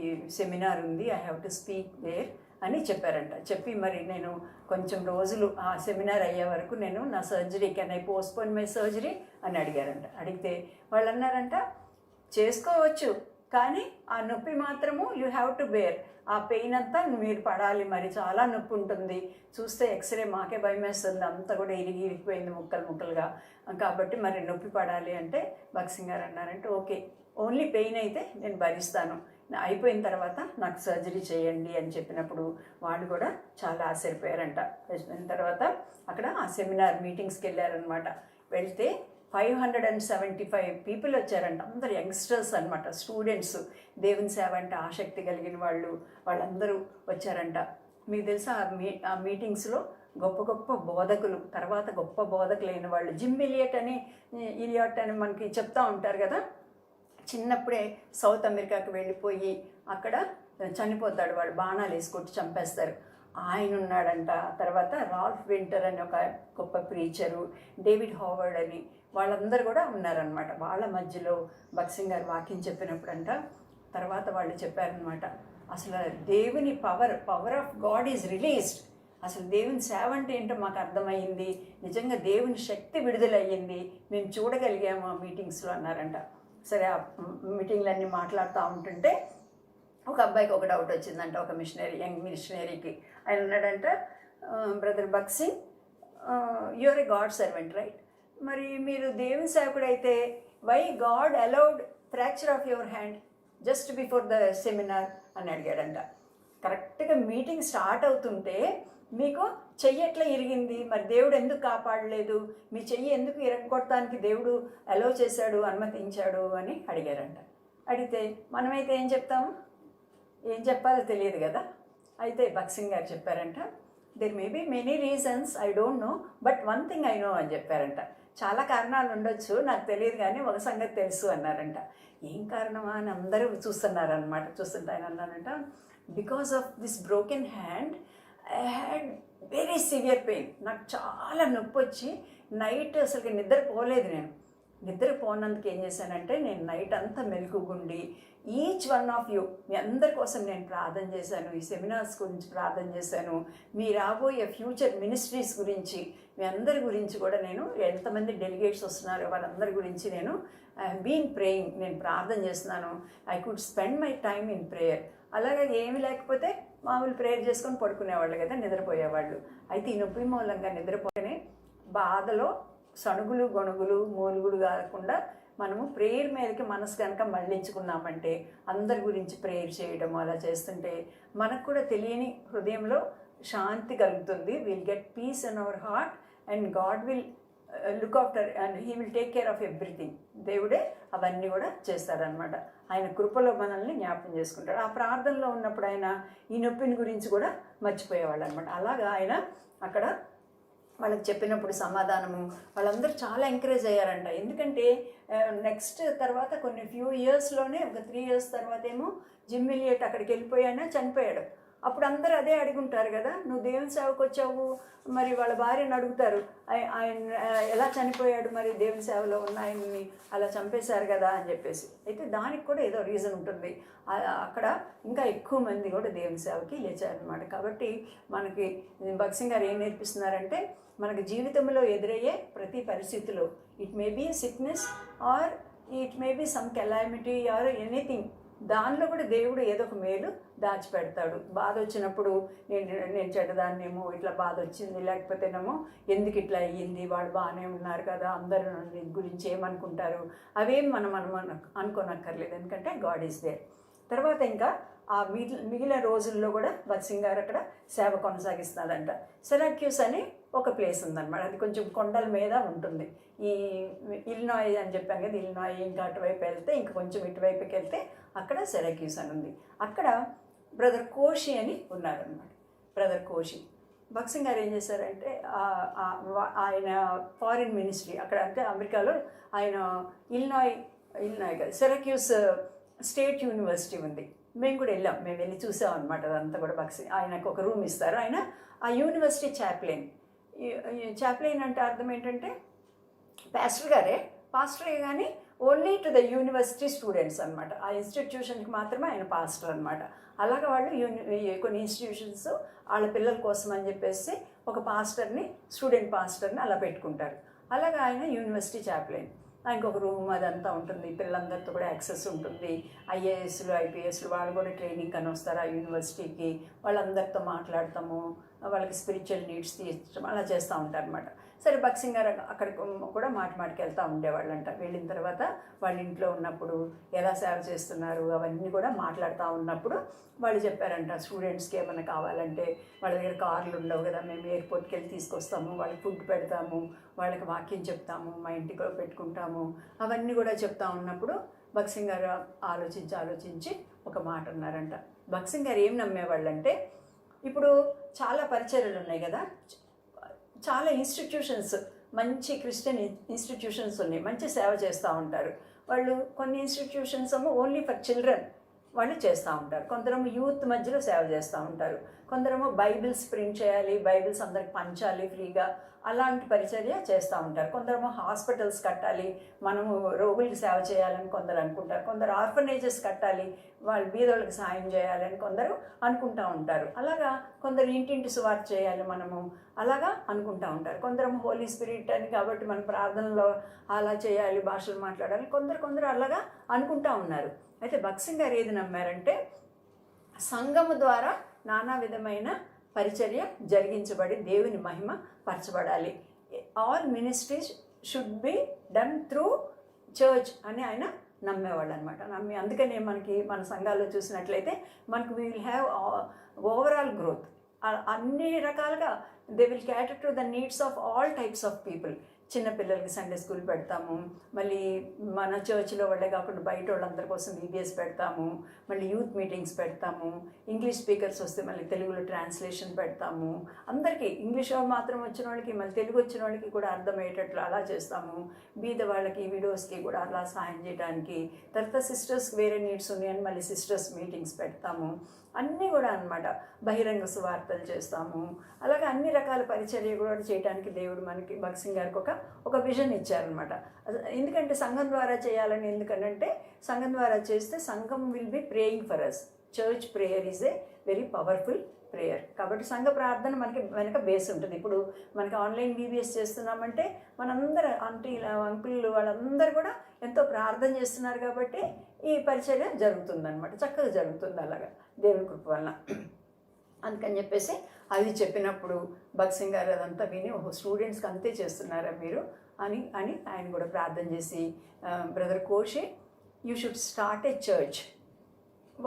ఈ సెమినార్ ఉంది, I have to speak there అని చెప్పారంట. చెప్పి మరి నేను కొంచెం రోజులు ఆ సెమినార్ అయ్యే వరకు నేను నా surgery can I postpone my surgery అని అడిగారంట. అడిగితే వాళ్ళు అన్నారంట చేసుకోవచ్చు, కానీ ఆ నొప్పి మాత్రము యూ హ్యావ్ టు బేర్. ఆ పెయిన్ అంతా మీరు పడాలి, మరి చాలా నొప్పి ఉంటుంది. చూస్తే ఎక్స్రే మాకే భయం వేస్తుంది, అంతా కూడా ఇరిగిపోయింది ముక్కలుగా, కాబట్టి మరి నొప్పి పడాలి అంటే భక్సింగ్ గారు అన్నారంటే ఓకే, ఓన్లీ పెయిన్ అయితే నేను భరిస్తాను, అయిపోయిన తర్వాత నాకు సర్జరీ చేయండి అని చెప్పినప్పుడు వాళ్ళు కూడా చాలా ఆశ్చర్యపోయారంట. వచ్చిన తర్వాత అక్కడ ఆ సెమినార్ మీటింగ్స్కి వెళ్ళారనమాట. వెళ్తే 575 people వచ్చారంట. అందరు యంగ్స్టర్స్ అనమాట, స్టూడెంట్స్, దేవుని సేవ అంటే ఆసక్తి కలిగిన వాళ్ళందరూ వచ్చారంట. మీకు తెలుసా ఆ మీటింగ్స్లో గొప్ప గొప్ప బోధకులు, తర్వాత గొప్ప బోధకులైన వాళ్ళు. జిమ్ ఇలియట్ అని మనకి చెప్తూ ఉంటారు కదా. చిన్నప్పుడే సౌత్ అమెరికాకి వెళ్ళిపోయి అక్కడ చనిపోతాడు, వాళ్ళు బాణాలు వేసుకొట్టి చంపేస్తారు. ఆయన ఉన్నాడంట. తర్వాత రాల్ఫ్ వింటర్ అని ఒక గొప్ప ప్రీచరు, డేవిడ్ హావర్డ్ అని, వాళ్ళందరూ కూడా ఉన్నారనమాట. వాళ్ళ మధ్యలో భగత్ గారు వాక్యం చెప్పినప్పుడంట తర్వాత వాళ్ళు చెప్పారనమాట, అసలు దేవుని power of God is released. అసలు దేవుని సేవ అంటే ఏంటో మాకు అర్థమయ్యింది, నిజంగా దేవుని శక్తి విడుదలయ్యింది, మేము చూడగలిగాము ఆ మీటింగ్స్లో అన్నారంట. సరే, ఆ మీటింగ్లన్నీ మాట్లాడుతూ ఉంటుంటే ఒక అబ్బాయికి ఒక డౌట్ వచ్చిందంట, ఒక యంగ్ మిషనరీకి. ఆయన అన్నాడంట, brother Bhagat Singh, you are a God servant right, మరి మీరు దేవుని సేవకుడైతే why God allowed fracture of your hand just before the seminar అని అడిగాడంట. కరెక్ట్గా మీటింగ్ స్టార్ట్ అవుతుంటే మీకు చెయ్యి ఎట్లా ఇరిగింది, మరి దేవుడు ఎందుకు కాపాడలేదు, మీ చెయ్యి ఎందుకు ఇరగొట్టడానికి దేవుడు అలౌ చేశాడు, అనుమతించాడు అని అడిగారంట. అడిగితే మనమైతే ఏం చెప్తాము, ఏం చెప్పాలో తెలియదు కదా. అయితే భగత్ గారు చెప్పారంట, there may be many reasons, I don't know, but one thing I know అని చెప్పారంట. చాలా కారణాలు ఉండొచ్చు, నాకు తెలియదు, కానీ ఒక సంగతి తెలుసు అన్నారంట. ఏం కారణమా అని అందరూ చూస్తున్నారనమాట. చూస్తుంటే ఆయన అన్నారంట, because of this broken hand I had very severe pain. నాకు చాలా నొప్పి వచ్చి నైట్ అసలు నిద్రపోలేదు. నేను నిద్రపోనందుకు ఏం చేశానంటే, నేను నైట్ అంతా మెలకుగుండి ఈచ్ వన్ ఆఫ్ యూ, మీ అందరి కోసం నేను ప్రార్థన చేశాను, ఈ సెమినార్స్ గురించి ప్రార్థన చేశాను, మీ రాబోయే ఫ్యూచర్ మినిస్ట్రీస్ గురించి, మీ అందరి గురించి కూడా నేను, ఎంతమంది డెలిగేట్స్ వస్తున్నారో వాళ్ళందరి గురించి నేను బీన్ ప్రేయింగ్, నేను ప్రార్థన చేస్తున్నాను. I could spend my time in prayer. అలాగే ఏమీ లేకపోతే మామూలు ప్రేయర్ చేసుకొని పడుకునేవాళ్ళు కదా, నిద్రపోయేవాళ్ళు. అయితే ఈ నొప్పి మూలంగా నిద్రపోనే బాధలో సణుగులు గొణుగులు మూలుగులు కాకుండా మనము ప్రేయర్ మీదకి మనసు కనుక మళ్ళించుకున్నామంటే, అందరి గురించి ప్రేయర్ చేయడం అలా చేస్తుంటే మనకు కూడా తెలియని హృదయంలో శాంతి కలుగుతుంది. Will get piece in our heart and God will look after and he will take care of everything. దేవుడే అవన్నీ కూడా చేస్తారనమాట. ఆయన కృపలో మనల్ని జ్ఞాపకం చేసుకుంటాడు. ఆ ప్రార్థనలో ఉన్నప్పుడు ఆయన ఈ నొప్పిని గురించి కూడా మర్చిపోయేవాళ్ళు అనమాట. అలాగా ఆయన అక్కడ వాళ్ళకి చెప్పినప్పుడు సమాధానము, వాళ్ళందరూ చాలా ఎంకరేజ్ అయ్యారంట. ఎందుకంటే నెక్స్ట్ తర్వాత కొన్ని ఫ్యూ ఇయర్స్లోనే, ఒక 3 years తర్వాత ఏమో జిమ్ ఇలియట్ అక్కడికి వెళ్ళిపోయానా, చనిపోయాడు. అప్పుడు అందరూ అదే అడుగుంటారు కదా, నువ్వు దేవుని సేవకు వచ్చావు, మరి వాళ్ళ భార్యను అడుగుతారు, ఆయన ఎలా చనిపోయాడు, మరి దేవుని సేవలో ఉన్న ఆయన్ని అలా చంపేశారు కదా అని చెప్పేసి. అయితే దానికి కూడా ఏదో రీజన్ ఉంటుంది. అక్కడ ఇంకా ఎక్కువ మంది కూడా దేవుని సేవకి లేచారనమాట. కాబట్టి మనకి భగత్ గారు ఏం నేర్పిస్తున్నారంటే, మనకి జీవితంలో ఎదురయ్యే ప్రతి పరిస్థితిలో, it may be sickness or it may be some calamity or anything, దానిలో కూడా దేవుడు ఏదో ఒక మేలు దాచిపెడతాడు. బాధ వచ్చినప్పుడు నేను చెడ్డదాన్నేమో, ఇట్లా బాధ వచ్చింది, లేకపోతేనేమో ఎందుకు ఇట్లా అయ్యింది, వాడు బాగానే ఉన్నారు కదా, అందరూ గురించి ఏమనుకుంటారు, అవేం మనం అనుకోనక్కర్లేదు, ఎందుకంటే గాడ్ ఈజ్ దేర్. తర్వాత ఇంకా ఆ మిగిలిన రోజుల్లో కూడా భగత్ గారు అక్కడ సేవ కొనసాగిస్తున్నారంట. సిరాక్యూస్ అని ఒక ప్లేస్ ఉందన్నమాట. అది కొంచెం కొండల మీద ఉంటుంది. ఈ ఇలినాయ్ అని చెప్పాను కదా, ఇలినాయ్ ఇంకా అటువైపు వెళ్తే, ఇంకా కొంచెం ఇటువైపుకి వెళ్తే అక్కడ సిరాక్యూస్ అని ఉంది. అక్కడ బ్రదర్ కోషి అని ఉన్నారనమాట. బ్రదర్ కోషి భగత్ గారు ఏం చేశారంటే, ఆయన ఫారిన్ మినిస్ట్రీ అక్కడ, అంటే అమెరికాలో ఆయన ఇలినాయ్ కాదు, సిరాక్యూస్ స్టేట్ యూనివర్సిటీ ఉంది. మేము కూడా వెళ్ళాం, మేము వెళ్ళి చూసాం అనమాట. అదంతా కూడా భగత్ ఆయనకు ఒక రూమ్ ఇస్తారు. ఆయన ఆ యూనివర్సిటీ చాప్లైన్. చాప్లైన్ అంటే అర్థం ఏంటంటే పాస్టరే కానీ only to the university students అనమాట. ఆ ఇన్స్టిట్యూషన్కి మాత్రమే ఆయన పాస్టర్ అనమాట. అలాగే వాళ్ళు కొన్ని ఇన్స్టిట్యూషన్స్ వాళ్ళ పిల్లల కోసం అని చెప్పేసి ఒక పాస్టర్ని, స్టూడెంట్ పాస్టర్ని అలా పెట్టుకుంటారు. అలాగే ఆయన యూనివర్సిటీ చాప్లైన్. ఆయనకు ఒక రూమ్ అదంతా ఉంటుంది, పిల్లలందరితో కూడా యాక్సెస్ ఉంటుంది. ఐఏఎస్లు ఐపీఎస్లు వాళ్ళు కూడా ట్రైనింగ్ అని వస్తారు ఆ యూనివర్సిటీకి. వాళ్ళందరితో మాట్లాడతాము, వాళ్ళకి స్పిరిచువల్ నీడ్స్ తీర్చడం అలా చేస్తూ ఉంటారు అనమాట. సరే, భగత్ గారు అక్కడికి కూడా మాటికి వెళ్తూ ఉండేవాళ్ళంట. వెళ్ళిన తర్వాత వాళ్ళ ఇంట్లో ఉన్నప్పుడు ఎలా సేవ చేస్తున్నారు అవన్నీ కూడా మాట్లాడుతూ ఉన్నప్పుడు వాళ్ళు చెప్పారంట, స్టూడెంట్స్కి ఏమైనా కావాలంటే వాళ్ళ దగ్గర కార్లు ఉండవు కదా, మేము ఎయిర్పోర్ట్కి వెళ్ళి తీసుకొస్తాము, వాళ్ళకి ఫుడ్ పెడతాము, వాళ్ళకి వాక్యం చెప్తాము, మా ఇంటికి పెట్టుకుంటాము, అవన్నీ కూడా చెప్తా ఉన్నప్పుడు భగత్ గారు ఆలోచించి ఒక మాట అన్నారంట. భగత్ గారు ఏం నమ్మేవాళ్ళంటే, ఇప్పుడు చాలా పరిచర్యలు ఉన్నాయి కదా, చాలా ఇన్స్టిట్యూషన్స్, మంచి క్రిస్టియన్ ఇన్స్టిట్యూషన్స్ ఉన్నాయి, మంచి సేవ చేస్తూ ఉంటారు వాళ్ళు. కొన్ని ఇన్స్టిట్యూషన్స్ ఏమో ఓన్లీ ఫర్ చిల్డ్రన్ వాళ్ళు చేస్తూ ఉంటారు, కొందరేమో యూత్ మధ్యలో సేవ చేస్తూ ఉంటారు, కొందరేమో బైబిల్స్ ప్రింట్ చేయాలి, బైబిల్స్ అందరికి పంచాలి ఫ్రీగా, అలాంటి పరిచర్య చేస్తూ ఉంటారు. కొందరేమో హాస్పిటల్స్ కట్టాలి, మనము రోగులకి సేవ చేయాలని కొందరు అనుకుంటారు, కొందరు ఆర్ఫనేజెస్ కట్టాలి, వాళ్ళు బీదోళ్ళకి సాయం చేయాలని కొందరు అనుకుంటూ ఉంటారు. అలాగా కొందరు ఇంటింటి సువార్త చేయాలి మనము, అలాగా అనుకుంటూ ఉంటారు. కొందరేమో హోలీ స్పిరిట్ అని కాబట్టి మన ప్రార్థనలో అలా చేయాలి, భాషలు మాట్లాడాలి, కొందరు అలాగా అనుకుంటూ ఉన్నారు. అయితే భక్సింగ్ గారు ఏది నమ్మారంటే సంఘము ద్వారా నానా విధమైన పరిచర్య జరిగించబడి దేవుని మహిమ పరచబడాలి. All ministries should be done through church అని ఆయన నమ్మేవాళ్ళు అనమాట. అందుకనే మన సంఘాల్లో చూసినట్లయితే మనకు we will have overall growth. అన్ని రకాలుగా they will cater to the needs of all types of people. చిన్నపిల్లలకి సండే స్కూల్ పెడతాము, మళ్ళీ మన చర్చ్లో వాళ్ళే కాకుండా బయట వాళ్ళందరి కోసం ఈబీఎస్ పెడతాము, మళ్ళీ యూత్ మీటింగ్స్ పెడతాము, ఇంగ్లీష్ స్పీకర్స్ వస్తే మళ్ళీ తెలుగులో ట్రాన్స్లేషన్ పెడతాము, అందరికీ ఇంగ్లీష్ మాత్రం వచ్చిన వాళ్ళకి మళ్ళీ తెలుగు వచ్చిన వాళ్ళకి కూడా అర్థమయ్యేటట్లు అలా చేస్తాము. బీద వాళ్ళకి విడోస్కి కూడా అలా సాయం చేయడానికి. తర్వాత సిస్టర్స్కి వేరే నీడ్స్ ఉన్నాయని మళ్ళీ సిస్టర్స్ మీటింగ్స్ పెడతాము. అన్నీ కూడా అన్నమాట. బహిరంగ సువార్తలు చేస్తాము. అలాగే అన్ని రకాల పరిచర్య కూడా చేయడానికి దేవుడు మనకి భక్సింగ్ గారికి ఒక విజన్ ఇచ్చారనమాట. ఎందుకంటే సంఘం ద్వారా చేయాలని, ఎందుకంటే సంఘం ద్వారా చేస్తే సంఘం will be praying for us. Church prayer is a very powerful prayer. కాబట్టి సంఘ ప్రార్థన మనకి వెనక బేస్ ఉంటుంది. ఇప్పుడు మనకి ఆన్లైన్ బీబీఎస్ చేస్తున్నామంటే మనందరూ ఆంటీలు అంకుళ్ళు వాళ్ళందరూ కూడా ఎంతో ప్రార్థన చేస్తున్నారు కాబట్టి ఈ పరిచర్య జరుగుతుందన్నమాట, చక్కగా జరుగుతుంది అలాగా దేవుని కృప వలన. అందుకని చెప్పేసి అది చెప్పినప్పుడు భక్సింగ్ గారు అదంతా విని స్టూడెంట్స్కి అంతే చేస్తున్నారా మీరు అని ఆయన కూడా ప్రార్థన చేసి, brother Kosi you should start A church.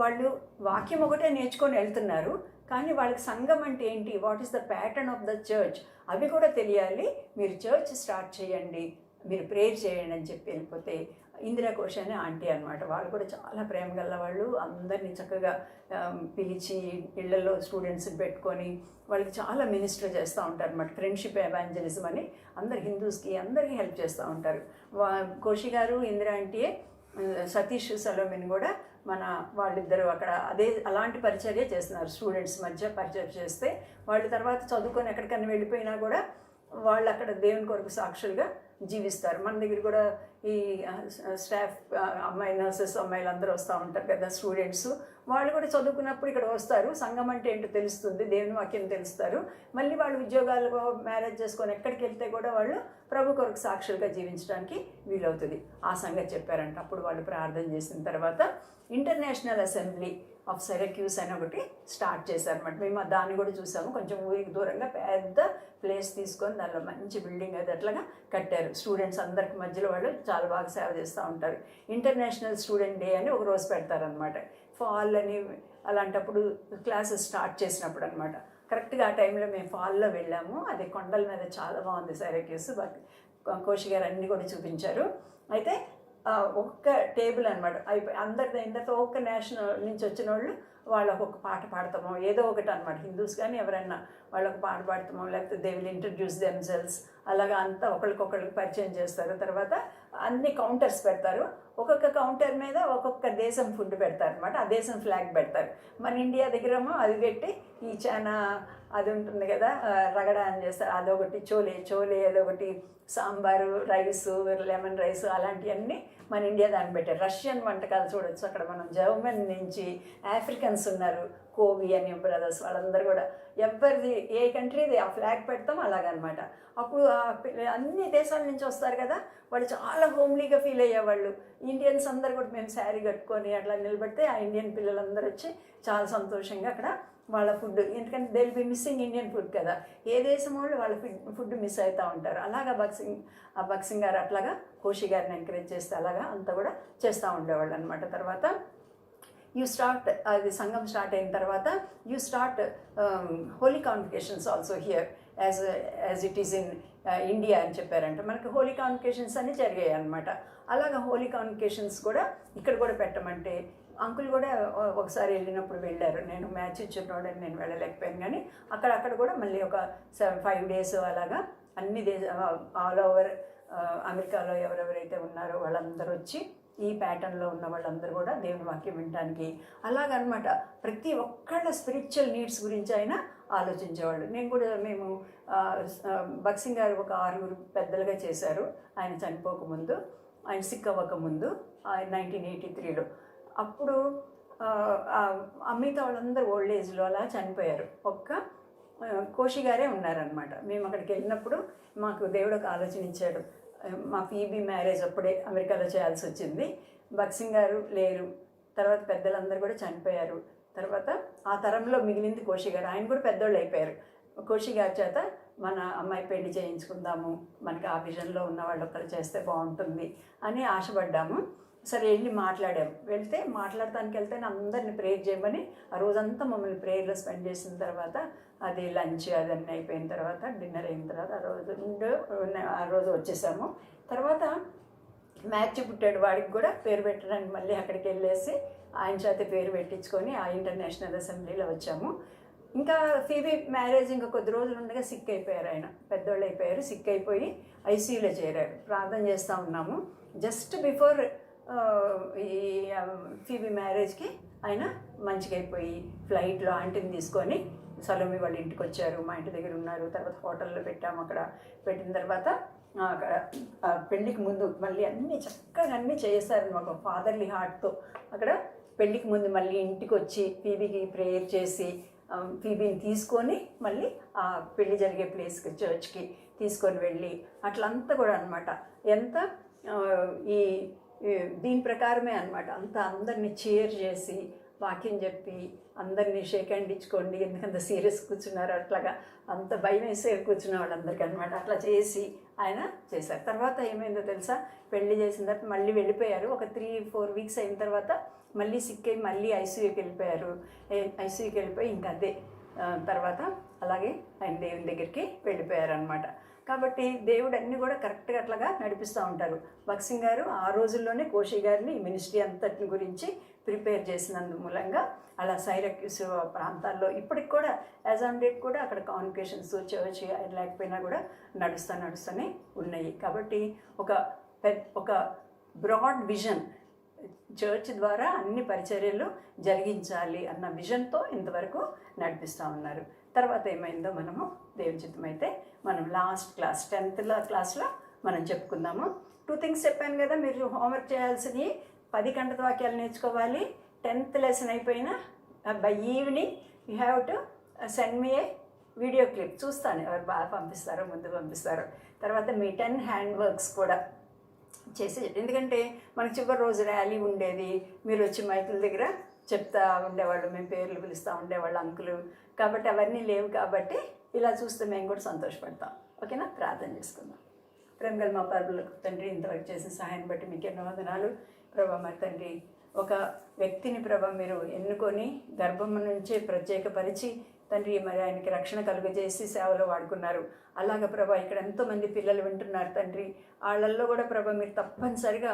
వాళ్ళు వాక్యం ఒకటే నేర్చుకొని వెళ్తున్నారు, కానీ వాళ్ళకి సంఘం అంటే ఏంటి, what is the pattern of the church అవి కూడా తెలియాలి. మీరు చర్చ్ స్టార్ట్ చేయండి, మీరు ప్రేయర్ చేయండి అని చెప్పి వెళ్ళిపోతే, ఇందిరా కోష్ అనే ఆంటీ అనమాట, వాళ్ళు కూడా చాలా ప్రేమ గల వాళ్ళు. అందరినీ చక్కగా పిలిచి ఇళ్లలో స్టూడెంట్స్ని పెట్టుకొని వాళ్ళకి చాలా మినిస్టర్ చేస్తూ ఉంటారు అనమాట. ఫ్రెండ్షిప్ ఎవాంజలిజం అని అందరు హిందూస్కి అందరికీ హెల్ప్ చేస్తూ ఉంటారు. కోషి గారు ఇందిరా ఆంటీయే సతీష్ సలోమిని కూడా వాళ్ళిద్దరూ అక్కడ అలాంటి పరిచర్య చేస్తున్నారు. స్టూడెంట్స్ మధ్య పరిచర్య చేస్తే వాళ్ళు తర్వాత చదువుకొని ఎక్కడికైనా వెళ్ళిపోయినా కూడా వాళ్ళు అక్కడ దేవుని కొరకు సాక్షులుగా జీవిస్తారు. మన దగ్గర కూడా ఈ స్టాఫ్ నర్సెస్ అమ్మాయిలు అందరూ వస్తూ ఉంటారు కదా, స్టూడెంట్స్. వాళ్ళు కూడా చదువుకున్నప్పుడు ఇక్కడ వస్తారు, సంఘం అంటే ఏంటో తెలుస్తుంది, దేవుని వాక్యం తెలుస్తారు. మళ్ళీ వాళ్ళు ఉద్యోగాలు మ్యారేజ్ చేసుకొని ఎక్కడికి వెళ్తే కూడా వాళ్ళు ప్రభు కొరకు సాక్షులుగా జీవించడానికి వీలవుతుంది. ఆ సంగతి చెప్పారంట. అప్పుడు వాళ్ళు ప్రార్థన చేసిన తర్వాత ఇంటర్నేషనల్ అసెంబ్లీ ఆఫ్ సిరక్యూస్ అని ఒకటి స్టార్ట్ చేశారన్నమాట. మేము దాన్ని కూడా చూసాము. కొంచెం ఊరికి దూరంగా పెద్ద ప్లేస్ తీసుకొని దానిలో మంచి బిల్డింగ్ అది అట్లాగా కట్టారు. స్టూడెంట్స్ అందరికి మధ్యలో వాళ్ళు చాలా బాగా సేవ చేస్తూ ఉంటారు. ఇంటర్నేషనల్ స్టూడెంట్ డే అని ఒక రోజు పెడతారనమాట. ఫాల్ అని అలాంటప్పుడు క్లాసెస్ స్టార్ట్ చేసినప్పుడు అనమాట. కరెక్ట్గా ఆ టైంలో మేము ఫాల్లో వెళ్ళాము. అది కొండల మీద చాలా బాగుంది సిరక్యూస్. కోషి గారు అన్నీ కూడా చూపించారు. అయితే ఒక్క టేబుల్ అనమాట అయిపోయి అందరితో ఒక్క నేషనల్ నుంచి వచ్చిన వాళ్ళు ఒక్కొక్క పాట పాడతామో ఏదో ఒకటి అనమాట. హిందూస్ కానీ ఎవరైనా వాళ్ళు ఒక పాట పాడతామో, లేకపోతే దే విల్ ఇంట్రడ్యూస్ దెమ్సెల్స్, అలాగా అంతా ఒకరికొకరికి పరిచయం చేస్తారు. తర్వాత అన్ని కౌంటర్స్ పెడతారు. ఒక్కొక్క కౌంటర్ మీద ఒక్కొక్క దేశం ఫుడ్ పెడతారు అనమాట. ఆ దేశం ఫ్లాగ్ పెడతారు. మన ఇండియా దగ్గరేమో అది పెట్టి ఈ చానా అది ఉంటుంది కదా, రగడ అని చేస్తారు, అదొకటి. చోలే అదొకటి, సాంబారు, రైసు, లెమన్ రైసు అలాంటివన్నీ మన ఇండియా దాన్ని పెట్టారు. రష్యన్ వంటకాలు చూడొచ్చు అక్కడ. మనం జర్మన్ నుంచి ఆఫ్రికన్స్ ఉన్నారు, కోవి అని బ్రదర్స్, వాళ్ళందరూ కూడా ఎవరిది ఏ కంట్రీది ఆ ఫ్లాగ్ పెడతాం అలాగనమాట. అప్పుడు అన్ని దేశాల నుంచి వస్తారు కదా, వాళ్ళు చాలా హోమ్లీగా ఫీల్ అయ్యేవాళ్ళు. ఇండియన్స్ అందరు కూడా మేము శారీ కట్టుకొని అట్లా నిలబడితే ఆ ఇండియన్ పిల్లలందరూ వచ్చి చాలా సంతోషంగా అక్కడ వాళ్ళ ఫుడ్, ఎందుకంటే they will be missing Indian food కదా, ఏ దేశం వాళ్ళు వాళ్ళ ఫుడ్ మిస్ అవుతూ ఉంటారు. అలాగా భక్సింగ్ గారు అట్లాగా కోషి గారిని ఎంకరేజ్ చేస్తే అలాగా అంతా కూడా చేస్తూ ఉండేవాళ్ళు అనమాట. తర్వాత అది సంఘం స్టార్ట్ అయిన తర్వాత you start holy convocations also here as it is in India అని చెప్పారంట. మనకి హోలీ కాన్వకేషన్స్ అన్నీ జరిగాయి అనమాట. అలాగా హోలీ కాన్వకేషన్స్ కూడా ఇక్కడ కూడా పెట్టమంటే అంకుల్ కూడా ఒకసారి వెళ్ళినప్పుడు వెళ్ళారు. నేను మ్యాచ్ ఇచ్చినోడని నేను వెళ్ళలేకపోయాను, కానీ అక్కడ కూడా మళ్ళీ ఒక 5 days అలాగా అన్ని ఆల్ ఓవర్ అమెరికాలో ఎవరెవరైతే ఉన్నారో వాళ్ళందరూ వచ్చి ఈ ప్యాటర్న్లో ఉన్న వాళ్ళందరూ కూడా దేవుని వాక్యం వినడానికి అలాగనమాట. ప్రతి ఒక్కళ్ళ స్పిరిచువల్ నీడ్స్ గురించి ఆయన ఆలోచించేవాళ్ళు. మేము భక్సింగ్ గారు ఒక 6 పెద్దలుగా చేశారు ఆయన చనిపోకముందు, ఆయన సిక్ అవ్వకముందు 1983లో. అప్పుడు మిగతా వాళ్ళందరూ ఓల్డ్ ఏజ్లో అలా చనిపోయారు. కోషి గారే ఉన్నారనమాట. మేము అక్కడికి వెళ్ళినప్పుడు మాకు దేవుడు ఒక ఆలోచన ఇచ్చాడు. మా ఫీబీ మ్యారేజ్ అప్పుడే అమెరికాలో చేయాల్సి వచ్చింది. భక్సింగ్ గారు లేరు, తర్వాత పెద్దలందరూ కూడా చనిపోయారు. తర్వాత ఆ తరంలో మిగిలింది కోషి గారు. ఆయన కూడా పెద్దోళ్ళు అయిపోయారు. కోషి గారి చేత మన అమ్మాయి పెళ్లి చేయించుకుందాము, మనకి ఆ విజన్లో ఉన్న వాళ్ళు ఒక్కరు చేస్తే బాగుంటుంది అని ఆశపడ్డాము. సరే వెళ్ళి మాట్లాడాము. మాట్లాడటానికి వెళ్తే అందరిని ప్రేయర్ చేయమని ఆ రోజంతా మమ్మల్ని ప్రేయర్లో స్పెండ్ చేసిన తర్వాత అది లంచ్ అదన్నీ అయిపోయిన తర్వాత డిన్నర్ అయిన తర్వాత ఆ రోజు వచ్చేసాము. తర్వాత మ్యాచ్ పుట్టాడు, వాడికి కూడా పేరు పెట్టడానికి మళ్ళీ అక్కడికి వెళ్ళేసి ఆయన చేత పేరు పెట్టించుకొని ఆ ఇంటర్నేషనల్ అసెంబ్లీలో వచ్చాము. ఇంకా ఫీబీ మ్యారేజ్ ఇంకా కొద్ది రోజులు ఉండగా సిక్ అయిపోయారు. ఆయన పెద్దోళ్ళు అయిపోయారు, సిక్ అయిపోయి ఐసీయూలో చేరారు. ప్రార్థన చేస్తూ ఉన్నాము. జస్ట్ బిఫోర్ ఈ ఫీబీ మ్యారేజ్కి ఆయన మంచిగా అయిపోయి ఫ్లైట్లో ఆంటీని తీసుకొని సలోమి వాళ్ళ ఇంటికి వచ్చారు. మా ఇంటి దగ్గర ఉన్నారు. తర్వాత హోటల్లో పెట్టాము. అక్కడ పెట్టిన తర్వాత అక్కడ పెళ్ళికి ముందు మళ్ళీ అన్నీ చక్కగా అన్నీ చేశారు మాకు ఫాదర్లీ హార్ట్తో. అక్కడ పెళ్ళికి ముందు మళ్ళీ ఇంటికి వచ్చి ఫీబీకి ప్రేయర్ చేసి ఫీబీని తీసుకొని మళ్ళీ ఆ పెళ్ళి జరిగే ప్లేస్కి చర్చ్కి తీసుకొని వెళ్ళి అట్లంతా కూడా అనమాట. ఎంత దీని ప్రకారమే అనమాట. అంతా అందరినీ చీర్ చేసి వాక్యం చెప్పి అందరినీ షేక్ హ్యాండ్ ఇచ్చుకోండి, ఎందుకంత సీరియస్ కూర్చున్నారు, అట్లాగా అంత భయం వేసే కూర్చున్న వాళ్ళందరికీ అనమాట. అట్లా చేసి ఆయన చేశారు. తర్వాత ఏమైందో తెలుసా, పెళ్లి చేసిన తర్వాత మళ్ళీ వెళ్ళిపోయారు. ఒక 3-4 weeks అయిన తర్వాత మళ్ళీ సిక్ అయ్యి మళ్ళీ ఐసీయూకి వెళ్ళిపోయారు. ఐసీయూకి వెళ్ళిపోయి ఇంకా అదే తర్వాత అలాగే ఆయన దేవుని దగ్గరికి వెళ్ళిపోయారు అనమాట. కాబట్టి దేవుడు అన్నీ కూడా కరెక్ట్గా అట్లాగా నడిపిస్తూ ఉంటారు. భక్సింగ్ గారు ఆ రోజుల్లోనే కోషి గారిని మినిస్ట్రీ అంతటి గురించి ప్రిపేర్ చేసినందు మూలంగా అలా సైరక్యూస్ ప్రాంతాల్లో ఇప్పటికి కూడా యాజ్ ఆన్ డేట్ కూడా అక్కడ కాన్వకేషన్స్ చర్చ్ లేకపోయినా కూడా నడుస్తూనే ఉన్నాయి. కాబట్టి ఒక బ్రాడ్ విజన్, చర్చ్ ద్వారా అన్ని పరిచర్యలు జరిగించాలి అన్న విజన్తో ఇంతవరకు నడిపిస్తూ ఉన్నారు. తర్వాత ఏమైందో మనము దేవుని చిత్తం అయితే మనం లాస్ట్ క్లాస్ 10th క్లాస్లో మనం చెప్పుకుందాము. 2 things చెప్పాను కదా, మీరు హోంవర్క్ చేయాల్సినవి 10 గంటల వాక్యాలు నేర్చుకోవాలి. 10th లెసన్ అయిపోయినా by evening you have to send me A video clip. చూస్తాను ఎవరు బాగా పంపిస్తారో, ముందు పంపిస్తారో. తర్వాత మీ 10 హ్యాండ్ వర్క్స్ కూడా చేసి, ఎందుకంటే మనకి చివరి రోజు ర్యాలీ ఉండేది, మీరు వచ్చి మైకుల దగ్గర చెప్తా ఉండేవాళ్ళు, మేము పేర్లు పిలుస్తూ ఉండేవాళ్ళు అంకులు. కాబట్టి అవన్నీ లేవు. కాబట్టి ఇలా చూస్తే మేము కూడా సంతోషపడతాం. ఓకేనా? ప్రార్థన చేసుకుందాం. ప్రేమగల మా పరులకు తండ్రి, ఇంతవరకు చేసిన సహాయాన్ని బట్టి మీకు ఎన్నో వందనాలు ప్రభా. మరి తండ్రి, ఒక వ్యక్తిని ప్రభా మీరు ఎన్నుకొని గర్భం నుంచే ప్రత్యేకపరిచి తండ్రి మరి ఆయనకి రక్షణ కలుగజేసి సేవలో వాడుకున్నారు. అలాగ ప్రభా ఇక్కడ ఎంతోమంది పిల్లలు వింటున్నారు తండ్రి. వాళ్ళల్లో కూడా ప్రభా మీరు తప్పనిసరిగా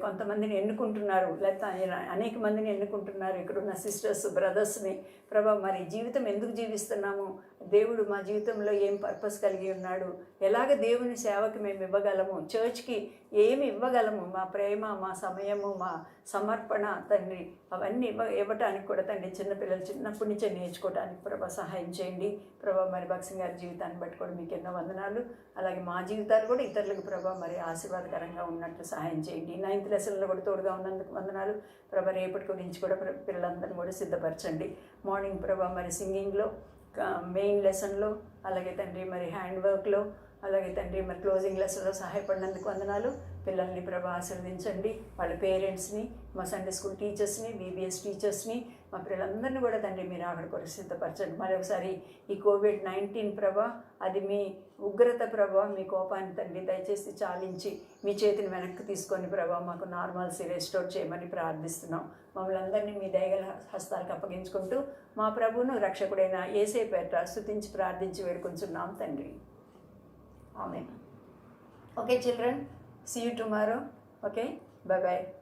కొంతమందిని ఎన్నుకుంటున్నారు, లేకపోతే అనేక మందిని ఎన్నుకుంటున్నారు. ఇక్కడున్న సిస్టర్స్, బ్రదర్స్ని ప్రభా మరి జీవితం ఎందుకు జీవిస్తున్నాము, దేవుడు మా జీవితంలో ఏం పర్పస్ కలిగి ఉన్నాడు, ఎలాగ దేవుని సేవకి మేము ఇవ్వగలము, చర్చ్కి ఏమి ఇవ్వగలము, మా ప్రేమ, మా సమయము, మా సమర్పణ తండ్రి అవన్నీ ఇవ్వటానికి కూడా తండ్రి చిన్నపిల్లలు చిన్నప్పటి నుంచే నేర్చుకోవడానికి ప్రభా సహాయం చేయండి ప్రభా. మరి భక్సింగ్ గారి జీవితాన్ని బట్టి కూడా మీకు ఎన్నో వందనాలు. అలాగే మా జీవితాలు కూడా ఇతరులకు ప్రభా మరి ఆశీర్వాదకరంగా ఉన్నట్లు సహాయం చేయండి. 9th లెసన్లో కూడా తోడుగా ఉన్నందుకు వందనాలు ప్రభా. రేపటి గురించి కూడా పిల్లలందరినీ కూడా సిద్ధపరచండి. మార్నింగ్ ప్రభా మరి సింగింగ్లో, మెయిన్ లెసన్లో, అలాగే తండ్రి మరి హ్యాండ్ వర్క్లో, అలాగే తండ్రి మరి క్లోజింగ్ లెసన్లో సహాయపడినందుకు వందనాలు. పిల్లల్ని ప్రభా ఆశీర్వదించండి. వాళ్ళ పేరెంట్స్ని, మా సండే స్కూల్ టీచర్స్ని, బీబీఎస్ టీచర్స్ని, మా పిల్లలందరినీ కూడా తండ్రి మీరు అక్కడి కొరకు సిద్ధపరచండి. మరొకసారి ఈ COVID-19 ప్రభా అది మీ ఉగ్రత ప్రభా, మీ కోపాన్ని తండ్రి దయచేసి చాలించి మీ చేతిని వెనక్కి తీసుకొని ప్రభా మాకు నార్మల్సీ రెస్టోర్ చేయమని ప్రార్థిస్తున్నాం. మమ్మల్ని అందరినీ మీ దయగల హస్తాలకు అప్పగించుకుంటూ మా ప్రభువును రక్షకుడైన యేసే పేరిట స్తుతించి ప్రార్థించి వేడుకొంచున్నాం తండ్రి. ఆమేన్. Okay children, see you tomorrow. Okay, bye bye.